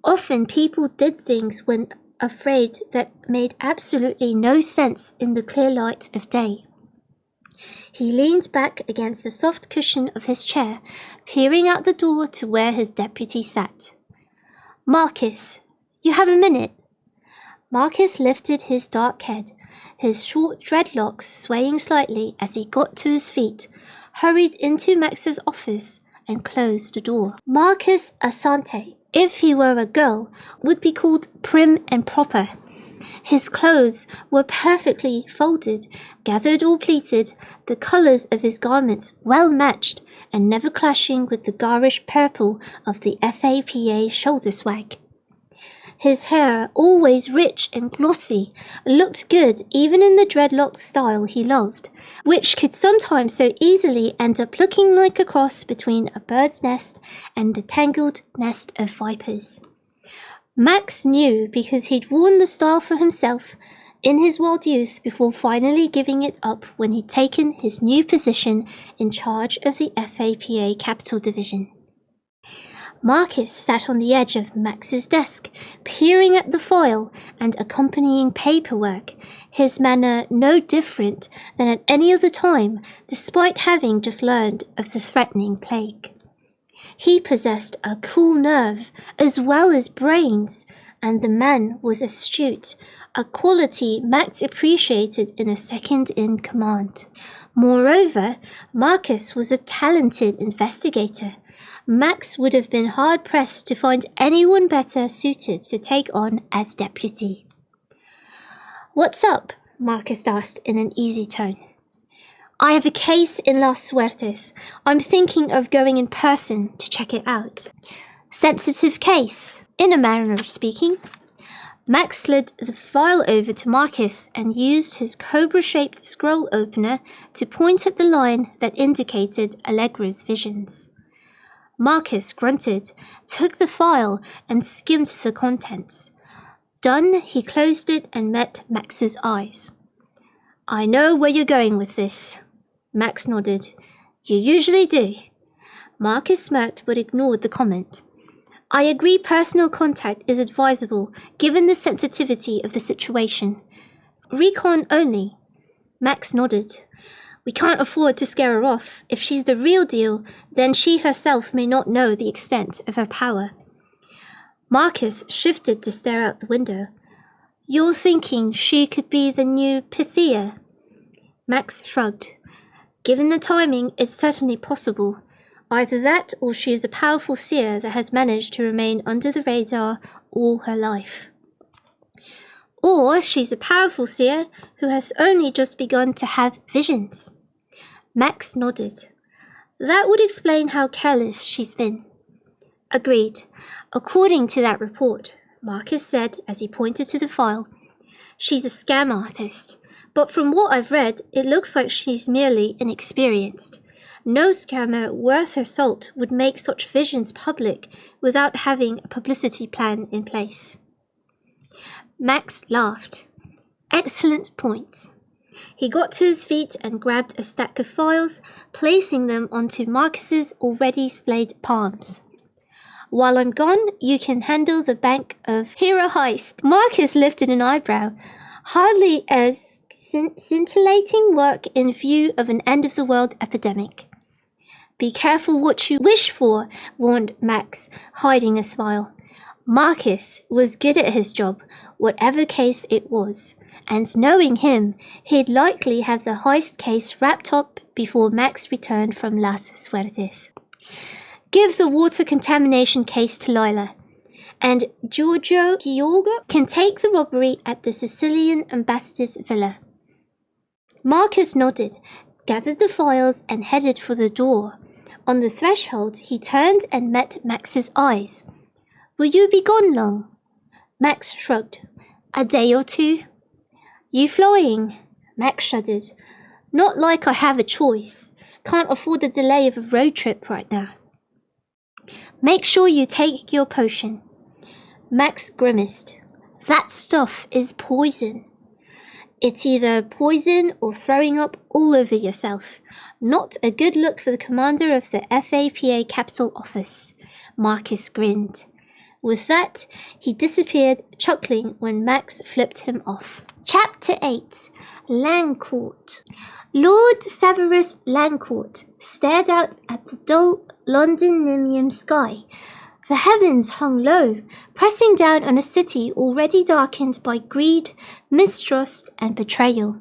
Often people did things when afraid that made absolutely no sense in the clear light of day. He leaned back against the soft cushion of his chair, peering out the door to where his deputy sat. "Marcus, you have a minute?" Marcus lifted his dark head, his short dreadlocks swaying slightly as he got to his feet, hurried into Max's office, and closed the door. Marcus Asante, if he were a girl, would be called prim and proper. His clothes were perfectly folded, gathered or pleated, the colours of his garments well matched and never clashing with the garish purple of the FAPA shoulder swag. His hair, always rich and glossy, looked good even in the dreadlock style he loved, which could sometimes so easily end up looking like a cross between a bird's nest and a tangled nest of vipers. Max knew because he'd worn the style for himself in his wild youth before finally giving it up when he'd taken his new position in charge of the FAPA Capital Division. Marcus sat on the edge of Max's desk, peering at the file and accompanying paperwork, his manner no different than at any other time, despite having just learned of the threatening plague. He possessed a cool nerve as well as brains, and the man was astute, a quality Max appreciated in a second-in-command. Moreover, Marcus was a talented investigator. Max would have been hard-pressed to find anyone better suited to take on as deputy. "What's up?" Marcus asked in an easy tone. "I have a case in Las Suertes. I'm thinking of going in person to check it out." "Sensitive case, in a manner of speaking." Max slid the file over to Marcus and used his cobra-shaped scroll opener to point at the line that indicated Allegra's visions. Marcus grunted, took the file, and skimmed the contents. Done, he closed it and met Max's eyes. "I know where you're going with this." Max nodded. "You usually do." Marcus smirked but ignored the comment. "I agree personal contact is advisable given the sensitivity of the situation. Recon only." Max nodded. "We can't afford to scare her off. If she's the real deal, then she herself may not know the extent of her power." Marcus shifted to stare out the window. "You're thinking she could be the new Pythia?" Max shrugged. "Given the timing, it's certainly possible. Either that or she is a powerful seer that has managed to remain under the radar all her life. Or she's a powerful seer who has only just begun to have visions." Max nodded. "That would explain how careless she's been." Agreed. According to that report, Marcus said as he pointed to the file, she's a scam artist, but from what I've read, it looks like she's merely inexperienced. No scammer worth her salt would make such visions public without having a publicity plan in place. Max laughed. Excellent point. He got to his feet and grabbed a stack of files, placing them onto Marcus's already splayed palms. While I'm gone, you can handle the bank of Hero Heist. Marcus lifted an eyebrow. Hardly as scintillating work in view of an end-of-the-world epidemic. Be careful what you wish for, warned Max, hiding a smile. Marcus was good at his job, whatever case it was, and knowing him, he'd likely have the heist case wrapped up before Max returned from Las Suertes. Give the water contamination case to Lila, and Giorgio can take the robbery at the Sicilian ambassador's villa. Marcus nodded, gathered the files, and headed for the door. On the threshold, he turned and met Max's eyes. Will you be gone long? Max shrugged. A day or two. You flying? Max shuddered. Not like I have a choice. Can't afford the delay of a road trip right now. Make sure you take your potion. Max grimaced. That stuff is poison. It's either poison or throwing up all over yourself. Not a good look for the commander of the FAPA Capital Office. Marcus grinned. With that, he disappeared, chuckling when Max flipped him off. Chapter 8. Langcourt. Lord Severus Langcourt stared out at the dull Londonian sky. The heavens hung low, pressing down on a city already darkened by greed, mistrust, and betrayal.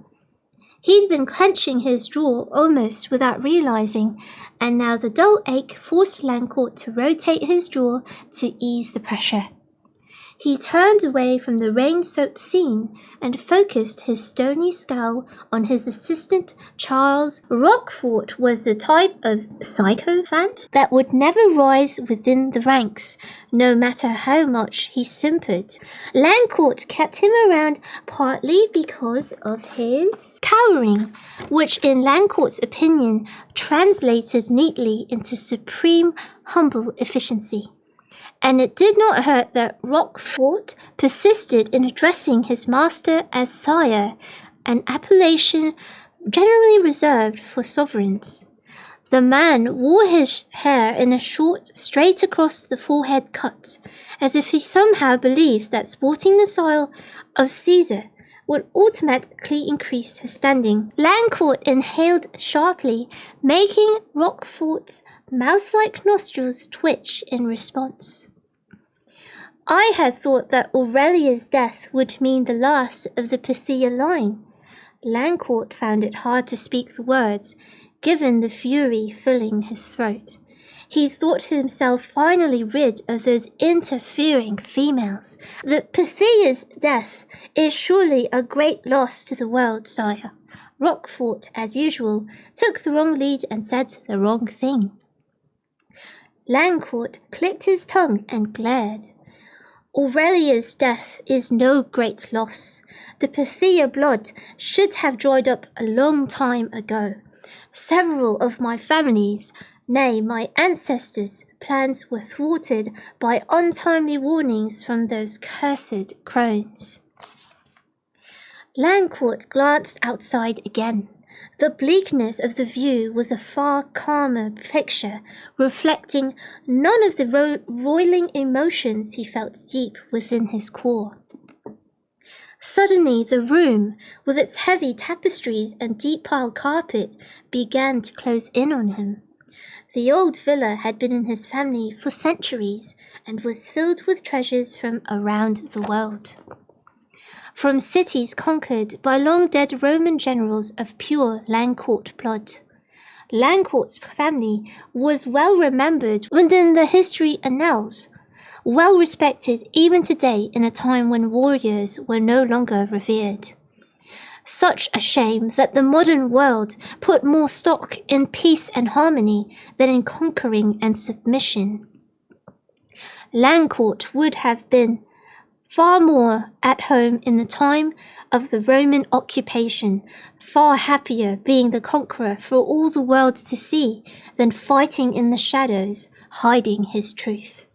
He'd been clenching his jaw almost without realizing, and now the dull ache forced Langcourt to rotate his jaw to ease the pressure. He turned away from the rain-soaked scene and focused his stony scowl on his assistant, Charles. Roquefort was the type of sycophant that would never rise within the ranks, no matter how much he simpered. Langcourt kept him around partly because of his cowering, which in Langcourt's opinion translated neatly into supreme humble efficiency. And it did not hurt that Roquefort persisted in addressing his master as sire, an appellation generally reserved for sovereigns. The man wore his hair in a short, straight across the forehead cut, as if he somehow believed that sporting the style of Caesar would automatically increase his standing. Langcourt inhaled sharply, making Roquefort's mouse-like nostrils twitch in response. I had thought that Aurelia's death would mean the last of the Pythia line. Langcourt found it hard to speak the words, given the fury filling his throat. He thought himself finally rid of those interfering females. The Pythia's death is surely a great loss to the world, sire. Roquefort, as usual, took the wrong lead and said the wrong thing. Langcourt clicked his tongue and glared. Aurelia's death is no great loss. The Pythia blood should have dried up a long time ago. Several of my family's, nay, my ancestors' plans were thwarted by untimely warnings from those cursed crones. Langcourt glanced outside again. The bleakness of the view was a far calmer picture, reflecting none of the roiling emotions he felt deep within his core. Suddenly the room, with its heavy tapestries and deep-piled carpet, began to close in on him. The old villa had been in his family for centuries and was filled with treasures from around the world. From cities conquered by long-dead Roman generals of pure Langcourt blood. Langcourt's family was well remembered within the history annals, well respected even today in a time when warriors were no longer revered. Such a shame that the modern world put more stock in peace and harmony than in conquering and submission. Landcourt would have been far more at home in the time of the Roman occupation, far happier being the conqueror for all the world to see than fighting in the shadows, hiding his truth.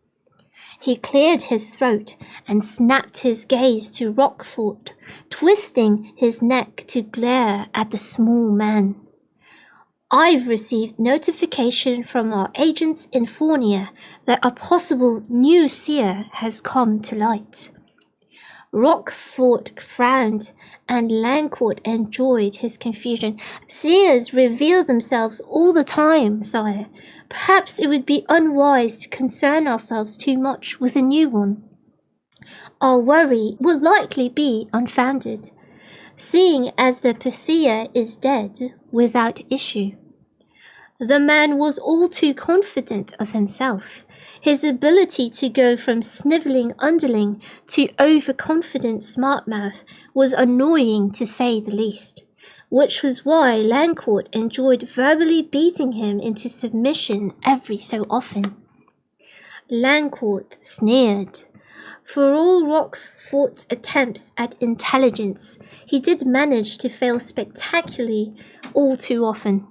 He cleared his throat and snapped his gaze to Roquefort, twisting his neck to glare at the small man. I've received notification from our agents in Fournier that a possible new seer has come to light. Roquefort frowned, and Landcourt enjoyed his confusion. Seers reveal themselves all the time, sire. Perhaps it would be unwise to concern ourselves too much with a new one. Our worry will likely be unfounded, seeing as the Pythia is dead without issue. The man was all too confident of himself. His ability to go from snivelling underling to overconfident smartmouth was annoying to say the least, which was why Landcourt enjoyed verbally beating him into submission every so often. Landcourt sneered. For all Roquefort's attempts at intelligence, he did manage to fail spectacularly all too often.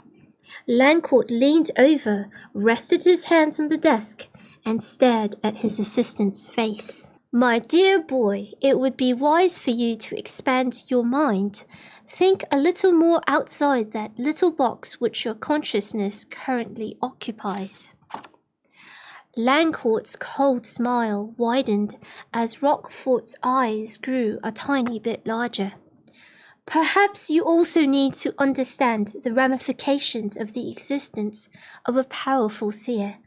Landcourt leaned over, rested his hands on the desk, and stared at his assistant's face. My dear boy, it would be wise for you to expand your mind. Think a little more outside that little box which your consciousness currently occupies. Landcourt's cold smile widened as Roquefort's eyes grew a tiny bit larger. Perhaps you also need to understand the ramifications of the existence of a powerful seer.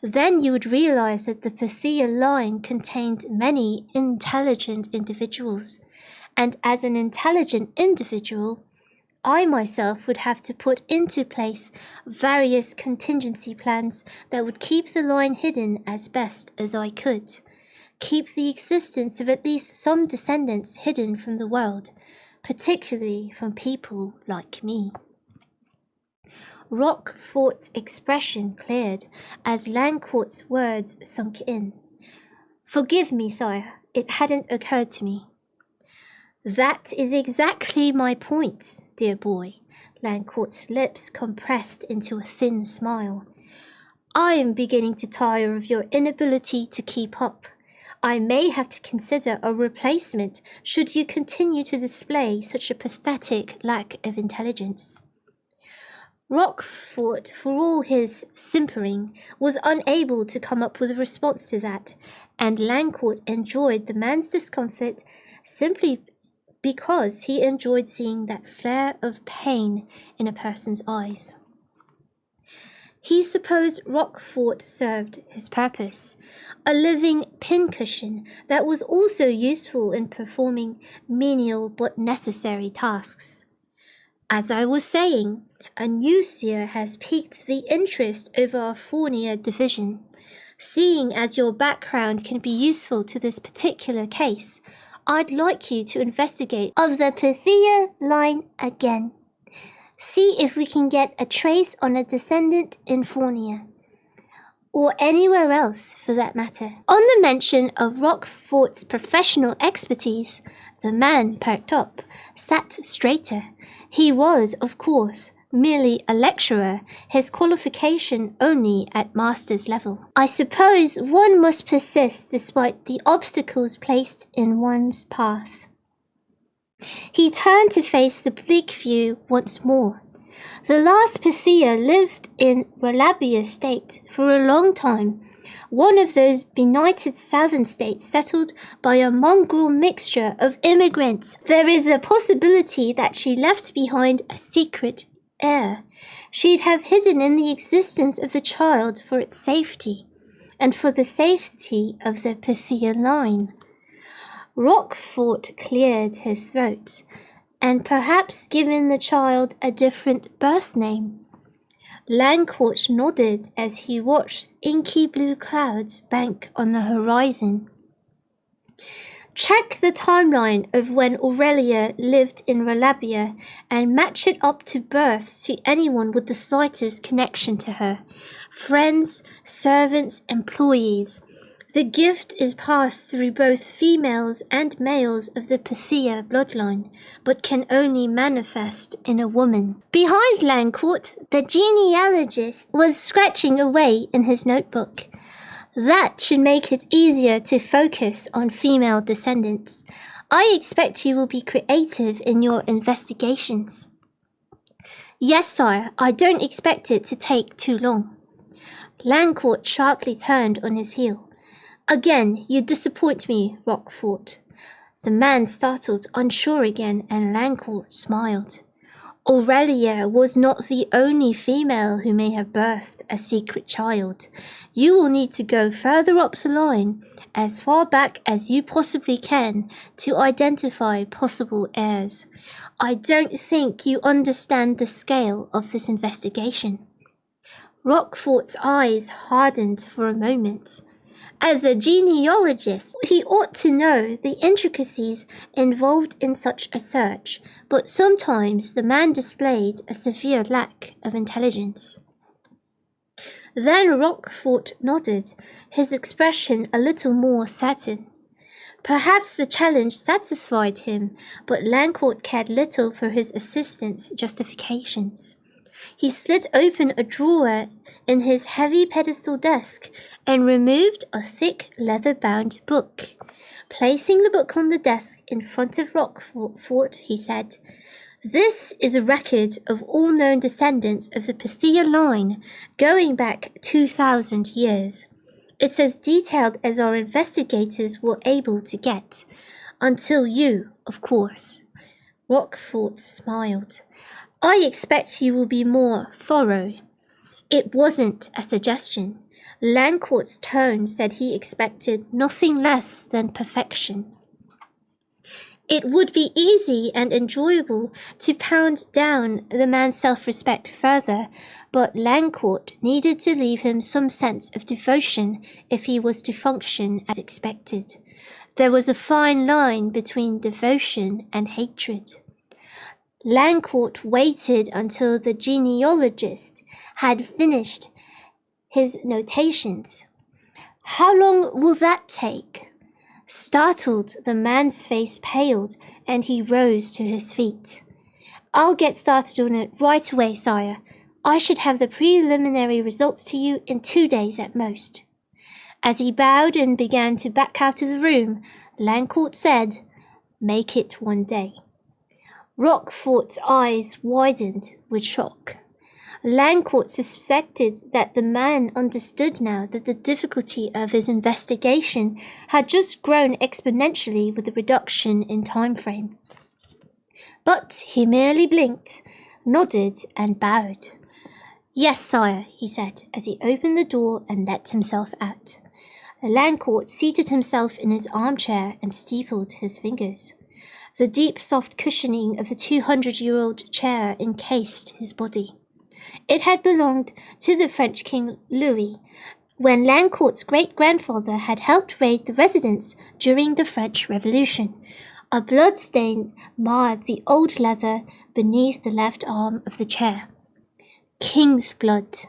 Then you would realize that the Pythia line contained many intelligent individuals, and as an intelligent individual, I myself would have to put into place various contingency plans that would keep the line hidden as best as I could, keep the existence of at least some descendants hidden from the world, particularly from people like me. Roquefort's expression cleared as Landcourt's words sunk in. Forgive me, sire, it hadn't occurred to me. That is exactly my point, dear boy. Landcourt's lips compressed into a thin smile. I am beginning to tire of your inability to keep up. I may have to consider a replacement should you continue to display such a pathetic lack of intelligence. Roquefort, for all his simpering, was unable to come up with a response to that, and Landcourt enjoyed the man's discomfort simply because he enjoyed seeing that flare of pain in a person's eyes. He supposed Roquefort served his purpose, a living pincushion that was also useful in performing menial but necessary tasks. As I was saying, a new seer has piqued the interest of our Fournier division. Seeing as your background can be useful to this particular case, I'd like you to investigate of the Pythia line again. See if we can get a trace on a descendant in Fournier, or anywhere else for that matter. On the mention of Roquefort's professional expertise, the man perked up, sat straighter. He was, of course, merely a lecturer, his qualification only at master's level. I suppose one must persist despite the obstacles placed in one's path. He turned to face the bleak view once more. The last Pythia lived in Relabia state for a long time, one of those benighted southern states settled by a mongrel mixture of immigrants. There is a possibility that she left behind a secret heir. She'd have hidden in the existence of the child for its safety, and for the safety of the Pythia line. Roquefort cleared his throat, and perhaps given the child a different birth name. Landcourt nodded as he watched inky blue clouds bank on the horizon. Check the timeline of when Aurelia lived in Relabia and match it up to births to anyone with the slightest connection to her. Friends, servants, employees. The gift is passed through both females and males of the Tee bloodline, but can only manifest in a woman. Behind Langcourt, the genealogist was scratching away in his notebook. That should make it easier to focus on female descendants. I expect you will be creative in your investigations. Yes, sire, I don't expect it to take too long. Langcourt sharply turned on his heel. Again, you disappoint me, Roquefort. The man startled, unsure again, and Langcourt smiled. Aurelia was not the only female who may have birthed a secret child. You will need to go further up the line, as far back as you possibly can, to identify possible heirs. I don't think you understand the scale of this investigation. Roquefort's eyes hardened for a moment. As a genealogist, he ought to know the intricacies involved in such a search, but sometimes the man displayed a severe lack of intelligence. Then Roquefort nodded, his expression a little more certain. Perhaps the challenge satisfied him, but Langcourt cared little for his assistant's justifications. He slid open a drawer in his heavy pedestal desk and removed a thick leather-bound book. Placing the book on the desk in front of Roquefort, he said, "This is a record of all known descendants of the Tee line going back 2,000 years. It's as detailed as our investigators were able to get. Until you, of course." Roquefort smiled. "I expect you will be more thorough." It wasn't a suggestion. Langcourt's tone said he expected nothing less than perfection. It would be easy and enjoyable to pound down the man's self-respect further, but Langcourt needed to leave him some sense of devotion if he was to function as expected. There was a fine line between devotion and hatred. Langcourt waited until the genealogist had finished his notations. "How long will that take?" Startled, the man's face paled, and he rose to his feet. "I'll get started on it right away, sire. I should have the preliminary results to you in 2 days at most." As he bowed and began to back out of the room, Langcourt said, "Make it 1 day." Roquefort's eyes widened with shock. Langcourt suspected that the man understood now that the difficulty of his investigation had just grown exponentially with the reduction in time frame. But he merely blinked, nodded, and bowed. "Yes, sire," he said, as he opened the door and let himself out. Langcourt seated himself in his armchair and steepled his fingers. The deep, soft cushioning of the 200-year-old chair encased his body. It had belonged to the French King Louis, when Langcourt's great-grandfather had helped raid the residence during the French Revolution. A blood stain marred the old leather beneath the left arm of the chair. King's blood.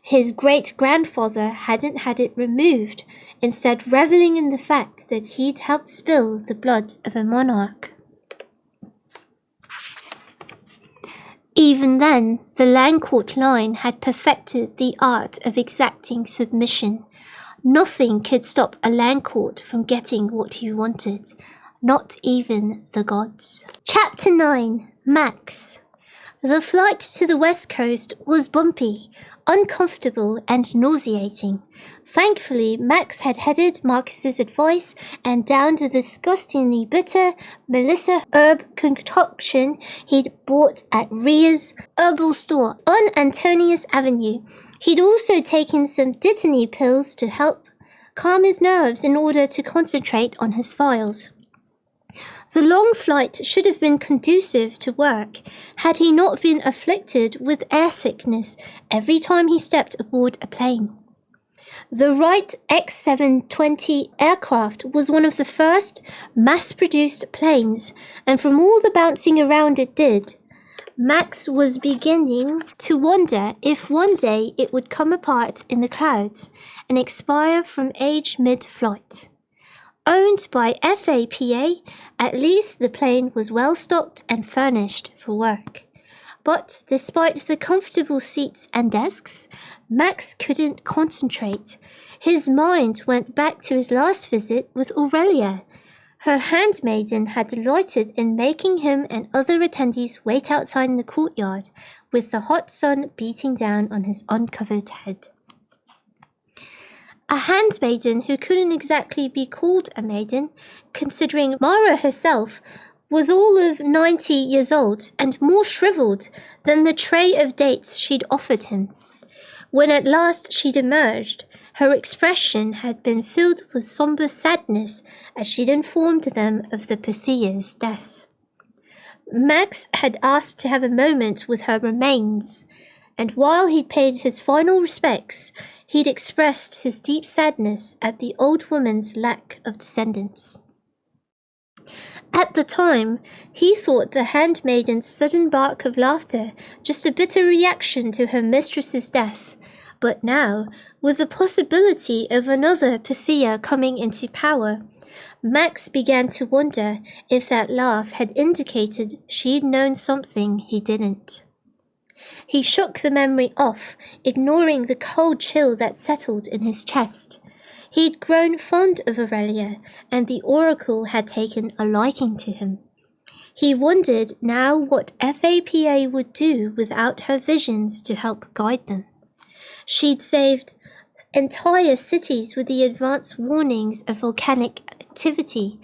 His great-grandfather hadn't had it removed, instead reveling in the fact that he'd helped spill the blood of a monarch. Even then, the Langcourt line had perfected the art of exacting submission. Nothing could stop a Langcourt from getting what he wanted, not even the gods. Chapter 9. Max. The flight to the west coast was bumpy, uncomfortable, and nauseating. Thankfully, Max had heeded Marcus's advice and downed the disgustingly bitter Melissa herb concoction he'd bought at Ria's herbal store on Antonius Avenue. He'd also taken some dittany pills to help calm his nerves in order to concentrate on his files. The long flight should have been conducive to work had he not been afflicted with air sickness every time he stepped aboard a plane. The Wright X-720 aircraft was one of the first mass-produced planes, and from all the bouncing around it did, Max was beginning to wonder if one day it would come apart in the clouds and expire from age mid-flight. Owned by FAPA, at least the plane was well stocked and furnished for work. But despite the comfortable seats and desks, Max couldn't concentrate. His mind went back to his last visit with Aurelia. Her handmaiden had delighted in making him and other attendees wait outside in the courtyard, with the hot sun beating down on his uncovered head. A handmaiden who couldn't exactly be called a maiden, considering Mara herself was all of 90 years old and more shriveled than the tray of dates she'd offered him. When at last she'd emerged, her expression had been filled with somber sadness as she'd informed them of the Pythia's death. Max had asked to have a moment with her remains, and while he'd paid his final respects, he'd expressed his deep sadness at the old woman's lack of descendants. At the time, he thought the handmaiden's sudden bark of laughter just a bitter reaction to her mistress's death, but now, with the possibility of another Pythia coming into power, Max began to wonder if that laugh had indicated she'd known something he didn't. He shook the memory off, ignoring the cold chill that settled in his chest. He'd grown fond of Aurelia, and the oracle had taken a liking to him. He wondered now what FAPA would do without her visions to help guide them. She'd saved entire cities with the advance warnings of volcanic activity,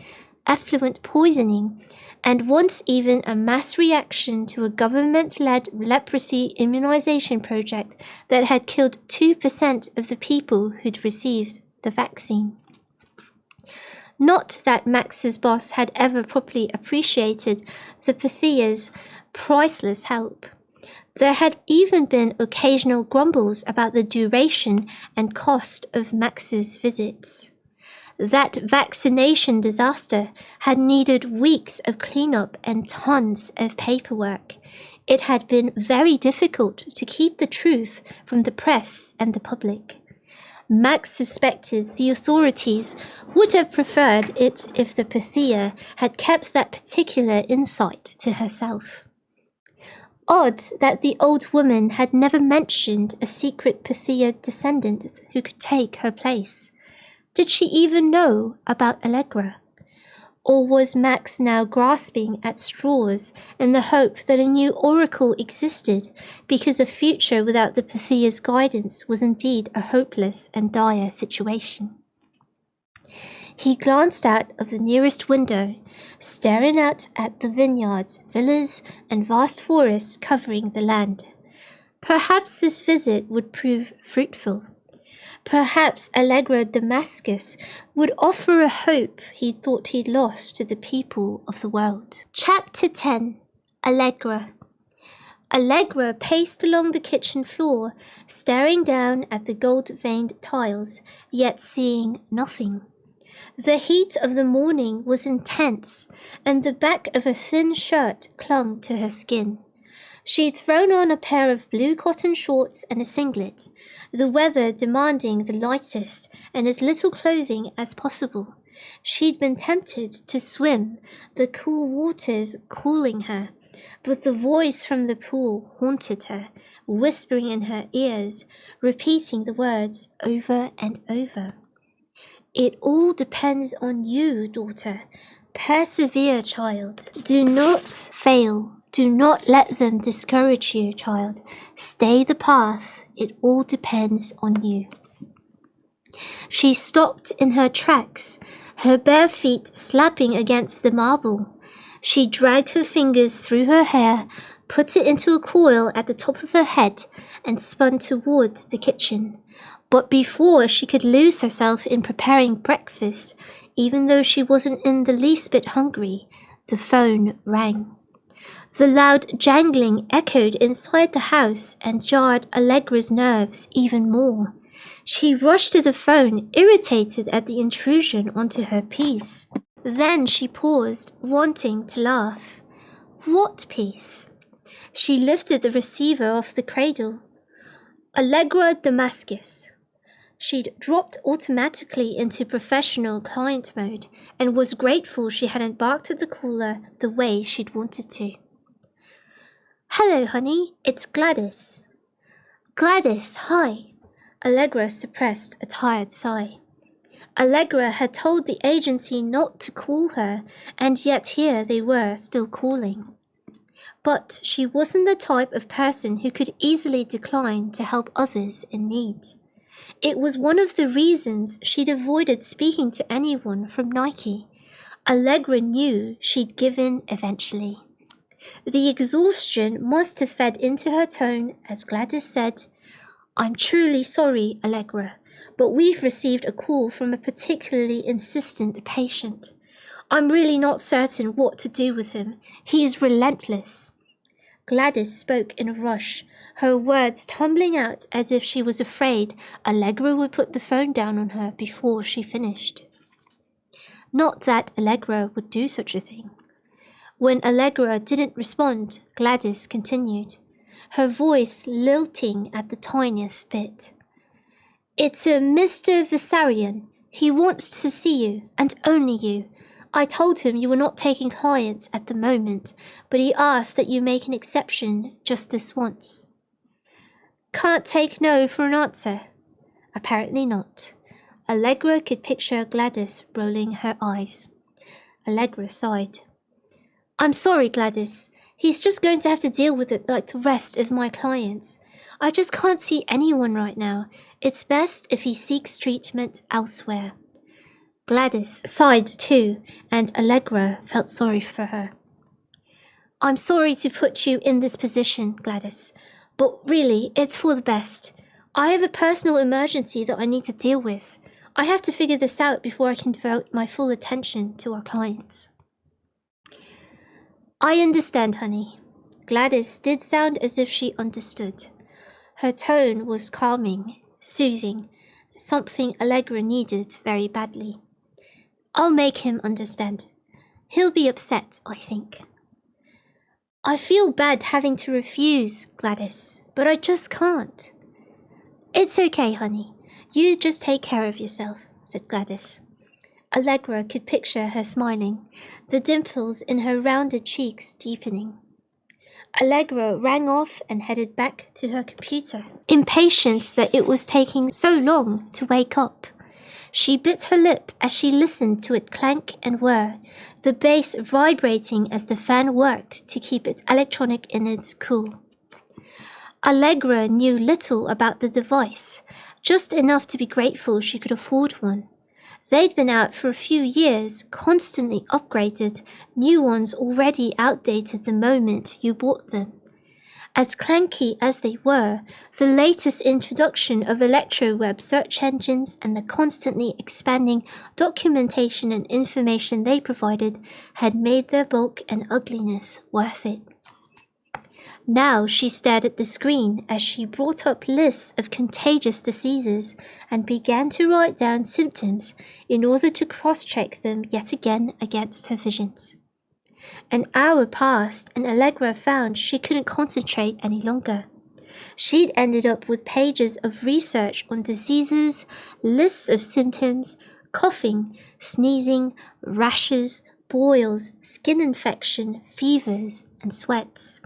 effluent poisoning, and once even a mass reaction to a government-led leprosy immunization project that had killed 2% of the people who'd received the vaccine. Not that Max's boss had ever properly appreciated the Pythia's priceless help. There had even been occasional grumbles about the duration and cost of Max's visits. That vaccination disaster had needed weeks of cleanup and tons of paperwork. It had been very difficult to keep the truth from the press and the public. Max suspected the authorities would have preferred it if the Pythia had kept that particular insight to herself. Odd that the old woman had never mentioned a secret Pythia descendant who could take her place. Did she even know about Allegra? Or was Max now grasping at straws in the hope that a new oracle existed because a future without the Pythia's guidance was indeed a hopeless and dire situation? He glanced out of the nearest window, staring out at the vineyards, villas, and vast forests covering the land. Perhaps this visit would prove fruitful. Perhaps Allegra Damascus would offer a hope he thought he'd lost to the people of the world. Chapter 10. Allegra. Allegra paced along the kitchen floor, staring down at the gold-veined tiles, yet seeing nothing. The heat of the morning was intense, and the back of a thin shirt clung to her skin. She'd thrown on a pair of blue cotton shorts and a singlet, the weather demanding the lightest and as little clothing as possible. She'd been tempted to swim, the cool waters cooling her, but the voice from the pool haunted her, whispering in her ears, repeating the words over and over. "It all depends on you, daughter. Persevere, child. Do not fail. Do not let them discourage you, child. Stay the path. It all depends on you." She stopped in her tracks, her bare feet slapping against the marble. She dragged her fingers through her hair, put it into a coil at the top of her head, and spun toward the kitchen. But before she could lose herself in preparing breakfast, even though she wasn't in the least bit hungry, the phone rang. The loud jangling echoed inside the house and jarred Allegra's nerves even more. She rushed to the phone, irritated at the intrusion onto her peace. Then she paused, wanting to laugh. What peace? She lifted the receiver off the cradle. Allegra Damascus. She'd dropped automatically into professional client mode and was grateful she hadn't barked at the caller the way she'd wanted to. Hello, honey, it's Gladys. Gladys, hi. Allegra suppressed a tired sigh. Allegra had told the agency not to call her, and yet here they were still calling. But she wasn't the type of person who could easily decline to help others in need. It was one of the reasons she'd avoided speaking to anyone from Nike. Allegra knew she'd give in eventually. The exhaustion must have fed into her tone as Gladys said, I'm truly sorry, Allegra, but we've received a call from a particularly insistent patient. I'm really not certain what to do with him. He's relentless. Gladys spoke in a rush, her words tumbling out as if she was afraid Allegra would put the phone down on her before she finished. Not that Allegra would do such a thing. When Allegra didn't respond, Gladys continued, her voice lilting at the tiniest bit. It's a Mr. Vissarion. He wants to see you, and only you. I told him you were not taking clients at the moment, but he asked that you make an exception just this once. Can't take no for an answer. Apparently not. Allegra could picture Gladys rolling her eyes. Allegra sighed. I'm sorry, Gladys. He's just going to have to deal with it like the rest of my clients. I just can't see anyone right now. It's best if he seeks treatment elsewhere. Gladys sighed too, and Allegra felt sorry for her. I'm sorry to put you in this position, Gladys, but really, it's for the best. I have a personal emergency that I need to deal with. I have to figure this out before I can devote my full attention to our clients. I understand, honey. Gladys did sound as if she understood. Her tone was calming, soothing, something Allegra needed very badly. I'll make him understand. He'll be upset, I think. I feel bad having to refuse, Gladys, but I just can't. It's okay, honey. You just take care of yourself, said Gladys. Allegra could picture her smiling, the dimples in her rounded cheeks deepening. Allegra rang off and headed back to her computer, impatient that it was taking so long to wake up. She bit her lip as she listened to it clank and whir, the bass vibrating as the fan worked to keep its electronic innards cool. Allegra knew little about the device, just enough to be grateful she could afford one. They'd been out for a few years, constantly upgraded, new ones already outdated the moment you bought them. As clanky as they were, the latest introduction of electro-web search engines and the constantly expanding documentation and information they provided had made their bulk and ugliness worth it. Now she stared at the screen as she brought up lists of contagious diseases and began to write down symptoms in order to cross-check them yet again against her visions. An hour passed and Allegra found she couldn't concentrate any longer. She'd ended up with pages of research on diseases, lists of symptoms, coughing, sneezing, rashes, boils, skin infection, fevers, and sweats.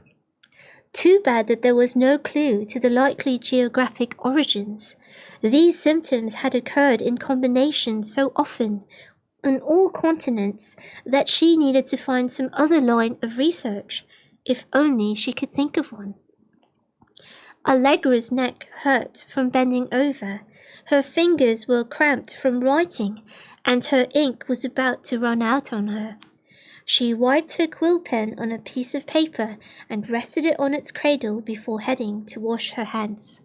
Too bad that there was no clue to the likely geographic origins. These symptoms had occurred in combination so often on all continents that she needed to find some other line of research, if only she could think of one. Allegra's neck hurt from bending over, her fingers were cramped from writing, and her ink was about to run out on her. She wiped her quill pen on a piece of paper and rested it on its cradle before heading to wash her hands.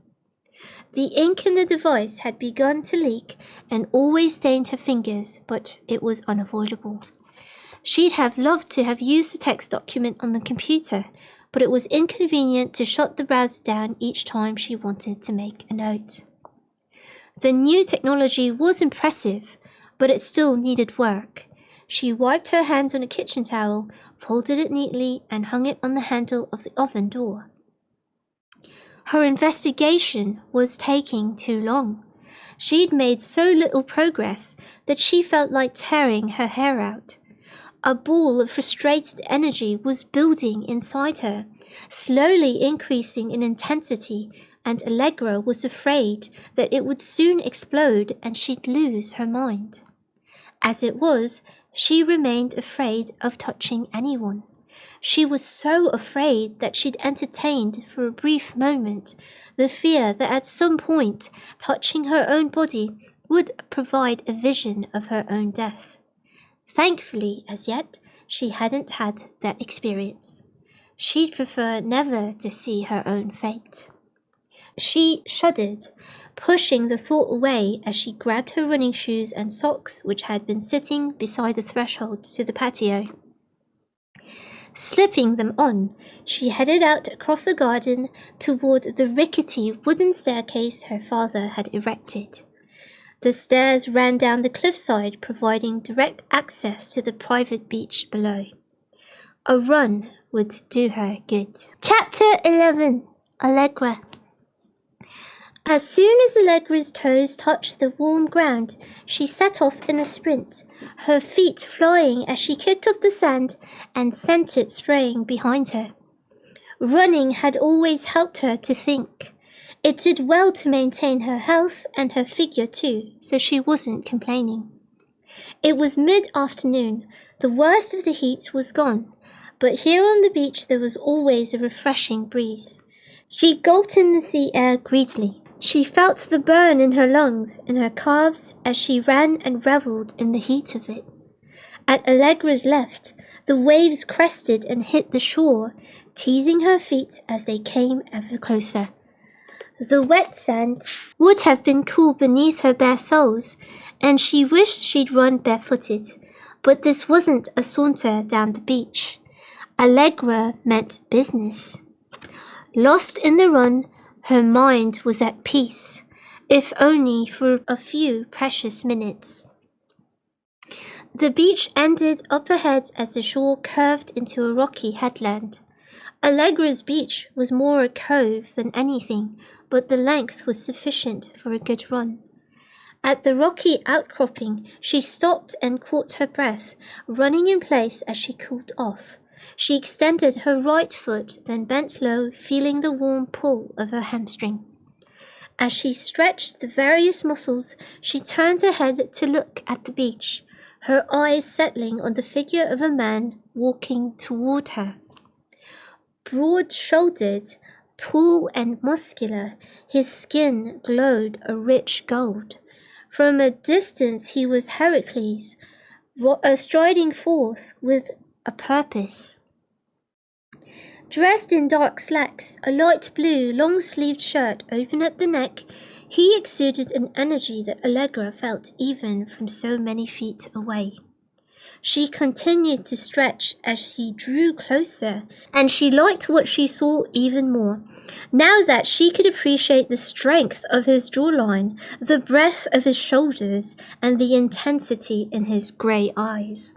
The ink in the device had begun to leak and always stained her fingers, but it was unavoidable. She'd have loved to have used the text document on the computer, but it was inconvenient to shut the browser down each time she wanted to make a note. The new technology was impressive, but it still needed work. She wiped her hands on a kitchen towel, folded it neatly, and hung it on the handle of the oven door. Her investigation was taking too long. She'd made so little progress that she felt like tearing her hair out. A ball of frustrated energy was building inside her, slowly increasing in intensity, and Allegra was afraid that it would soon explode and she'd lose her mind. As it was, she remained afraid of touching anyone. She was so afraid that she'd entertained for a brief moment the fear that at some point touching her own body would provide a vision of her own death. Thankfully, as yet, she hadn't had that experience. She'd prefer never to see her own fate. She shuddered, pushing the thought away as she grabbed her running shoes and socks which had been sitting beside the threshold to the patio. Slipping them on, she headed out across the garden toward the rickety wooden staircase her father had erected. The stairs ran down the cliffside, providing direct access to the private beach below. A run would do her good. Chapter 11. Allegra. As soon as Allegra's toes touched the warm ground, she set off in a sprint, her feet flying as she kicked up the sand and sent it spraying behind her. Running had always helped her to think. It did well to maintain her health and her figure too, so she wasn't complaining. It was mid-afternoon. The worst of the heat was gone, but here on the beach there was always a refreshing breeze. She gulped in the sea air greedily. She felt the burn in her lungs and her calves as she ran and revelled in the heat of it. At Allegra's left, the waves crested and hit the shore, teasing her feet as they came ever closer. The wet sand would have been cool beneath her bare soles, and she wished she'd run barefooted. But this wasn't a saunter down the beach. Allegra meant business. Lost in the run, her mind was at peace, if only for a few precious minutes. The beach ended up ahead as the shore curved into a rocky headland. Allegra's beach was more a cove than anything, but the length was sufficient for a good run. At the rocky outcropping, she stopped and caught her breath, running in place as she cooled off. She extended her right foot, then bent low, feeling the warm pull of her hamstring. As she stretched the various muscles, she turned her head to look at the beach, her eyes settling on the figure of a man walking toward her. Broad-shouldered, tall and muscular, his skin glowed a rich gold. From a distance he was Heracles, striding forth with a purpose. Dressed in dark slacks, a light blue, long-sleeved shirt open at the neck, he exuded an energy that Allegra felt even from so many feet away. She continued to stretch as he drew closer, and she liked what she saw even more. Now that she could appreciate the strength of his jawline, the breadth of his shoulders, and the intensity in his grey eyes.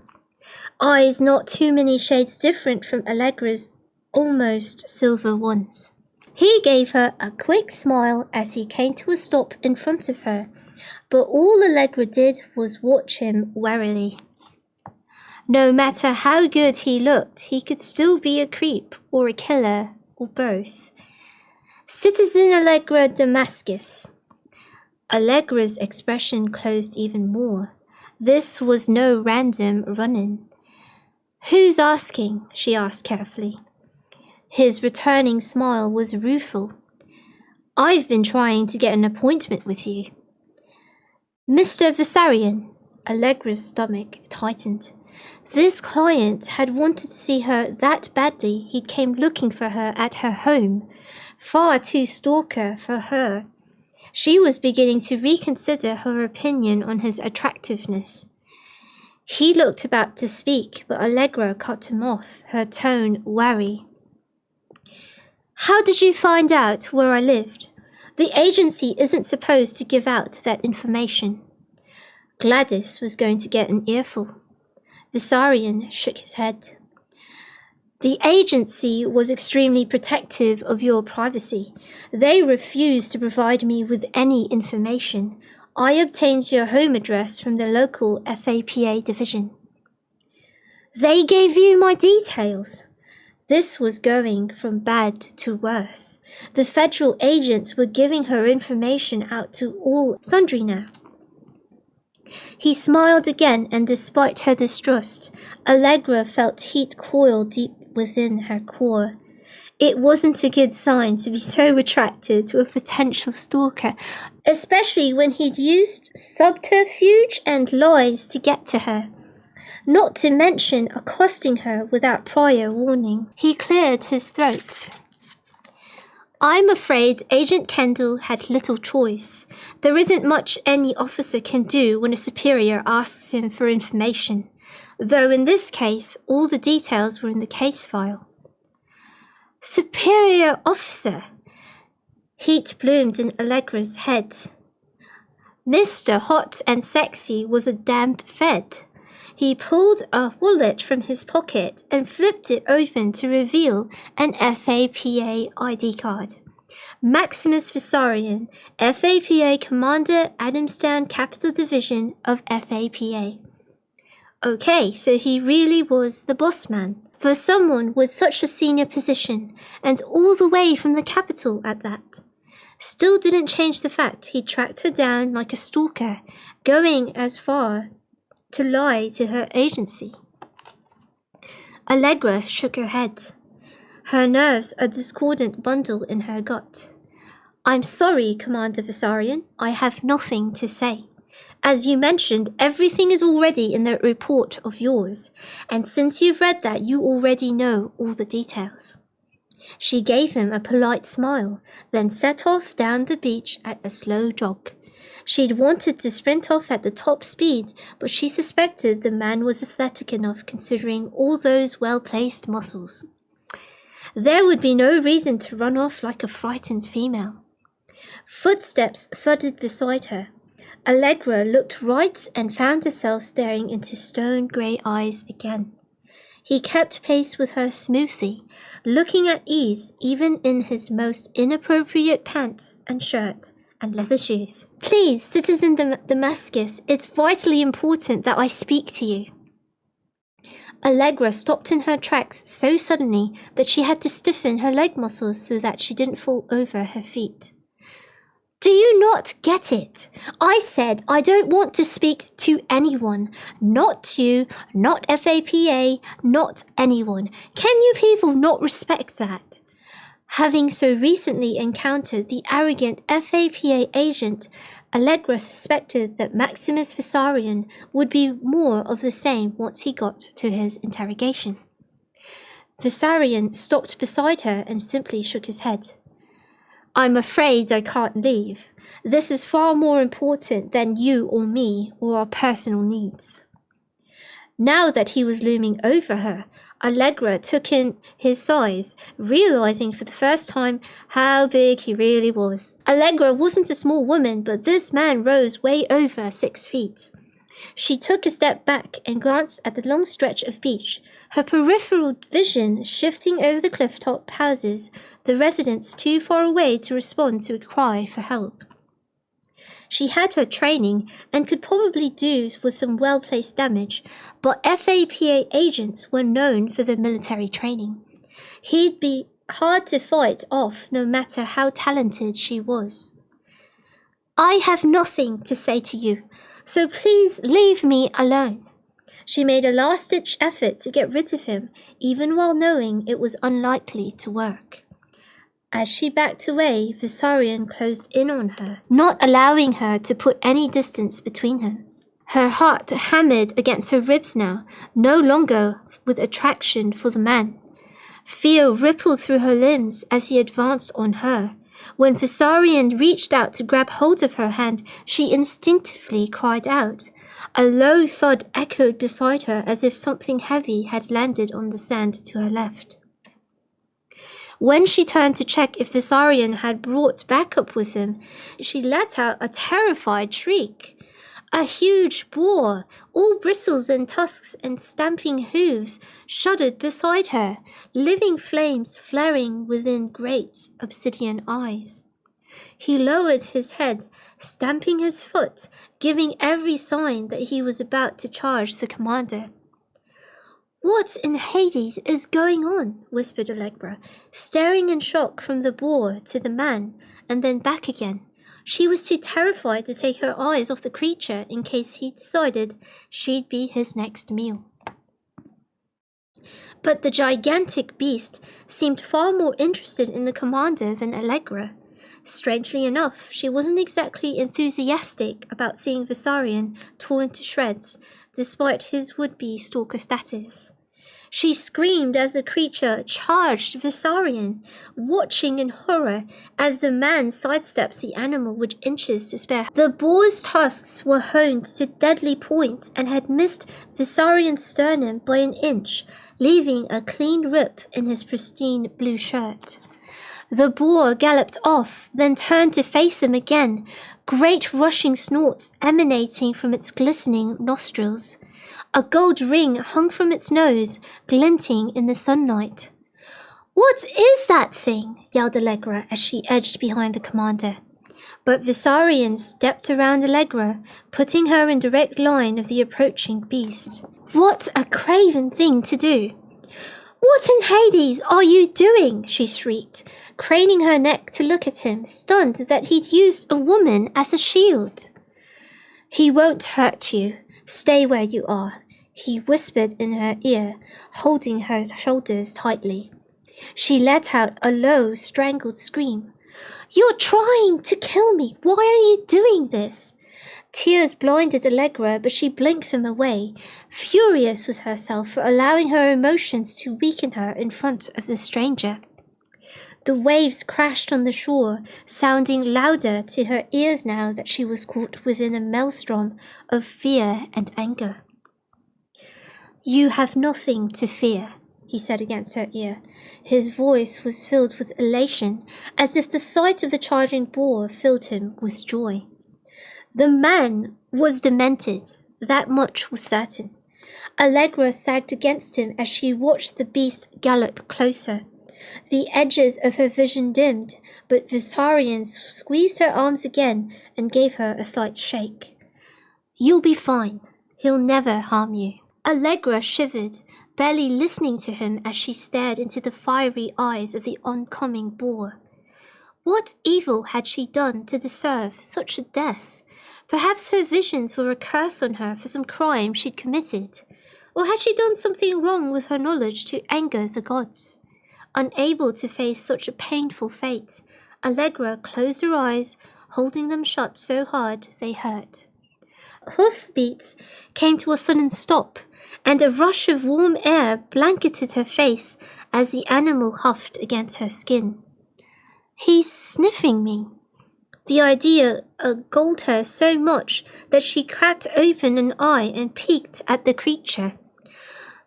Eyes not too many shades different from Allegra's almost silver ones. He gave her a quick smile as he came to a stop in front of her, but all Allegra did was watch him warily. No matter how good he looked, he could still be a creep or a killer or both. Citizen Allegra Damascus. Allegra's expression closed even more. This was no random run-in. Who's asking? She asked carefully. His returning smile was rueful. I've been trying to get an appointment with you. Mr. Vissarion. Allegra's stomach tightened. This client had wanted to see her that badly he came looking for her at her home. Far too stalker for her. She was beginning to reconsider her opinion on his attractiveness. He looked about to speak, but Allegra cut him off, her tone wary. How did you find out where I lived? The agency isn't supposed to give out that information. Gladys was going to get an earful. Vissarion shook his head. The agency was extremely protective of your privacy. They refused to provide me with any information. I obtained your home address from the local FAPA division. They gave you my details. This was going from bad to worse. The federal agents were giving her information out to all sundry now. He smiled again, and despite her distrust, Allegra felt heat coil deep within her core. It wasn't a good sign to be so attracted to a potential stalker, especially when he'd used subterfuge and lies to get to her. Not to mention accosting her without prior warning. He cleared his throat. I'm afraid Agent Kendall had little choice. There isn't much any officer can do when a superior asks him for information, though in this case, all the details were in the case file. Superior officer? Heat bloomed in Allegra's head. Mr. Hot and Sexy was a damned Fed. He pulled a wallet from his pocket and flipped it open to reveal an FAPA ID card. Maximus Vissarion, FAPA Commander, Adamstown Capital Division of FAPA. Okay, so he really was the boss man. For someone with such a senior position, and all the way from the capital at that. Still didn't change the fact he tracked her down like a stalker, going as far to lie to her agency. Allegra shook her head, her nerves a discordant bundle in her gut. I'm sorry, Commander Vissarion, I have nothing to say. As you mentioned, everything is already in that report of yours, and since you've read that, you already know all the details. She gave him a polite smile, then set off down the beach at a slow jog. She'd wanted to sprint off at the top speed, but she suspected the man was athletic enough considering all those well-placed muscles. There would be no reason to run off like a frightened female. Footsteps thudded beside her. Allegra looked right and found herself staring into stone-grey eyes again. He kept pace with her smoothly, looking at ease even in his most inappropriate pants and shirt and leather shoes. Please, Citizen Damascus, it's vitally important that I speak to you. Allegra stopped in her tracks so suddenly that she had to stiffen her leg muscles so that she didn't fall over her feet. Do you not get it? I said I don't want to speak to anyone. Not you, not FAPA, not anyone. Can you people not respect that? Having so recently encountered the arrogant FAPA agent, Allegra suspected that Maximus Vissarion would be more of the same once he got to his interrogation. Vissarion stopped beside her and simply shook his head. I'm afraid I can't leave. This is far more important than you or me or our personal needs. Now that he was looming over her, Allegra took in his size, realizing for the first time how big he really was. Allegra wasn't a small woman, but this man rose way over 6 feet. She took a step back and glanced at the long stretch of beach, her peripheral vision shifting over the cliff-top houses, the residents too far away to respond to a cry for help. She had her training and could probably do with some well-placed damage, but FAPA agents were known for their military training. He'd be hard to fight off no matter how talented she was. I have nothing to say to you, so please leave me alone. She made a last-ditch effort to get rid of him, even while knowing it was unlikely to work. As she backed away, Vissarion closed in on her, not allowing her to put any distance between them. Her heart hammered against her ribs now, no longer with attraction for the man. Fear rippled through her limbs as he advanced on her. When Vissarion reached out to grab hold of her hand, she instinctively cried out. A low thud echoed beside her as if something heavy had landed on the sand to her left. When she turned to check if Vissarion had brought backup with him, she let out a terrified shriek. A huge boar, all bristles and tusks and stamping hooves, shuddered beside her, living flames flaring within great obsidian eyes. He lowered his head, stamping his foot, giving every sign that he was about to charge the commander. "What in Hades is going on?" whispered Allegra, staring in shock from the boar to the man, and then back again. She was too terrified to take her eyes off the creature in case he decided she'd be his next meal. But the gigantic beast seemed far more interested in the commander than Allegra. Strangely enough, she wasn't exactly enthusiastic about seeing Visarion torn to shreds, despite his would-be stalker status. She screamed as the creature charged Visarion, watching in horror as the man sidestepped the animal with inches to spare. The boar's tusks were honed to deadly point and had missed Visarion's sternum by an inch, leaving a clean rip in his pristine blue shirt. The boar galloped off, then turned to face him again, great rushing snorts emanating from its glistening nostrils. A gold ring hung from its nose, glinting in the sunlight. "What is that thing?" yelled Allegra as she edged behind the commander. But Visarion stepped around Allegra, putting her in direct line of the approaching beast. What a craven thing to do! "What in Hades are you doing?" she shrieked, craning her neck to look at him, stunned that he'd used a woman as a shield. "He won't hurt you. Stay where you are," he whispered in her ear, holding her shoulders tightly. She let out a low, strangled scream. "You're trying to kill me! Why are you doing this?" Tears blinded Allegra, but she blinked them away, furious with herself for allowing her emotions to weaken her in front of the stranger. The waves crashed on the shore, sounding louder to her ears now that she was caught within a maelstrom of fear and anger. "You have nothing to fear," he said against her ear. His voice was filled with elation, as if the sight of the charging boar filled him with joy. The man was demented, that much was certain. Allegra sagged against him as she watched the beast gallop closer. The edges of her vision dimmed, but Visarion squeezed her arms again and gave her a slight shake. "You'll be fine. He'll never harm you." Allegra shivered, barely listening to him as she stared into the fiery eyes of the oncoming boar. What evil had she done to deserve such a death? Perhaps her visions were a curse on her for some crime she'd committed. Or had she done something wrong with her knowledge to anger the gods? Unable to face such a painful fate, Allegra closed her eyes, holding them shut so hard they hurt. Hoofbeats came to a sudden stop, and a rush of warm air blanketed her face as the animal huffed against her skin. "He's sniffing me." The idea galled her so much that she cracked open an eye and peeked at the creature.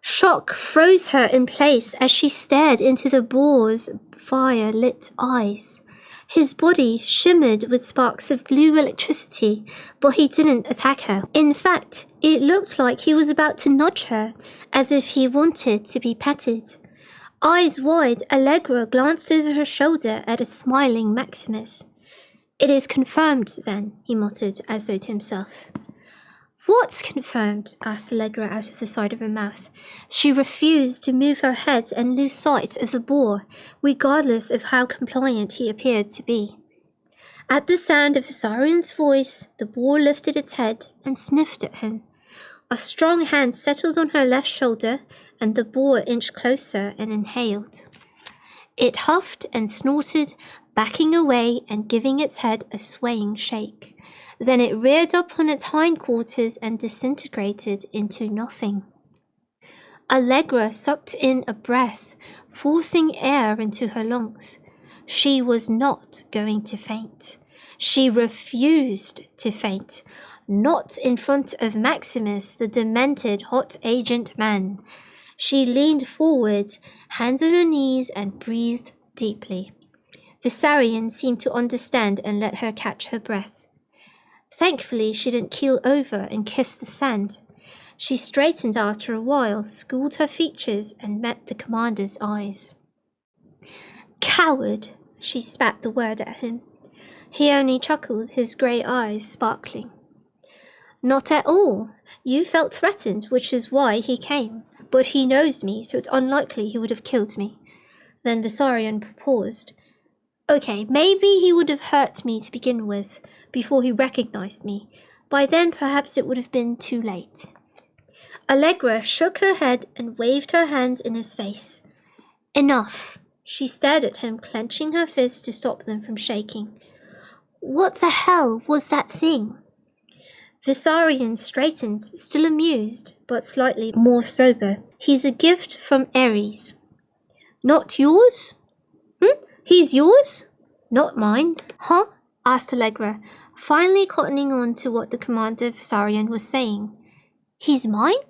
Shock froze her in place as she stared into the boar's fire-lit eyes. His body shimmered with sparks of blue electricity, but he didn't attack her. In fact, it looked like he was about to nudge her, as if he wanted to be petted. Eyes wide, Allegra glanced over her shoulder at a smiling Maximus. "It is confirmed, then," he muttered, as though to himself. "What's confirmed?" asked Allegra out of the side of her mouth. She refused to move her head and lose sight of the boar, regardless of how compliant he appeared to be. At the sound of Visarion's voice, the boar lifted its head and sniffed at him. A strong hand settled on her left shoulder, and the boar inched closer and inhaled. It huffed and snorted, backing away and giving its head a swaying shake. Then it reared up on its hindquarters and disintegrated into nothing. Allegra sucked in a breath, forcing air into her lungs. She was not going to faint. She refused to faint. Not in front of Maximus, the demented hot agent man. She leaned forward, hands on her knees, and breathed deeply. Visarion seemed to understand and let her catch her breath. Thankfully, she didn't keel over and kiss the sand. She straightened after a while, schooled her features, and met the commander's eyes. "Coward!" She spat the word at him. He only chuckled, his grey eyes sparkling. "Not at all. You felt threatened, which is why he came. But he knows me, so it's unlikely he would have killed me." Then Visarion paused. "Okay, maybe he would have hurt me to begin with, before he recognized me. By then, perhaps it would have been too late." Allegra shook her head and waved her hands in his face. "Enough." She stared at him, clenching her fists to stop them from shaking. "What the hell was that thing?" Visarion straightened, still amused, but slightly more sober. "He's a gift from Ares." "Not yours?" "He's yours?" "Not mine." "Huh?" asked Allegra, finally cottoning on to what the commander Visarion was saying. "He's mine?"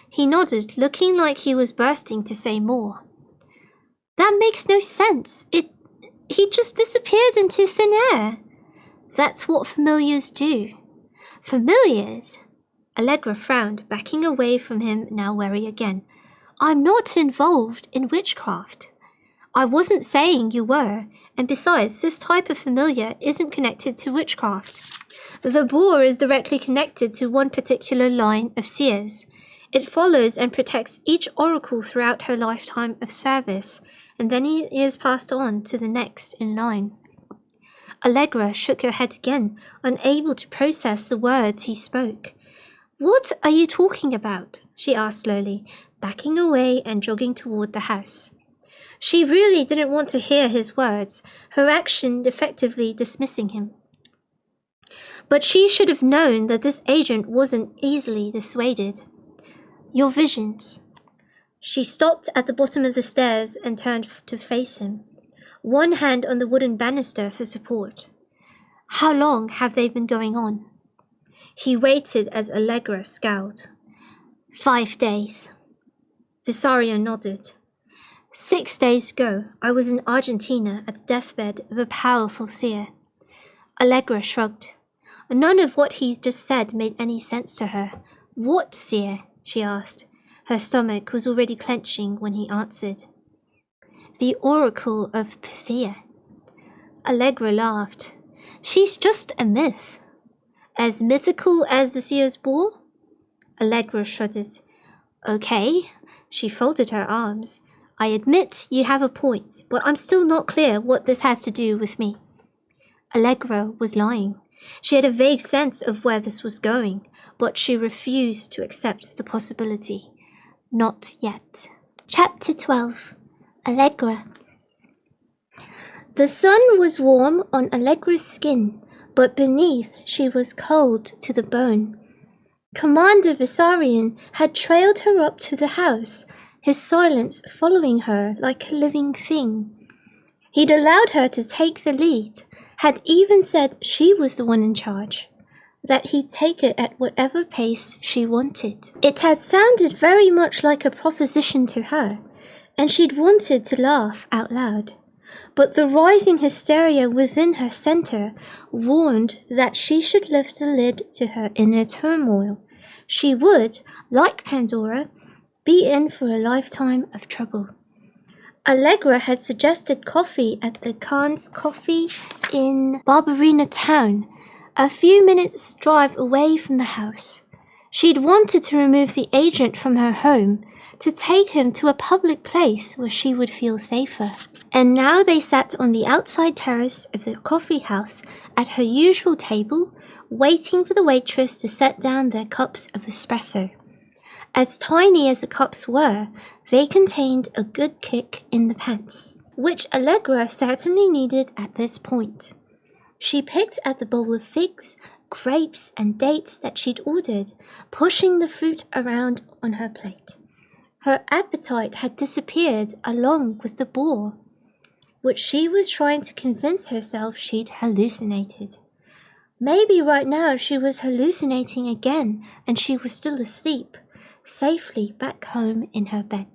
He nodded, looking like he was bursting to say more. "That makes no sense. He just disappeared into thin air." "That's what familiars do." "Familiars?" Allegra frowned, backing away from him, now wary again. "I'm not involved in witchcraft." "I wasn't saying you were, and besides, this type of familiar isn't connected to witchcraft. The boar is directly connected to one particular line of seers. It follows and protects each oracle throughout her lifetime of service, and then he is passed on to the next in line." Allegra shook her head again, unable to process the words he spoke. "What are you talking about?" she asked slowly, backing away and jogging toward the house. She really didn't want to hear his words, her action effectively dismissing him. But she should have known that this agent wasn't easily dissuaded. "Your visions." She stopped at the bottom of the stairs and turned to face him, one hand on the wooden banister for support. "How long have they been going on?" He waited as Allegra scowled. 5 days. Visarion nodded. 6 days ago, I was in Argentina at the deathbed of a powerful seer. Allegra shrugged. None of what he just said made any sense to her. "What seer?" she asked. Her stomach was already clenching when he answered. "The Oracle of Pythia." Allegra laughed. "She's just a myth." "As mythical as the seer's boar?" Allegra shuddered. "Okay." She folded her arms. "I admit you have a point, but I'm still not clear what this has to do with me." Allegra was lying. She had a vague sense of where this was going, but she refused to accept the possibility. Not yet. Chapter 12. Allegra. The sun was warm on Allegra's skin, but beneath she was cold to the bone. Commander Visarion had trailed her up to the house, his silence following her like a living thing. He'd allowed her to take the lead, had even said she was the one in charge, that he'd take it at whatever pace she wanted. It had sounded very much like a proposition to her, and she'd wanted to laugh out loud. But the rising hysteria within her center warned that she should lift the lid to her inner turmoil. She would, like Pandora, be in for a lifetime of trouble. Allegra had suggested coffee at the Khan's Coffee in Barberina Town, a few minutes' drive away from the house. She'd wanted to remove the agent from her home, to take him to a public place where she would feel safer. And now they sat on the outside terrace of the coffee house at her usual table, waiting for the waitress to set down their cups of espresso. As tiny as the cups were, they contained a good kick in the pants, which Allegra certainly needed at this point. She picked at the bowl of figs, grapes, and dates that she'd ordered, pushing the fruit around on her plate. Her appetite had disappeared along with the boar, which she was trying to convince herself she'd hallucinated. Maybe right now she was hallucinating again and she was still asleep, safely back home in her bed.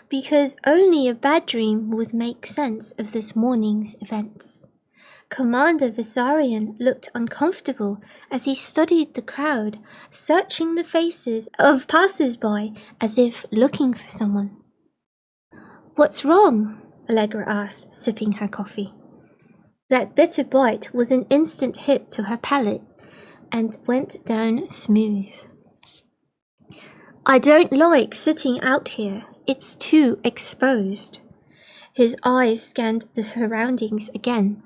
Because only a bad dream would make sense of this morning's events. Commander Visarion looked uncomfortable as he studied the crowd, searching the faces of passers-by as if looking for someone. "What's wrong?" Allegra asked, sipping her coffee. That bitter bite was an instant hit to her palate and went down smooth. "I don't like sitting out here. It's too exposed." His eyes scanned the surroundings again,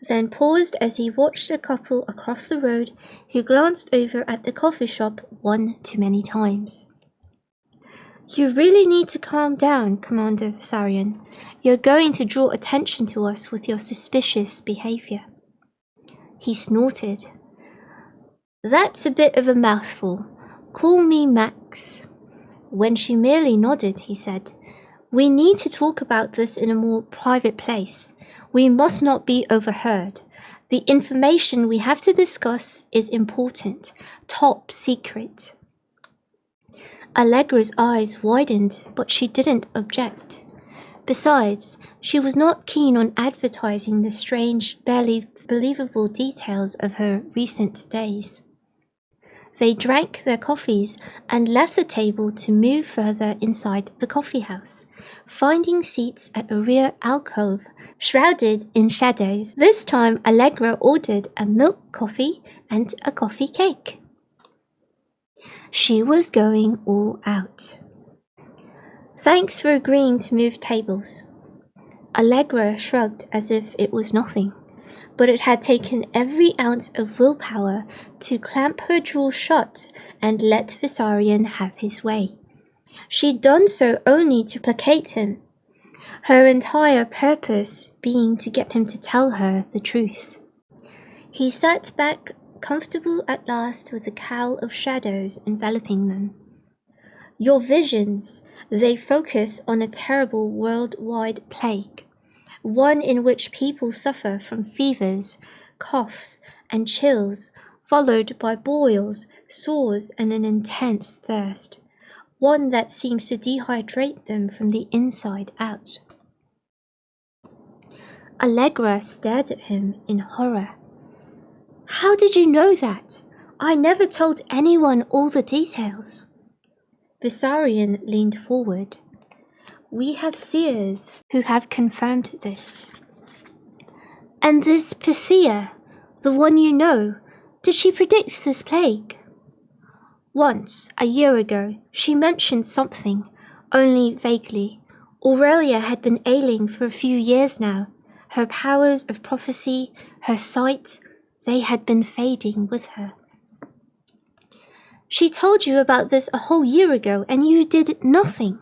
then paused as he watched a couple across the road who glanced over at the coffee shop one too many times. "You really need to calm down, Commander Visarion. You're going to draw attention to us with your suspicious behavior." He snorted. "That's a bit of a mouthful. Call me Max." When she merely nodded, he said, "We need to talk about this in a more private place. We must not be overheard. The information we have to discuss is important, top secret." Allegra's eyes widened, but she didn't object. Besides, she was not keen on advertising the strange, barely believable details of her recent days. They drank their coffees and left the table to move further inside the coffee house, finding seats at a rear alcove shrouded in shadows. This time Allegra ordered a milk coffee and a coffee cake. She was going all out. "Thanks for agreeing to move tables." Allegra shrugged as if it was nothing, but it had taken every ounce of willpower to clamp her jaw shut and let Visarion have his way. She'd done so only to placate him, her entire purpose being to get him to tell her the truth. He sat back, comfortable at last with the cowl of shadows enveloping them. "Your visions, they focus on a terrible worldwide plague, one in which people suffer from fevers, coughs, and chills, followed by boils, sores, and an intense thirst, one that seems to dehydrate them from the inside out." Allegra stared at him in horror. "How did you know that? I never told anyone all the details." Visarion leaned forward. "We have seers who have confirmed this." "And this Pythia, the one you know, did she predict this plague?" "Once, a year ago, she mentioned something, only vaguely. Aurelia had been ailing for a few years now. Her powers of prophecy, her sight, they had been fading with her." "She told you about this a whole year ago, and you did nothing."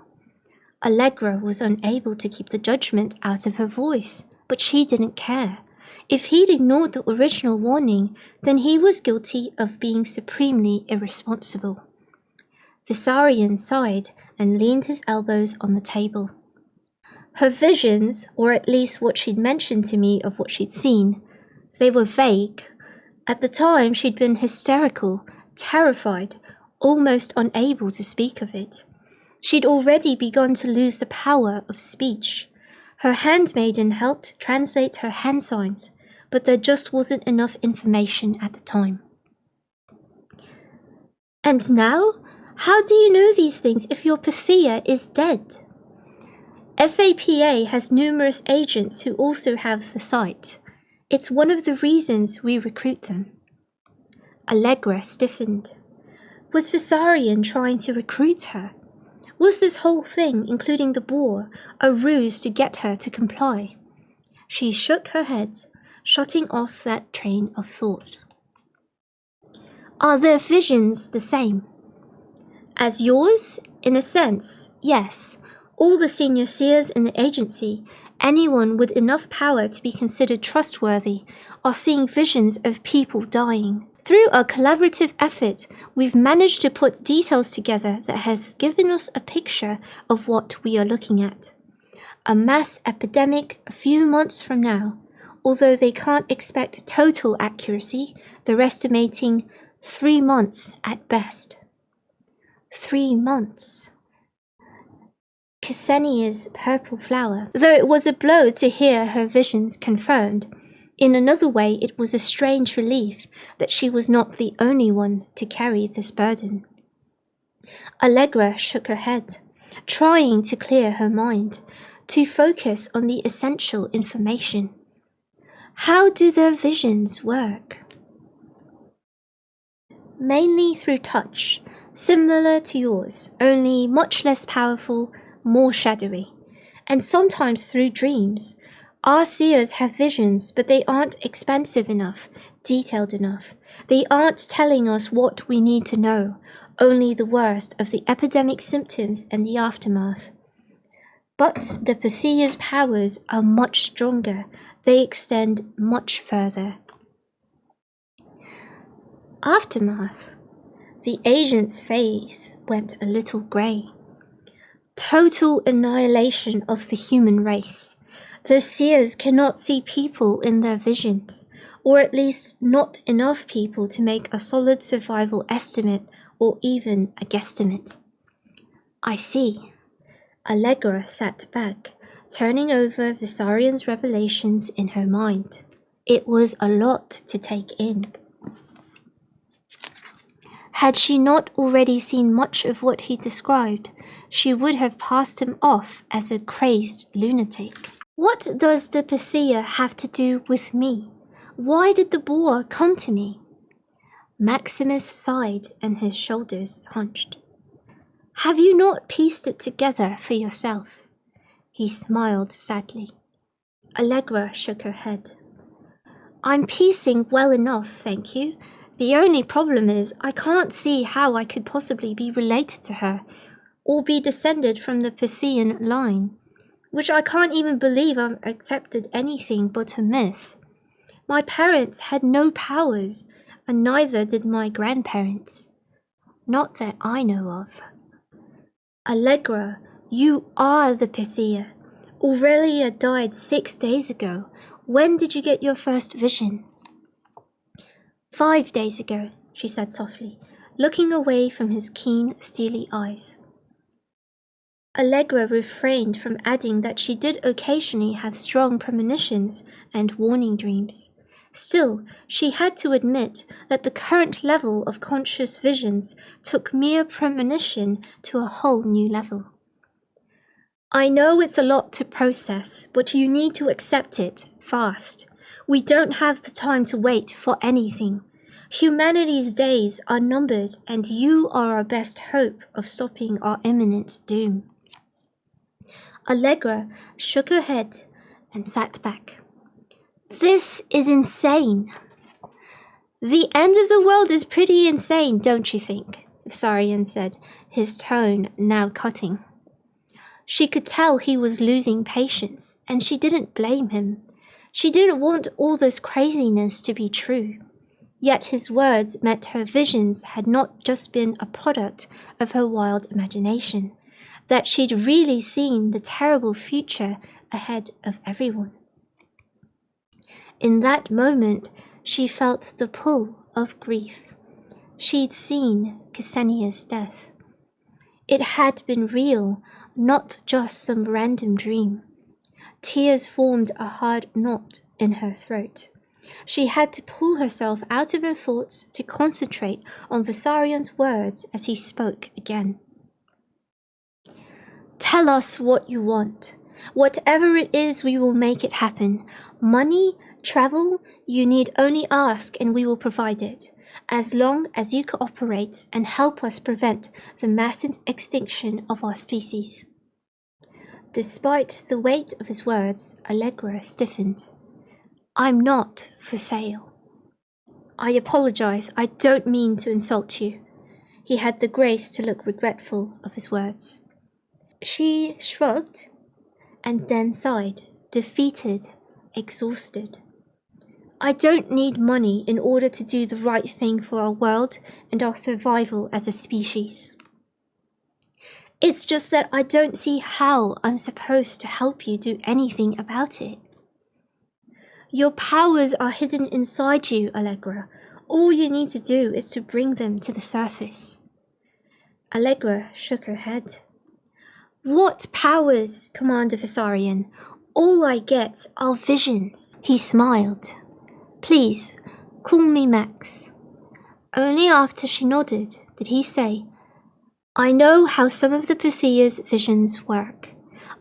Allegra was unable to keep the judgment out of her voice, but she didn't care. If he'd ignored the original warning, then he was guilty of being supremely irresponsible. Visarion sighed and leaned his elbows on the table. "Her visions, or at least what she'd mentioned to me of what she'd seen, they were vague. At the time she'd been hysterical, terrified, almost unable to speak of it. She'd already begun to lose the power of speech. Her handmaiden helped translate her hand signs, but there just wasn't enough information at the time." "And now? How do you know these things if your Pythia is dead?" "FAPA has numerous agents who also have the sight. It's one of the reasons we recruit them." Allegra stiffened. Was Visarion trying to recruit her? Was this whole thing, including the boar, a ruse to get her to comply? She shook her head, shutting off that train of thought. "Are their visions the same?" "As yours? In a sense, yes. All the senior seers in the agency, anyone with enough power to be considered trustworthy, are seeing visions of people dying. Through a collaborative effort, we've managed to put details together that has given us a picture of what we are looking at. A mass epidemic a few months from now, although they can't expect total accuracy, they're estimating 3 months at best." 3 months. Ksenia's purple flower, though it was a blow to hear her visions confirmed, In another way, it was a strange relief that she was not the only one to carry this burden. Allegra shook her head, trying to clear her mind, to focus on the essential information. How do their visions work? Mainly through touch, similar to yours, only much less powerful, more shadowy, and sometimes through dreams. Our seers have visions, but they aren't expansive enough, detailed enough. They aren't telling us what we need to know, only the worst of the epidemic symptoms and the aftermath. But the Pythia's powers are much stronger. They extend much further. Aftermath. The agent's face went a little grey. Total annihilation of the human race. The seers cannot see people in their visions, or at least not enough people to make a solid survival estimate or even a guesstimate. I see. Allegra sat back, turning over Visariion's revelations in her mind. It was a lot to take in. Had she not already seen much of what he described, she would have passed him off as a crazed lunatic. What does the Pythia have to do with me? Why did the boar come to me? Maximus sighed and his shoulders hunched. Have you not pieced it together for yourself? He smiled sadly. Allegra shook her head. I'm piecing well enough, thank you. The only problem is I can't see how I could possibly be related to her, or be descended from the Pythian line, which I can't even believe I've accepted anything but a myth. My parents had no powers, and neither did my grandparents. Not that I know of. Allegra, you are the Pythia. Aurelia died 6 days ago. When did you get your first vision? 5 days ago, she said softly, looking away from his keen, steely eyes. Allegra refrained from adding that she did occasionally have strong premonitions and warning dreams. Still, she had to admit that the current level of conscious visions took mere premonition to a whole new level. I know it's a lot to process, but you need to accept it fast. We don't have the time to wait for anything. Humanity's days are numbered, and you are our best hope of stopping our imminent doom. Allegra shook her head and sat back. This is insane. The end of the world is pretty insane, don't you think? Visarion said, his tone now cutting. She could tell he was losing patience, and she didn't blame him. She didn't want all this craziness to be true. Yet his words meant her visions had not just been a product of her wild imagination, that she'd really seen the terrible future ahead of everyone. In that moment, she felt the pull of grief. She'd seen Ksenia's death. It had been real, not just some random dream. Tears formed a hard knot in her throat. She had to pull herself out of her thoughts to concentrate on Visarion's words as he spoke again. Tell us what you want. Whatever it is, we will make it happen. Money, travel, you need only ask and we will provide it, as long as you cooperate and help us prevent the mass extinction of our species. Despite the weight of his words, Allegra stiffened. I'm not for sale. I apologize, I don't mean to insult you. He had the grace to look regretful of his words. She shrugged and then sighed, defeated, exhausted. I don't need money in order to do the right thing for our world and our survival as a species. It's just that I don't see how I'm supposed to help you do anything about it. Your powers are hidden inside you, Allegra. All you need to do is to bring them to the surface. Allegra shook her head. What powers, Commander Visarion? All I get are visions. He smiled. Please, call me Max. Only after she nodded did he say, I know how some of the Pythia's visions work.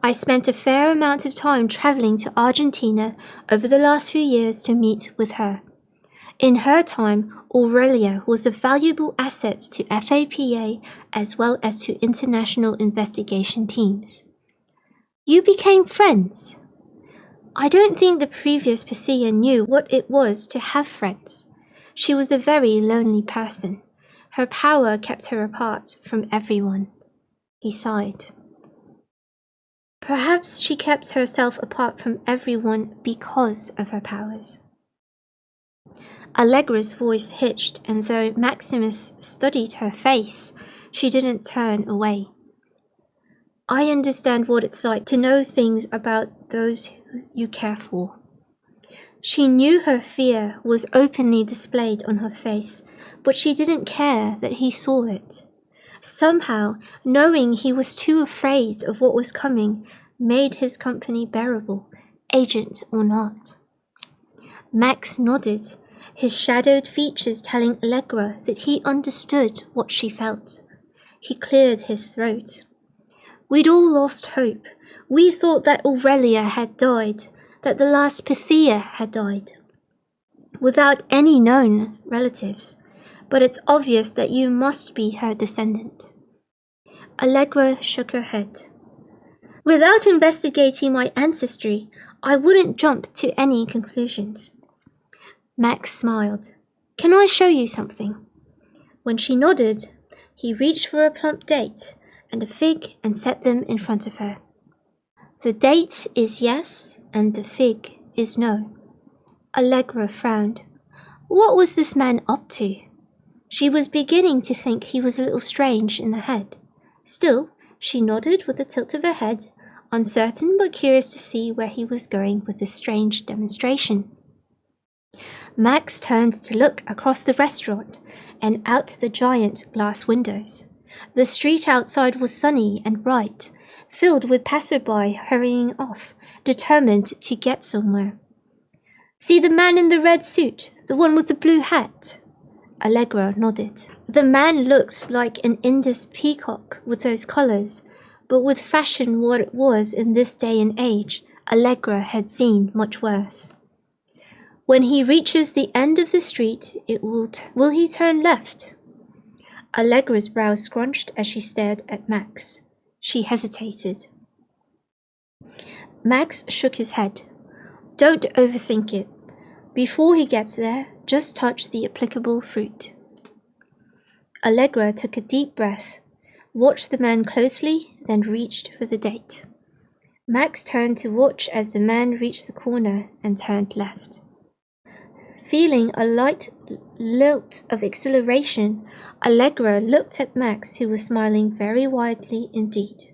I spent a fair amount of time traveling to Argentina over the last few years to meet with her. In her time, Aurelia was a valuable asset to FAPA as well as to international investigation teams. You became friends. I don't think the previous Pythia knew what it was to have friends. She was a very lonely person. Her power kept her apart from everyone. He sighed. Perhaps she kept herself apart from everyone because of her powers. Allegra's voice hitched, and though Maximus studied her face, she didn't turn away. I understand what it's like to know things about those you care for. She knew her fear was openly displayed on her face, but she didn't care that he saw it. Somehow, knowing he was too afraid of what was coming made his company bearable, agent or not. Max nodded, his shadowed features telling Allegra that he understood what she felt. He cleared his throat. We'd all lost hope. We thought that Aurelia had died, that the last Pythia had died, without any known relatives, but it's obvious that you must be her descendant. Allegra shook her head. Without investigating my ancestry, I wouldn't jump to any conclusions. Max smiled. Can I show you something? When she nodded, he reached for a plump date and a fig and set them in front of her. The date is yes, and the fig is no. Allegra frowned. What was this man up to? She was beginning to think he was a little strange in the head. Still, she nodded with a tilt of her head, uncertain but curious to see where he was going with this strange demonstration. Max turned to look across the restaurant and out the giant glass windows. The street outside was sunny and bright, filled with passerby hurrying off, determined to get somewhere. See the man in the red suit, the one with the blue hat? Allegra nodded. The man looked like an Indus peacock with those collars, but with fashion what it was in this day and age, Allegra had seen much worse. When he reaches the end of the street, will he turn left? Allegra's brow scrunched as she stared at Max. She hesitated. Max shook his head. Don't overthink it. Before he gets there, just touch the applicable fruit. Allegra took a deep breath, watched the man closely, then reached for the date. Max turned to watch as the man reached the corner and turned left. Feeling a light lilt of exhilaration, Allegra looked at Max, who was smiling very widely indeed.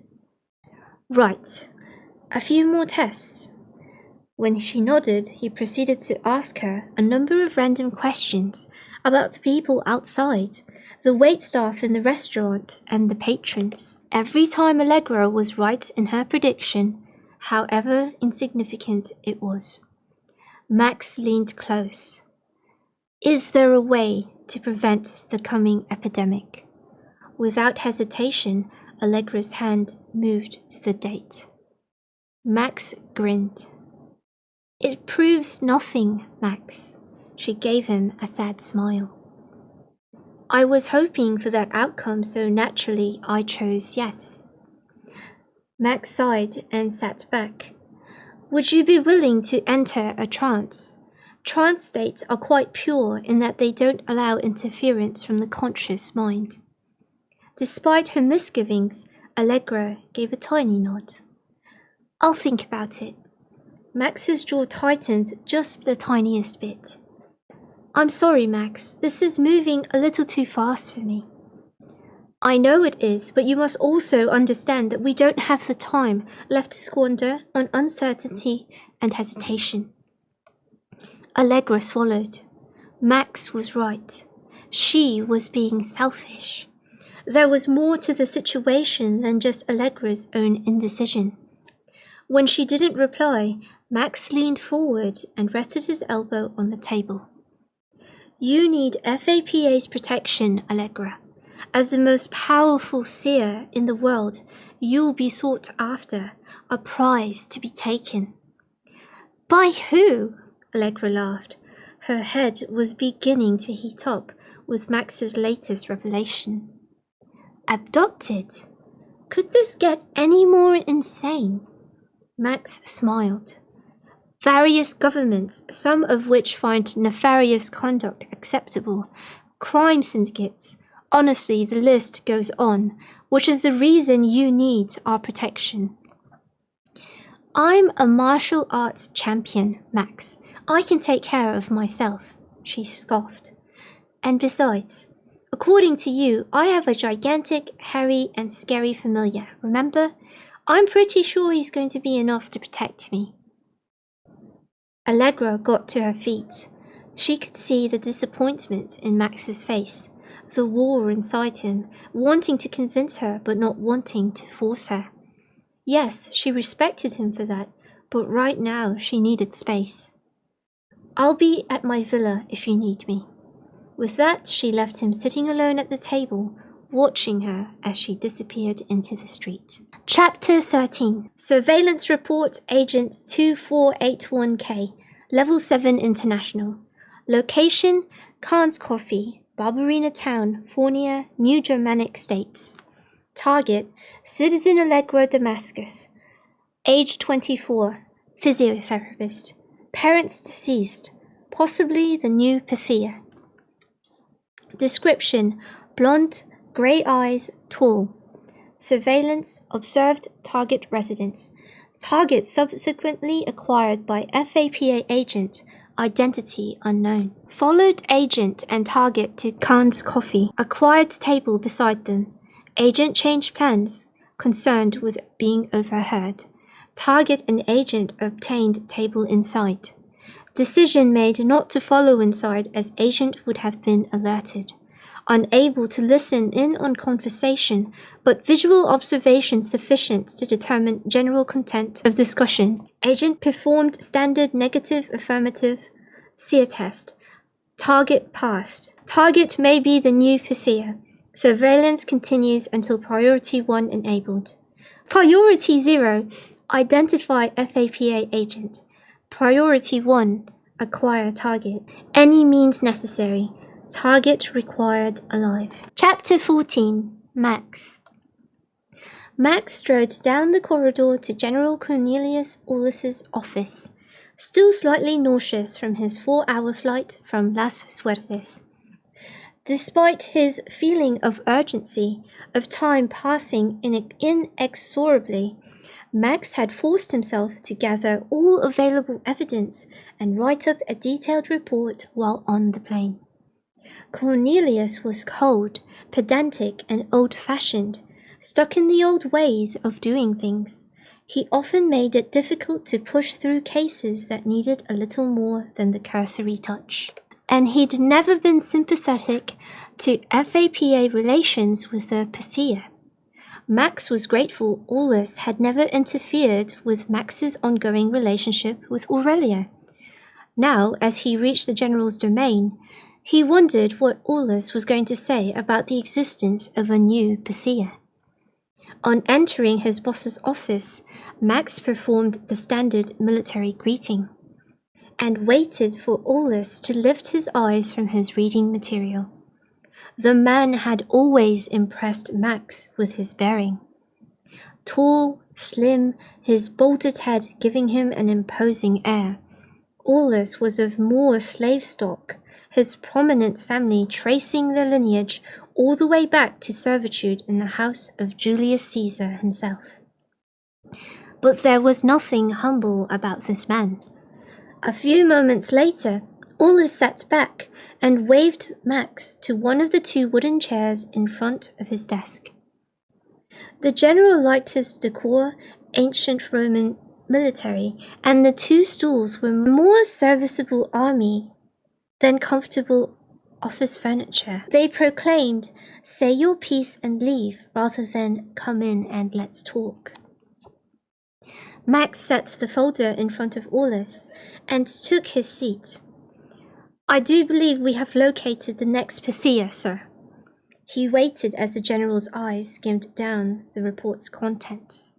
Right, a few more tests. When she nodded, he proceeded to ask her a number of random questions about the people outside, the waitstaff in the restaurant, and the patrons. Every time Allegra was right in her prediction, however insignificant it was. Max leaned close. Is there a way to prevent the coming epidemic? Without hesitation, Allegra's hand moved to the date. Max grinned. It proves nothing, Max. She gave him a sad smile. I was hoping for that outcome, so naturally I chose yes. Max sighed and sat back. Would you be willing to enter a trance? Trance states are quite pure in that they don't allow interference from the conscious mind. Despite her misgivings, Allegra gave a tiny nod. I'll think about it. Max's jaw tightened just the tiniest bit. I'm sorry, Max. This is moving a little too fast for me. I know it is, but you must also understand that we don't have the time left to squander on uncertainty and hesitation. Allegra swallowed. Max was right. She was being selfish. There was more to the situation than just Allegra's own indecision. When she didn't reply, Max leaned forward and rested his elbow on the table. You need FAPA's protection, Allegra. As the most powerful seer in the world, you'll be sought after, a prize to be taken. By who? Allegra laughed. Her head was beginning to heat up with Max's latest revelation. Abducted? Could this get any more insane? Max smiled. Various governments, some of which find nefarious conduct acceptable, crime syndicates, honestly, the list goes on, which is the reason you need our protection. I'm a martial arts champion, Max. I can take care of myself, she scoffed. And besides, according to you, I have a gigantic, hairy, and scary familiar, remember? I'm pretty sure he's going to be enough to protect me. Allegra got to her feet. She could see the disappointment in Max's face, the war inside him, wanting to convince her but not wanting to force her. Yes, she respected him for that, but right now she needed space. I'll be at my villa if you need me. With that, she left him sitting alone at the table, watching her as she disappeared into the street. Chapter 13. Surveillance Report Agent 2481K, Level 7 International. Location, Khan's Coffee, Barberina Town, Fornia, New Germanic States. Target, Citizen Allegra Damascus. Age 24, physiotherapist. Parents deceased, possibly the new Pythia. Description, blonde, grey eyes, tall. Surveillance, observed target residence. Target subsequently acquired by FAPA agent, identity unknown. Followed agent and target to Khan's Coffee, acquired table beside them. Agent changed plans, concerned with being overheard. Target and agent obtained table inside. Decision made not to follow inside as agent would have been alerted. Unable to listen in on conversation, but visual observation sufficient to determine general content of discussion. Agent performed standard negative affirmative seer test. Target passed. Target may be the new Pythia. Surveillance continues until Priority 1 enabled. Priority 0. Identify FAPA agent. Priority 1. Acquire target. Any means necessary. Target required alive. Chapter 14. Max. Max strode down the corridor to General Cornelius Aulus's office, still slightly nauseous from his 4-hour flight from Las Suertes. Despite his feeling of urgency, of time passing inexorably, Max had forced himself to gather all available evidence and write up a detailed report while on the plane. Cornelius was cold, pedantic, and old-fashioned, stuck in the old ways of doing things. He often made it difficult to push through cases that needed a little more than the cursory touch. And he'd never been sympathetic to FAPA relations with the Pythia. Max was grateful Aulus had never interfered with Max's ongoing relationship with Aurelia. Now, as he reached the general's domain, he wondered what Aulus was going to say about the existence of a new Pythia. On entering his boss's office, Max performed the standard military greeting and waited for Aulus to lift his eyes from his reading material. The man had always impressed Max with his bearing. Tall, slim, his bolted head giving him an imposing air. Aulus was of Moor slave stock, his prominent family tracing their lineage all the way back to servitude in the house of Julius Caesar himself. But there was nothing humble about this man. A few moments later, Aulus sat back and waved Max to one of the 2 wooden chairs in front of his desk. The general liked his decor, ancient Roman military, and the 2 stools were more serviceable army than comfortable office furniture. They proclaimed, "Say your piece and leave," rather than "come in and let's talk." Max set the folder in front of Aulus and took his seat. I do believe we have located the next Pythia, sir. He waited as the general's eyes skimmed down the report's contents.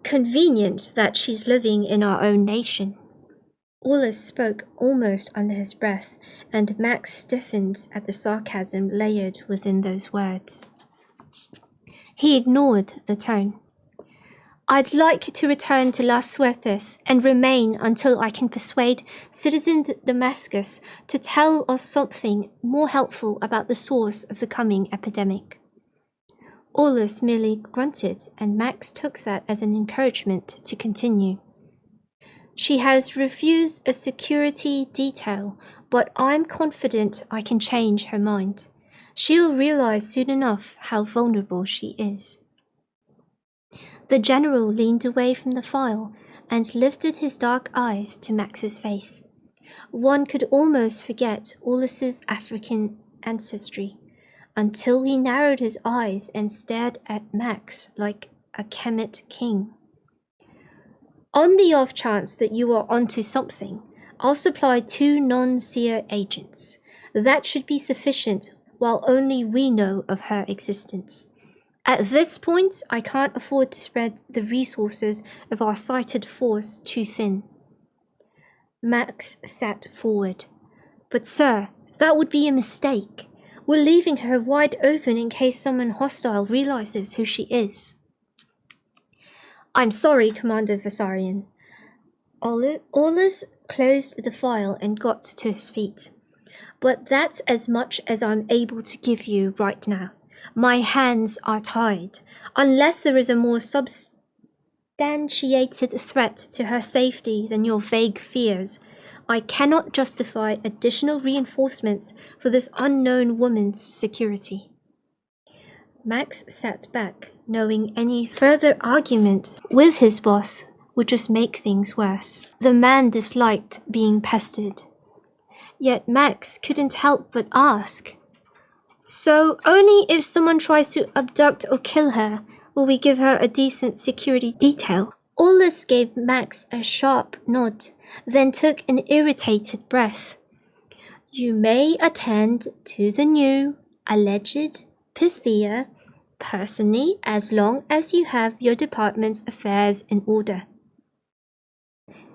Convenient that she's living in our own nation. Aulus spoke almost under his breath, and Max stiffened at the sarcasm layered within those words. He ignored the tone. I'd like to return to Las Suertes and remain until I can persuade Citizen Damascus to tell us something more helpful about the source of the coming epidemic. Aulus merely grunted, and Max took that as an encouragement to continue. She has refused a security detail, but I'm confident I can change her mind. She'll realize soon enough how vulnerable she is. The general leaned away from the file and lifted his dark eyes to Max's face. One could almost forget Aulus's African ancestry, until he narrowed his eyes and stared at Max like a Kemet king. On the off chance that you are onto something, I'll supply 2 non-seer agents. That should be sufficient while only we know of her existence. At this point, I can't afford to spread the resources of our sighted force too thin. Max sat forward. But sir, that would be a mistake. We're leaving her wide open in case someone hostile realizes who she is. I'm sorry, Commander Vasarian. Aulus closed the file and got to his feet. But that's as much as I'm able to give you right now. My hands are tied. Unless there is a more substantiated threat to her safety than your vague fears, I cannot justify additional reinforcements for this unknown woman's security. Max sat back, knowing any further argument with his boss would just make things worse. The man disliked being pestered. Yet Max couldn't help but ask, so only if someone tries to abduct or kill her will we give her a decent security detail? Aulus gave Max a sharp nod, then took an irritated breath. You may attend to the new, alleged Pythia personally as long as you have your department's affairs in order.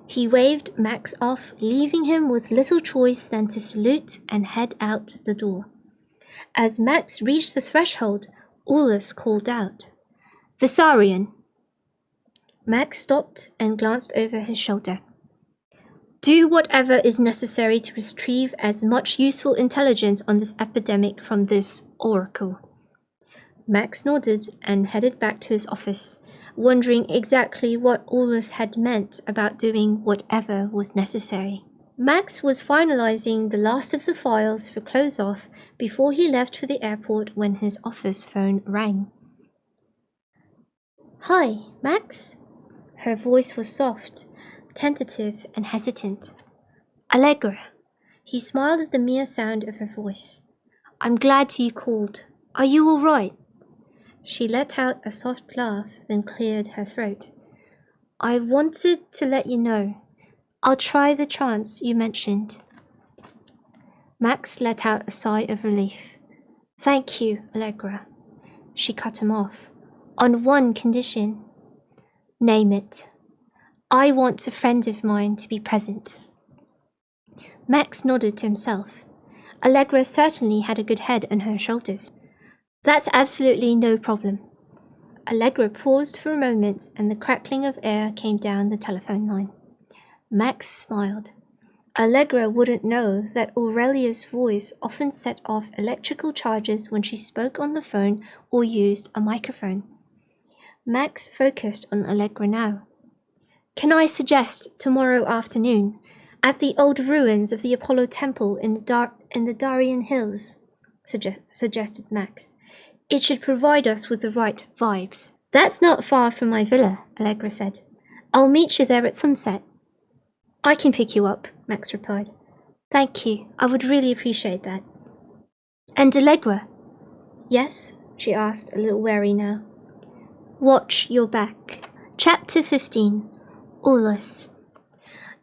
He waved Max off, leaving him with little choice than to salute and head out the door. As Max reached the threshold, Aulus called out, Vasarian. Max stopped and glanced over his shoulder. Do whatever is necessary to retrieve as much useful intelligence on this epidemic from this oracle. Max nodded and headed back to his office, wondering exactly what Aulus had meant about doing whatever was necessary. Max was finalizing the last of the files for close-off before he left for the airport when his office phone rang. Hi, Max? Her voice was soft, tentative, and hesitant. Allegra. He smiled at the mere sound of her voice. I'm glad you called. Are you all right? She let out a soft laugh, then cleared her throat. I wanted to let you know. I'll try the trance you mentioned. Max let out a sigh of relief. Thank you, Allegra. She cut him off. On one condition. Name it. I want a friend of mine to be present. Max nodded to himself. Allegra certainly had a good head on her shoulders. That's absolutely no problem. Allegra paused for a moment, and the crackling of air came down the telephone line. Max smiled. Allegra wouldn't know that Aurelia's voice often set off electrical charges when she spoke on the phone or used a microphone. Max focused on Allegra now. Can I suggest tomorrow afternoon, at the old ruins of the Apollo Temple in the Darien Hills? Suggested Max. It should provide us with the right vibes. That's not far from my villa, Allegra said. I'll meet you there at sunset. I can pick you up, Max replied. Thank you, I would really appreciate that. And Allegra? Yes? She asked, a little wary now. Watch your back. Chapter 15. Aulus.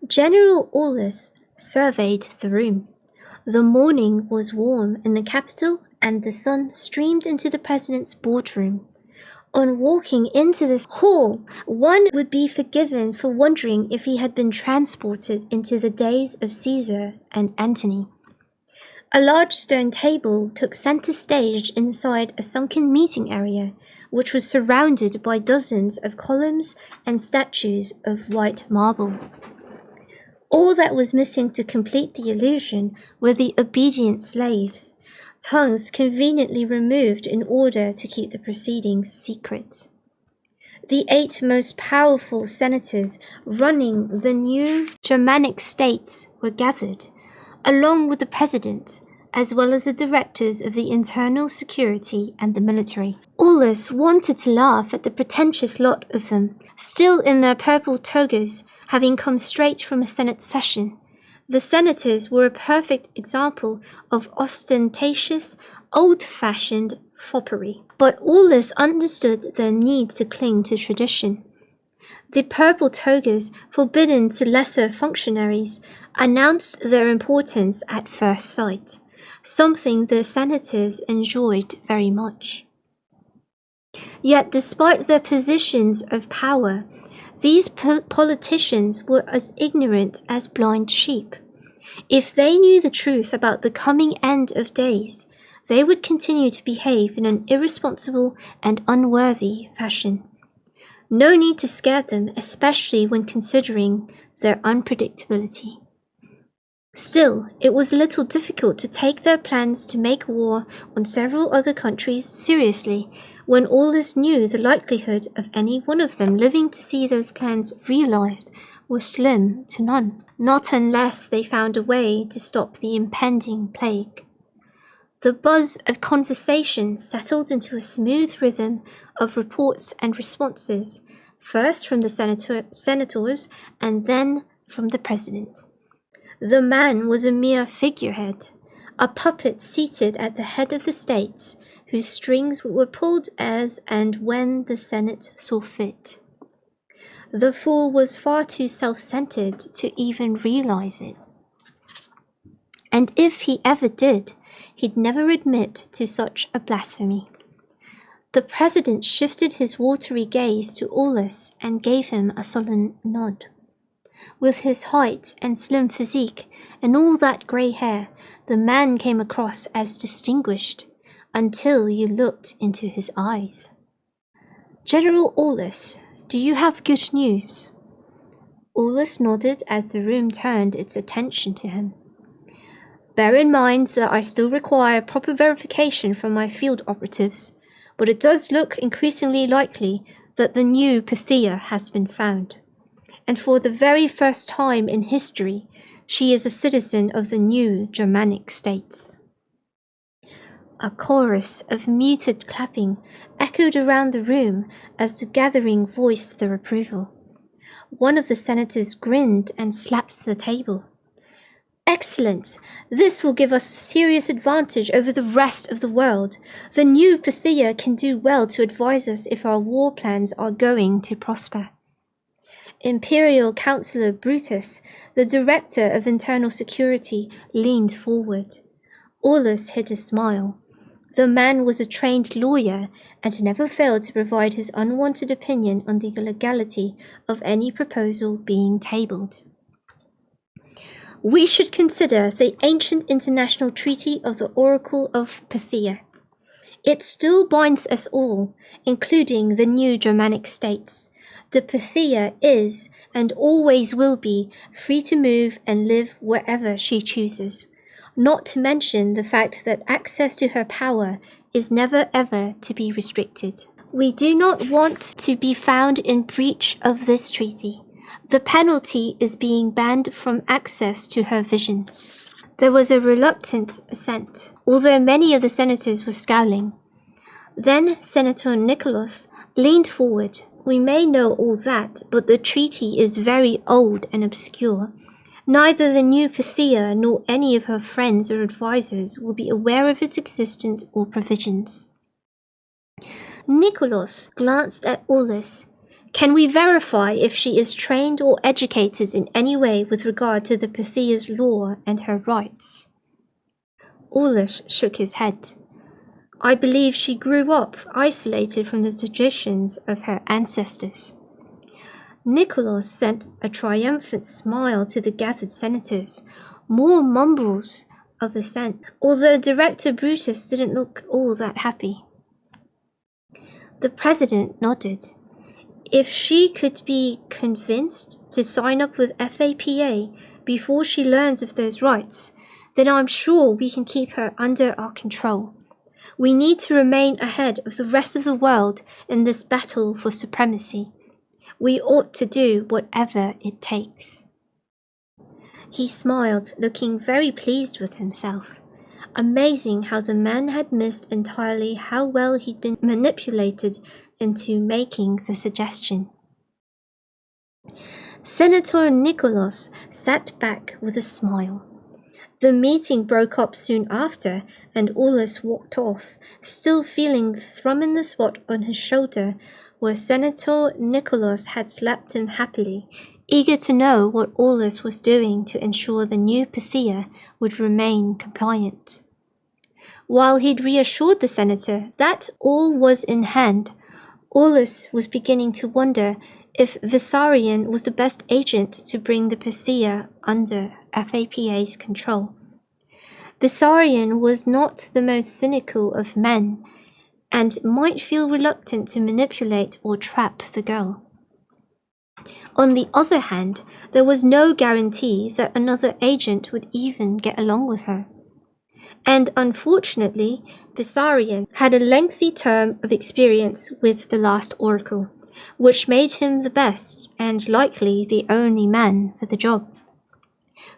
General Aulus surveyed the room. The morning was warm in the capital, and the sun streamed into the president's boardroom. On walking into this hall, one would be forgiven for wondering if he had been transported into the days of Caesar and Antony. A large stone table took center stage inside a sunken meeting area, which was surrounded by dozens of columns and statues of white marble. All that was missing to complete the illusion were the obedient slaves, tongues conveniently removed in order to keep the proceedings secret. The 8 most powerful senators running the new Germanic states were gathered, along with the president, as well as the directors of the internal security and the military. Aulus wanted to laugh at the pretentious lot of them, still in their purple togas, having come straight from a Senate session. The senators were a perfect example of ostentatious, old-fashioned foppery. But Aulus understood their need to cling to tradition. The purple togas, forbidden to lesser functionaries, announced their importance at first sight, something the senators enjoyed very much. Yet despite their positions of power, these politicians were as ignorant as blind sheep. If they knew the truth about the coming end of days, they would continue to behave in an irresponsible and unworthy fashion. No need to scare them, especially when considering their unpredictability. Still, it was a little difficult to take their plans to make war on several other countries seriously, when Aulus knew the likelihood of any one of them living to see those plans realized was slim to none, not unless they found a way to stop the impending plague. The buzz of conversation settled into a smooth rhythm of reports and responses, first from the senators and then from the president. The man was a mere figurehead, a puppet seated at the head of the states, whose strings were pulled as and when the Senate saw fit. The fool was far too self-centered to even realize it. And if he ever did, he'd never admit to such a blasphemy. The president shifted his watery gaze to Aulus and gave him a solemn nod. With his height and slim physique and all that grey hair, the man came across as distinguished, until you looked into his eyes. General Aulus, do you have good news? Aulus nodded as the room turned its attention to him. Bear in mind that I still require proper verification from my field operatives, but it does look increasingly likely that the new Pythia has been found. And for the very first time in history, she is a citizen of the new Germanic states. A chorus of muted clapping echoed around the room as the gathering voiced their approval. One of the senators grinned and slapped the table. Excellent! This will give us a serious advantage over the rest of the world. The new Pythia can do well to advise us if our war plans are going to prosper. Imperial Councillor Brutus, the Director of Internal Security, leaned forward. Aulus hid a smile. The man was a trained lawyer and never failed to provide his unwanted opinion on the legality of any proposal being tabled. We should consider the ancient international treaty of the Oracle of Pythia. It still binds us all, including the new Germanic states. The Pythia is, and always will be, free to move and live wherever she chooses, not to mention the fact that access to her power is never ever to be restricted. We do not want to be found in breach of this treaty. The penalty is being banned from access to her visions. There was a reluctant assent, although many of the senators were scowling. Then Senator Nicholas leaned forward. We may know all that, but the treaty is very old and obscure. Neither the new Pythia nor any of her friends or advisors will be aware of its existence or provisions. Nicholas glanced at Aulus. Can we verify if she is trained or educated in any way with regard to the Pythia's law and her rights? Aulus shook his head. I believe she grew up isolated from the traditions of her ancestors. Nicholas sent a triumphant smile to the gathered senators, more mumbles of assent, although Director Brutus didn't look all that happy. The president nodded. If she could be convinced to sign up with FAPA before she learns of those rights, then I'm sure we can keep her under our control. We need to remain ahead of the rest of the world in this battle for supremacy. We ought to do whatever it takes. He smiled, looking very pleased with himself. Amazing how the man had missed entirely how well he'd been manipulated into making the suggestion. Senator Nicholas sat back with a smile. The meeting broke up soon after, and Aulus walked off, still feeling the thrum in the spot on his shoulder where Senator Nicholas had slapped him happily, eager to know what Aulus was doing to ensure the new Pythia would remain compliant. While he'd reassured the senator that all was in hand, Aulus was beginning to wonder if Vissarion was the best agent to bring the Pythia under FAPA's control. Vissarion was not the most cynical of men, and might feel reluctant to manipulate or trap the girl. On the other hand, there was no guarantee that another agent would even get along with her. And unfortunately, Vissarion had a lengthy term of experience with the last oracle, which made him the best and likely the only man for the job.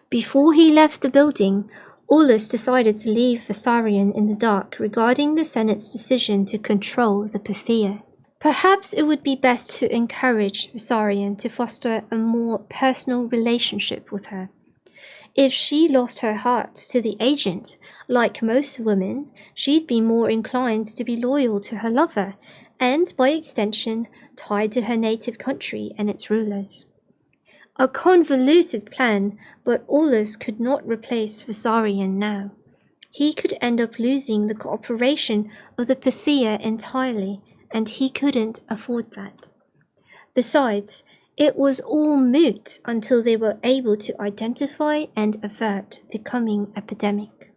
Before he left the building, Aulus decided to leave Vissarion in the dark regarding the Senate's decision to control the Pythia. Perhaps it would be best to encourage Vissarion to foster a more personal relationship with her. If she lost her heart to the agent, like most women, she'd be more inclined to be loyal to her lover, and by extension, tied to her native country and its rulers. A convoluted plan, but Aulus could not replace Vissarion now. He could end up losing the cooperation of the Pythia entirely, and he couldn't afford that. Besides, it was all moot until they were able to identify and avert the coming epidemic.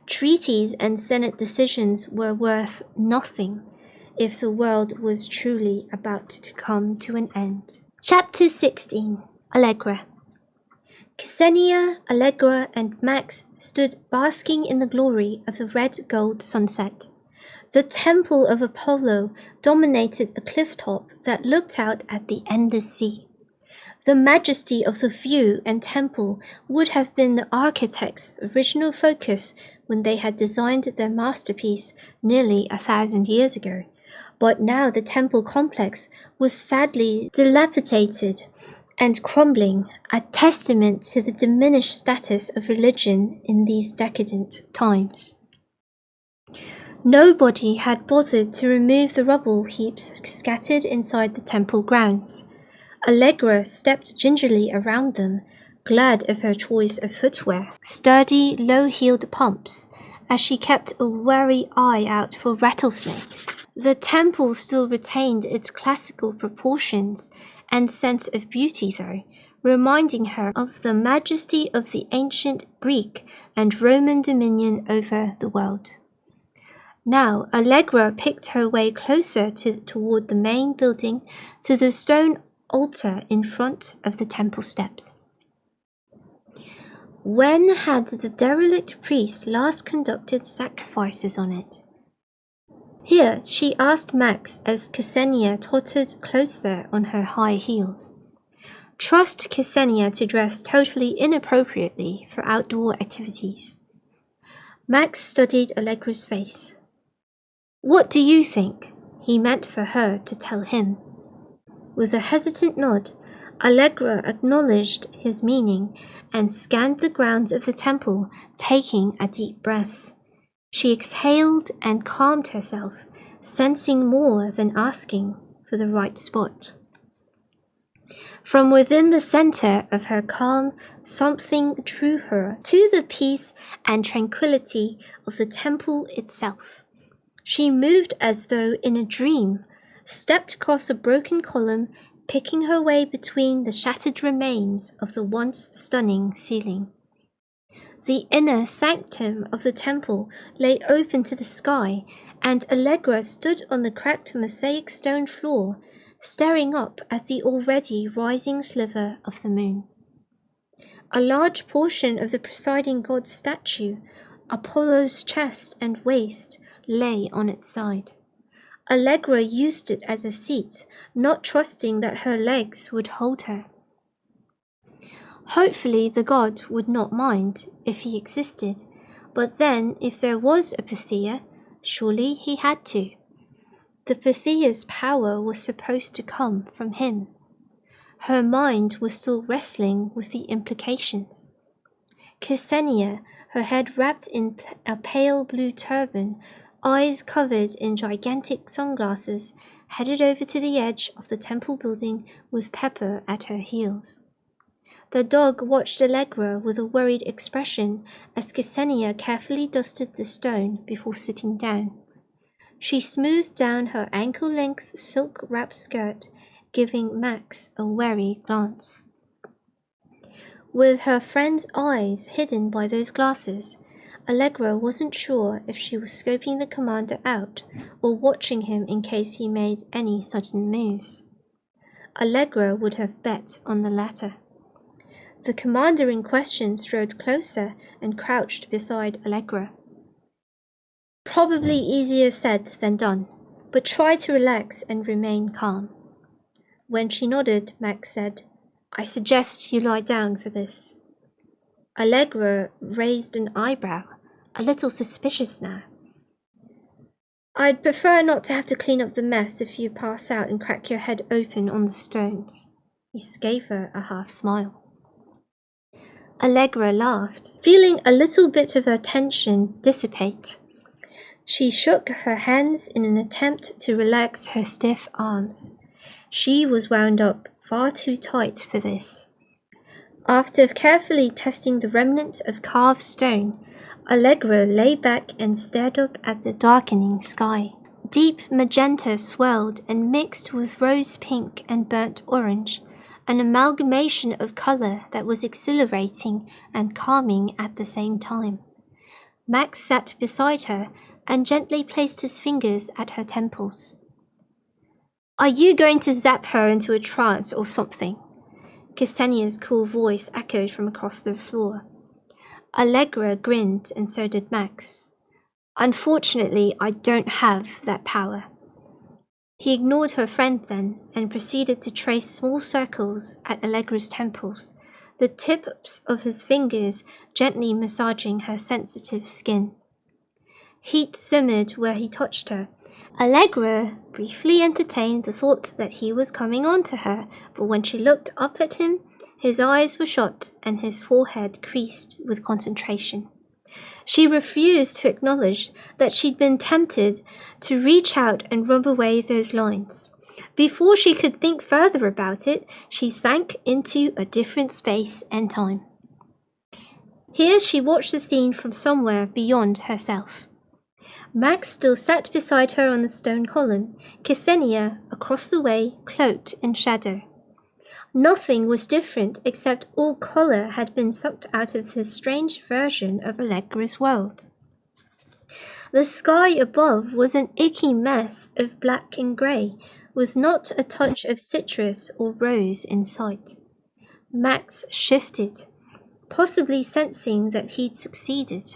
Treaties and Senate decisions were worth nothing if the world was truly about to come to an end. Chapter 16. Allegra. Ksenia, Allegra, and Max stood basking in the glory of the red-gold sunset. The temple of Apollo dominated a cliff top that looked out at the endless sea. The majesty of the view and temple would have been the architects' original focus when they had designed their masterpiece nearly 1,000 years ago. But now the temple complex was sadly dilapidated and crumbling, a testament to the diminished status of religion in these decadent times. Nobody had bothered to remove the rubble heaps scattered inside the temple grounds. Allegra stepped gingerly around them, glad of her choice of footwear, sturdy, low-heeled pumps, as she kept a wary eye out for rattlesnakes. The temple still retained its classical proportions and sense of beauty, though, reminding her of the majesty of the ancient Greek and Roman dominion over the world. Now, Allegra picked her way closer toward the main building to the stone altar in front of the temple steps. When had the derelict priest last conducted sacrifices on it? Here, she asked Max as Ksenia tottered closer on her high heels. Trust Ksenia to dress totally inappropriately for outdoor activities. Max studied Allegra's face. What do you think? He meant for her to tell him. With a hesitant nod, Allegra acknowledged his meaning and scanned the grounds of the temple, taking a deep breath. She exhaled and calmed herself, sensing more than asking for the right spot. From within the center of her calm, something drew her to the peace and tranquility of the temple itself. She moved as though in a dream, stepped across a broken column, picking her way between the shattered remains of the once stunning ceiling. The inner sanctum of the temple lay open to the sky, and Allegra stood on the cracked mosaic stone floor, staring up at the already rising sliver of the moon. A large portion of the presiding god's statue, Apollo's chest and waist, lay on its side. Allegra used it as a seat, not trusting that her legs would hold her. Hopefully the god would not mind if he existed, but then if there was a Pythia, surely he had to. The Pythia's power was supposed to come from him. Her mind was still wrestling with the implications. Ksenia, her head wrapped in a pale blue turban, eyes covered in gigantic sunglasses, headed over to the edge of the temple building with Pepper at her heels. The dog watched Allegra with a worried expression as Ksenia carefully dusted the stone before sitting down. She smoothed down her ankle-length silk-wrapped skirt, giving Max a wary glance. With her friend's eyes hidden by those glasses, Allegra wasn't sure if she was scoping the commander out or watching him in case he made any sudden moves. Allegra would have bet on the latter. The commander in question strode closer and crouched beside Allegra. Probably easier said than done, but try to relax and remain calm. When she nodded, Max said, "I suggest you lie down for this." Allegra raised an eyebrow, a little suspicious now. "I'd prefer not to have to clean up the mess if you pass out and crack your head open on the stones." He gave her a half smile. Allegra laughed, feeling a little bit of her tension dissipate. She shook her hands in an attempt to relax her stiff arms. She was wound up far too tight for this. After carefully testing the remnant of carved stone, Allegra lay back and stared up at the darkening sky. Deep magenta swelled and mixed with rose pink and burnt orange, an amalgamation of color that was exhilarating and calming at the same time. Max sat beside her and gently placed his fingers at her temples. "Are you going to zap her into a trance or something?" Ksenia's cool voice echoed from across the floor. Allegra grinned, and so did Max. "Unfortunately, I don't have that power." He ignored her friend then, and proceeded to trace small circles at Allegra's temples, the tips of his fingers gently massaging her sensitive skin. Heat simmered where he touched her. Allegra briefly entertained the thought that he was coming on to her, but when she looked up at him, his eyes were shut and his forehead creased with concentration. She refused to acknowledge that she'd been tempted to reach out and rub away those lines. Before she could think further about it, she sank into a different space and time. Here she watched the scene from somewhere beyond herself. Max still sat beside her on the stone column, Ksenia across the way, cloaked in shadow. Nothing was different except all color had been sucked out of this strange version of Allegra's world. The sky above was an icky mess of black and grey, with not a touch of citrus or rose in sight. Max shifted, possibly sensing that he'd succeeded.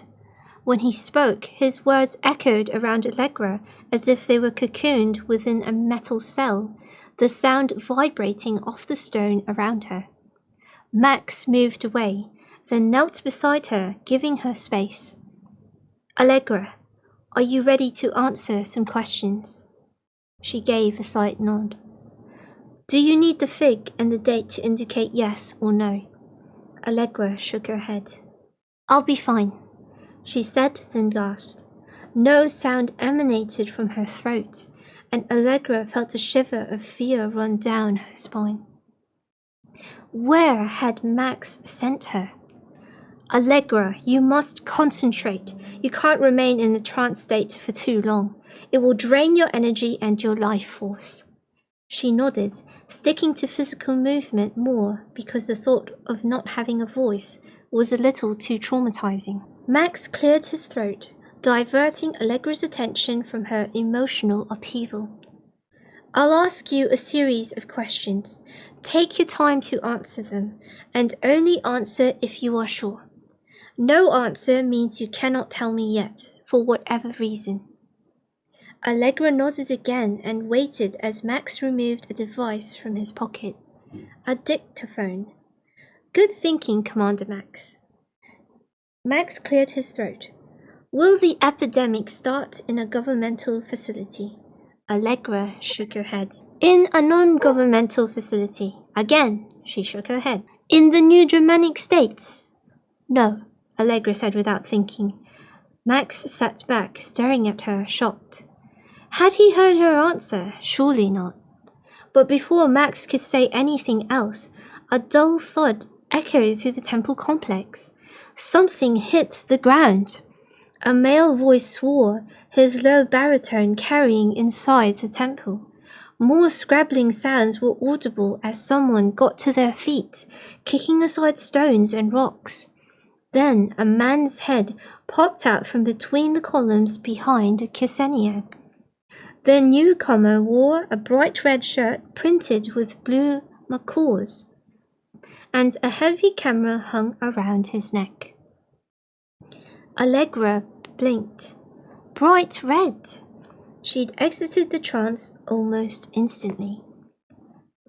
When he spoke, his words echoed around Allegra as if they were cocooned within a metal cell, the sound vibrating off the stone around her. Max moved away, then knelt beside her, giving her space. "Allegra, are you ready to answer some questions?" She gave a slight nod. "Do you need the fig and the date to indicate yes or no?" Allegra shook her head. "I'll be fine," she said, then gasped. No sound emanated from her throat, and Allegra felt a shiver of fear run down her spine. Where had Max sent her? Allegra, you must concentrate. You can't remain in the trance state for too long. It will drain your energy and your life force. She nodded, sticking to physical movement more because the thought of not having a voice was a little too traumatizing. Max cleared his throat, diverting Allegra's attention from her emotional upheaval. I'll ask you a series of questions. Take your time to answer them, and only answer if you are sure. No answer means you cannot tell me yet, for whatever reason. Allegra nodded again and waited as Max removed a device from his pocket. A dictaphone. Good thinking, Commander Max. Max cleared his throat. Will the epidemic start in a governmental facility? Allegra shook her head. In a non-governmental facility. Again, she shook her head. In the New Germanic States? No, Allegra said without thinking. Max sat back, staring at her, shocked. Had he heard her answer? Surely not. But before Max could say anything else, a dull thud echoed through the temple complex. Something hit the ground. A male voice swore, his low baritone carrying inside the temple. More scrabbling sounds were audible as someone got to their feet, kicking aside stones and rocks. Then a man's head popped out from between the columns behind Ksenia. The newcomer wore a bright red shirt printed with blue macaws, and a heavy camera hung around his neck. Allegra blinked. Bright red! She'd exited the trance almost instantly.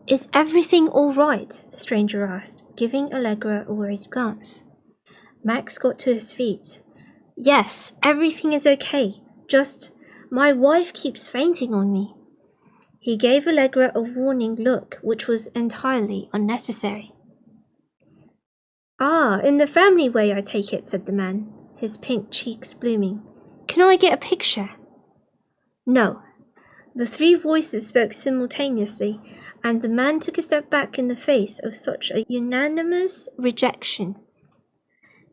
Is everything all right? The stranger asked, giving Allegra a worried glance. Max got to his feet. Yes, everything is okay. Just, my wife keeps fainting on me. He gave Allegra a warning look, which was entirely unnecessary. Ah, in the family way, I take it, said the man, his pink cheeks blooming. Can I get a picture? No. The three voices spoke simultaneously, and the man took a step back in the face of such a unanimous rejection.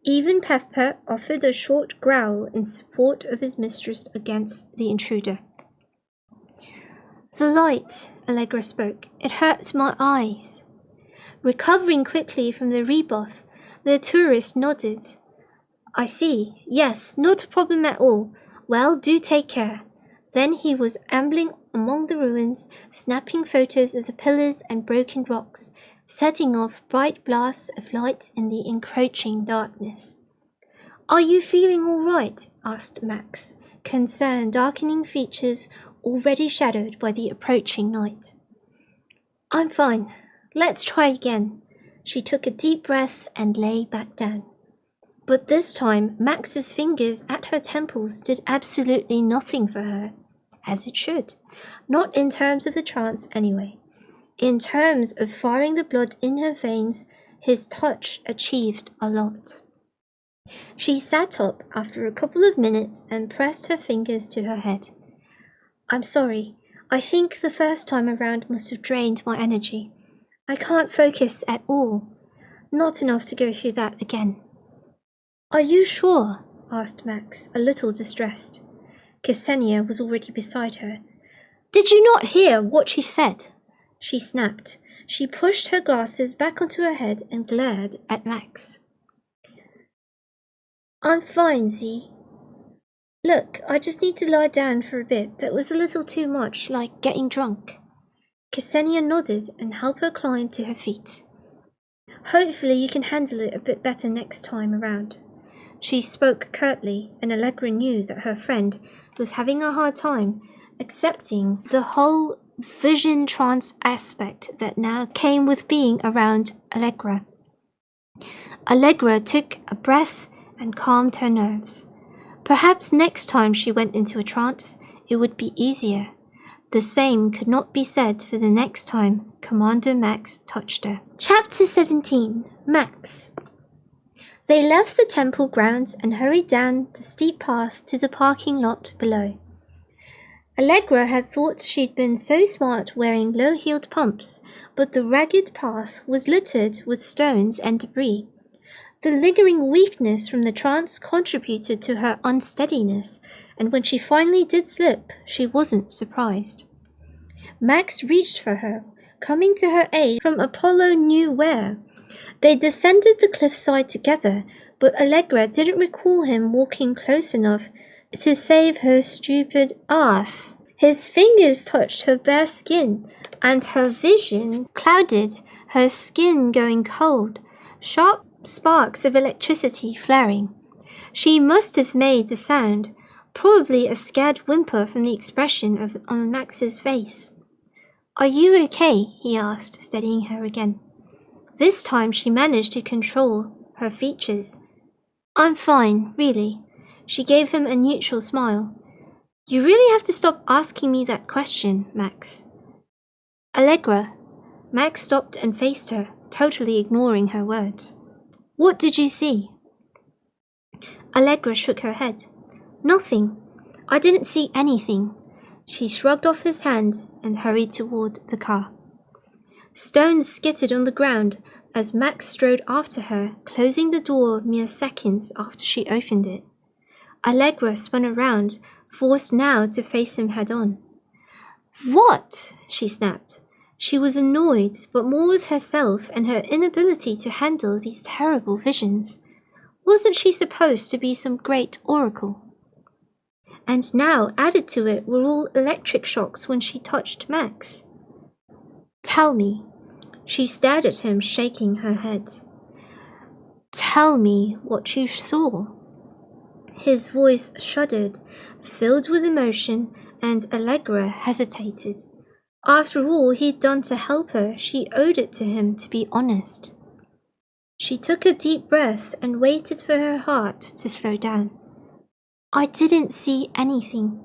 Even Pepper offered a short growl in support of his mistress against the intruder. The light, Allegra spoke. It hurts my eyes. Recovering quickly from the rebuff, the tourist nodded. I see. Yes, not a problem at all. Well, do take care. Then he was ambling among the ruins, snapping photos of the pillars and broken rocks, setting off bright blasts of light in the encroaching darkness. Are you feeling all right? Asked Max, concern darkening features already shadowed by the approaching night. I'm fine. Let's try again. She took a deep breath and lay back down. But this time, Max's fingers at her temples did absolutely nothing for her, as it should. Not in terms of the trance, anyway. In terms of firing the blood in her veins, his touch achieved a lot. She sat up after a couple of minutes and pressed her fingers to her head. I'm sorry. I think the first time around must have drained my energy. I can't focus at all. Not enough to go through that again. Are you sure? Asked Max, a little distressed. Ksenia was already beside her. Did you not hear what she said? She snapped. She pushed her glasses back onto her head and glared at Max. I'm fine, Z. Look, I just need to lie down for a bit. That was a little too much, like getting drunk. Ksenia nodded and helped her climb to her feet. Hopefully you can handle it a bit better next time around. She spoke curtly, and Allegra knew that her friend was having a hard time accepting the whole vision trance aspect that now came with being around Allegra. Allegra took a breath and calmed her nerves. Perhaps next time she went into a trance, it would be easier. The same could not be said for the next time Commander Max touched her. Chapter 17. Max. They left the temple grounds and hurried down the steep path to the parking lot below. Allegra had thought she'd been so smart wearing low-heeled pumps, but the ragged path was littered with stones and debris. The lingering weakness from the trance contributed to her unsteadiness, and when she finally did slip, she wasn't surprised. Max reached for her, coming to her aid from Apollo knew where. They descended the cliffside together, but Allegra didn't recall him walking close enough to save her stupid ass. His fingers touched her bare skin, and her vision clouded, her skin going cold, sharp sparks of electricity flaring. She must have made a sound, probably a scared whimper from the expression on Max's face. "Are you okay?" he asked, steadying her again. This time she managed to control her features. "I'm fine, really." She gave him a neutral smile. "You really have to stop asking me that question, Max." "Allegra." Max stopped and faced her, totally ignoring her words. "What did you see?" Allegra shook her head. "Nothing. I didn't see anything." She shrugged off his hand and hurried toward the car. Stones skittered on the ground as Max strode after her, closing the door mere seconds after she opened it. Allegra spun around, forced now to face him head-on. "What?" she snapped. She was annoyed, but more with herself and her inability to handle these terrible visions. Wasn't she supposed to be some great oracle? And now, added to it, were all electric shocks when she touched Max. "Tell me." She stared at him, shaking her head. "Tell me what you saw." His voice shuddered, filled with emotion, and Allegra hesitated. After all he'd done to help her, she owed it to him to be honest. She took a deep breath and waited for her heart to slow down. "I didn't see anything.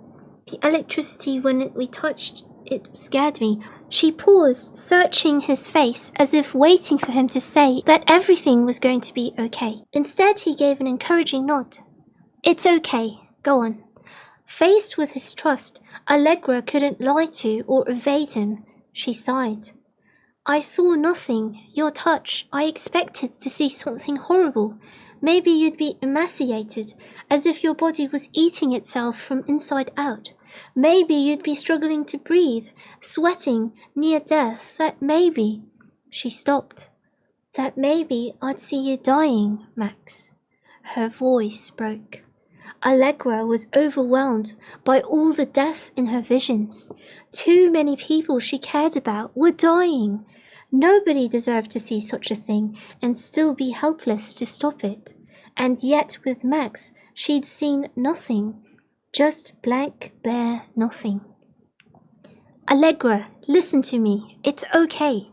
The electricity when we touched, it scared me." She paused, searching his face as if waiting for him to say that everything was going to be okay. Instead, he gave an encouraging nod. "It's okay. Go on." Faced with his trust, Allegra couldn't lie to or evade him. She sighed. "I saw nothing. Your touch. I expected to see something horrible. Maybe you'd be emaciated, as if your body was eating itself from inside out. Maybe you'd be struggling to breathe, sweating, near death. That maybe..." She stopped. "That maybe I'd see you dying, Max." Her voice broke. Allegra was overwhelmed by all the death in her visions. Too many people she cared about were dying. Nobody deserved to see such a thing and still be helpless to stop it. And yet with Max, she'd seen nothing. Just blank, bare nothing. "Allegra, listen to me. It's okay."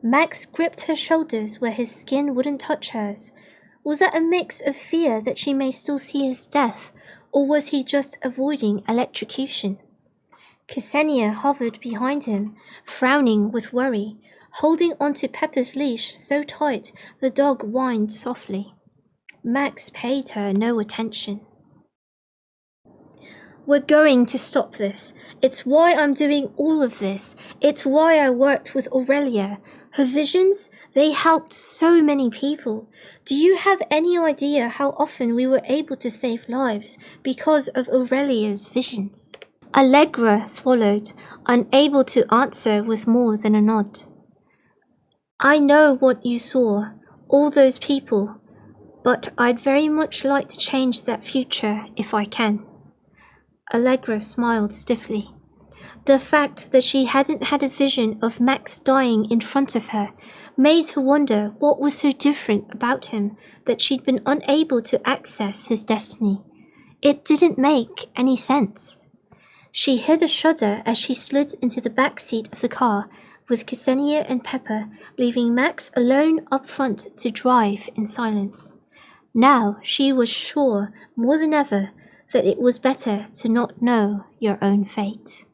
Max gripped her shoulders where his skin wouldn't touch hers. Was that a mix of fear that she may still see his death, or was he just avoiding electrocution? Ksenia hovered behind him, frowning with worry, holding onto Pepper's leash so tight the dog whined softly. Max paid her no attention. "We're going to stop this. It's why I'm doing all of this. It's why I worked with Aurelia. Her visions, they helped so many people. Do you have any idea how often we were able to save lives because of Aurelia's visions?" Allegra swallowed, unable to answer with more than a nod. "I know what you saw, all those people, but I'd very much like to change that future if I can." Allegra smiled stiffly. The fact that she hadn't had a vision of Max dying in front of her made her wonder what was so different about him that she'd been unable to access his destiny. It didn't make any sense. She hid a shudder as she slid into the back seat of the car with Ksenia and Pepper, leaving Max alone up front to drive in silence. Now she was sure more than ever that it was better to not know your own fate.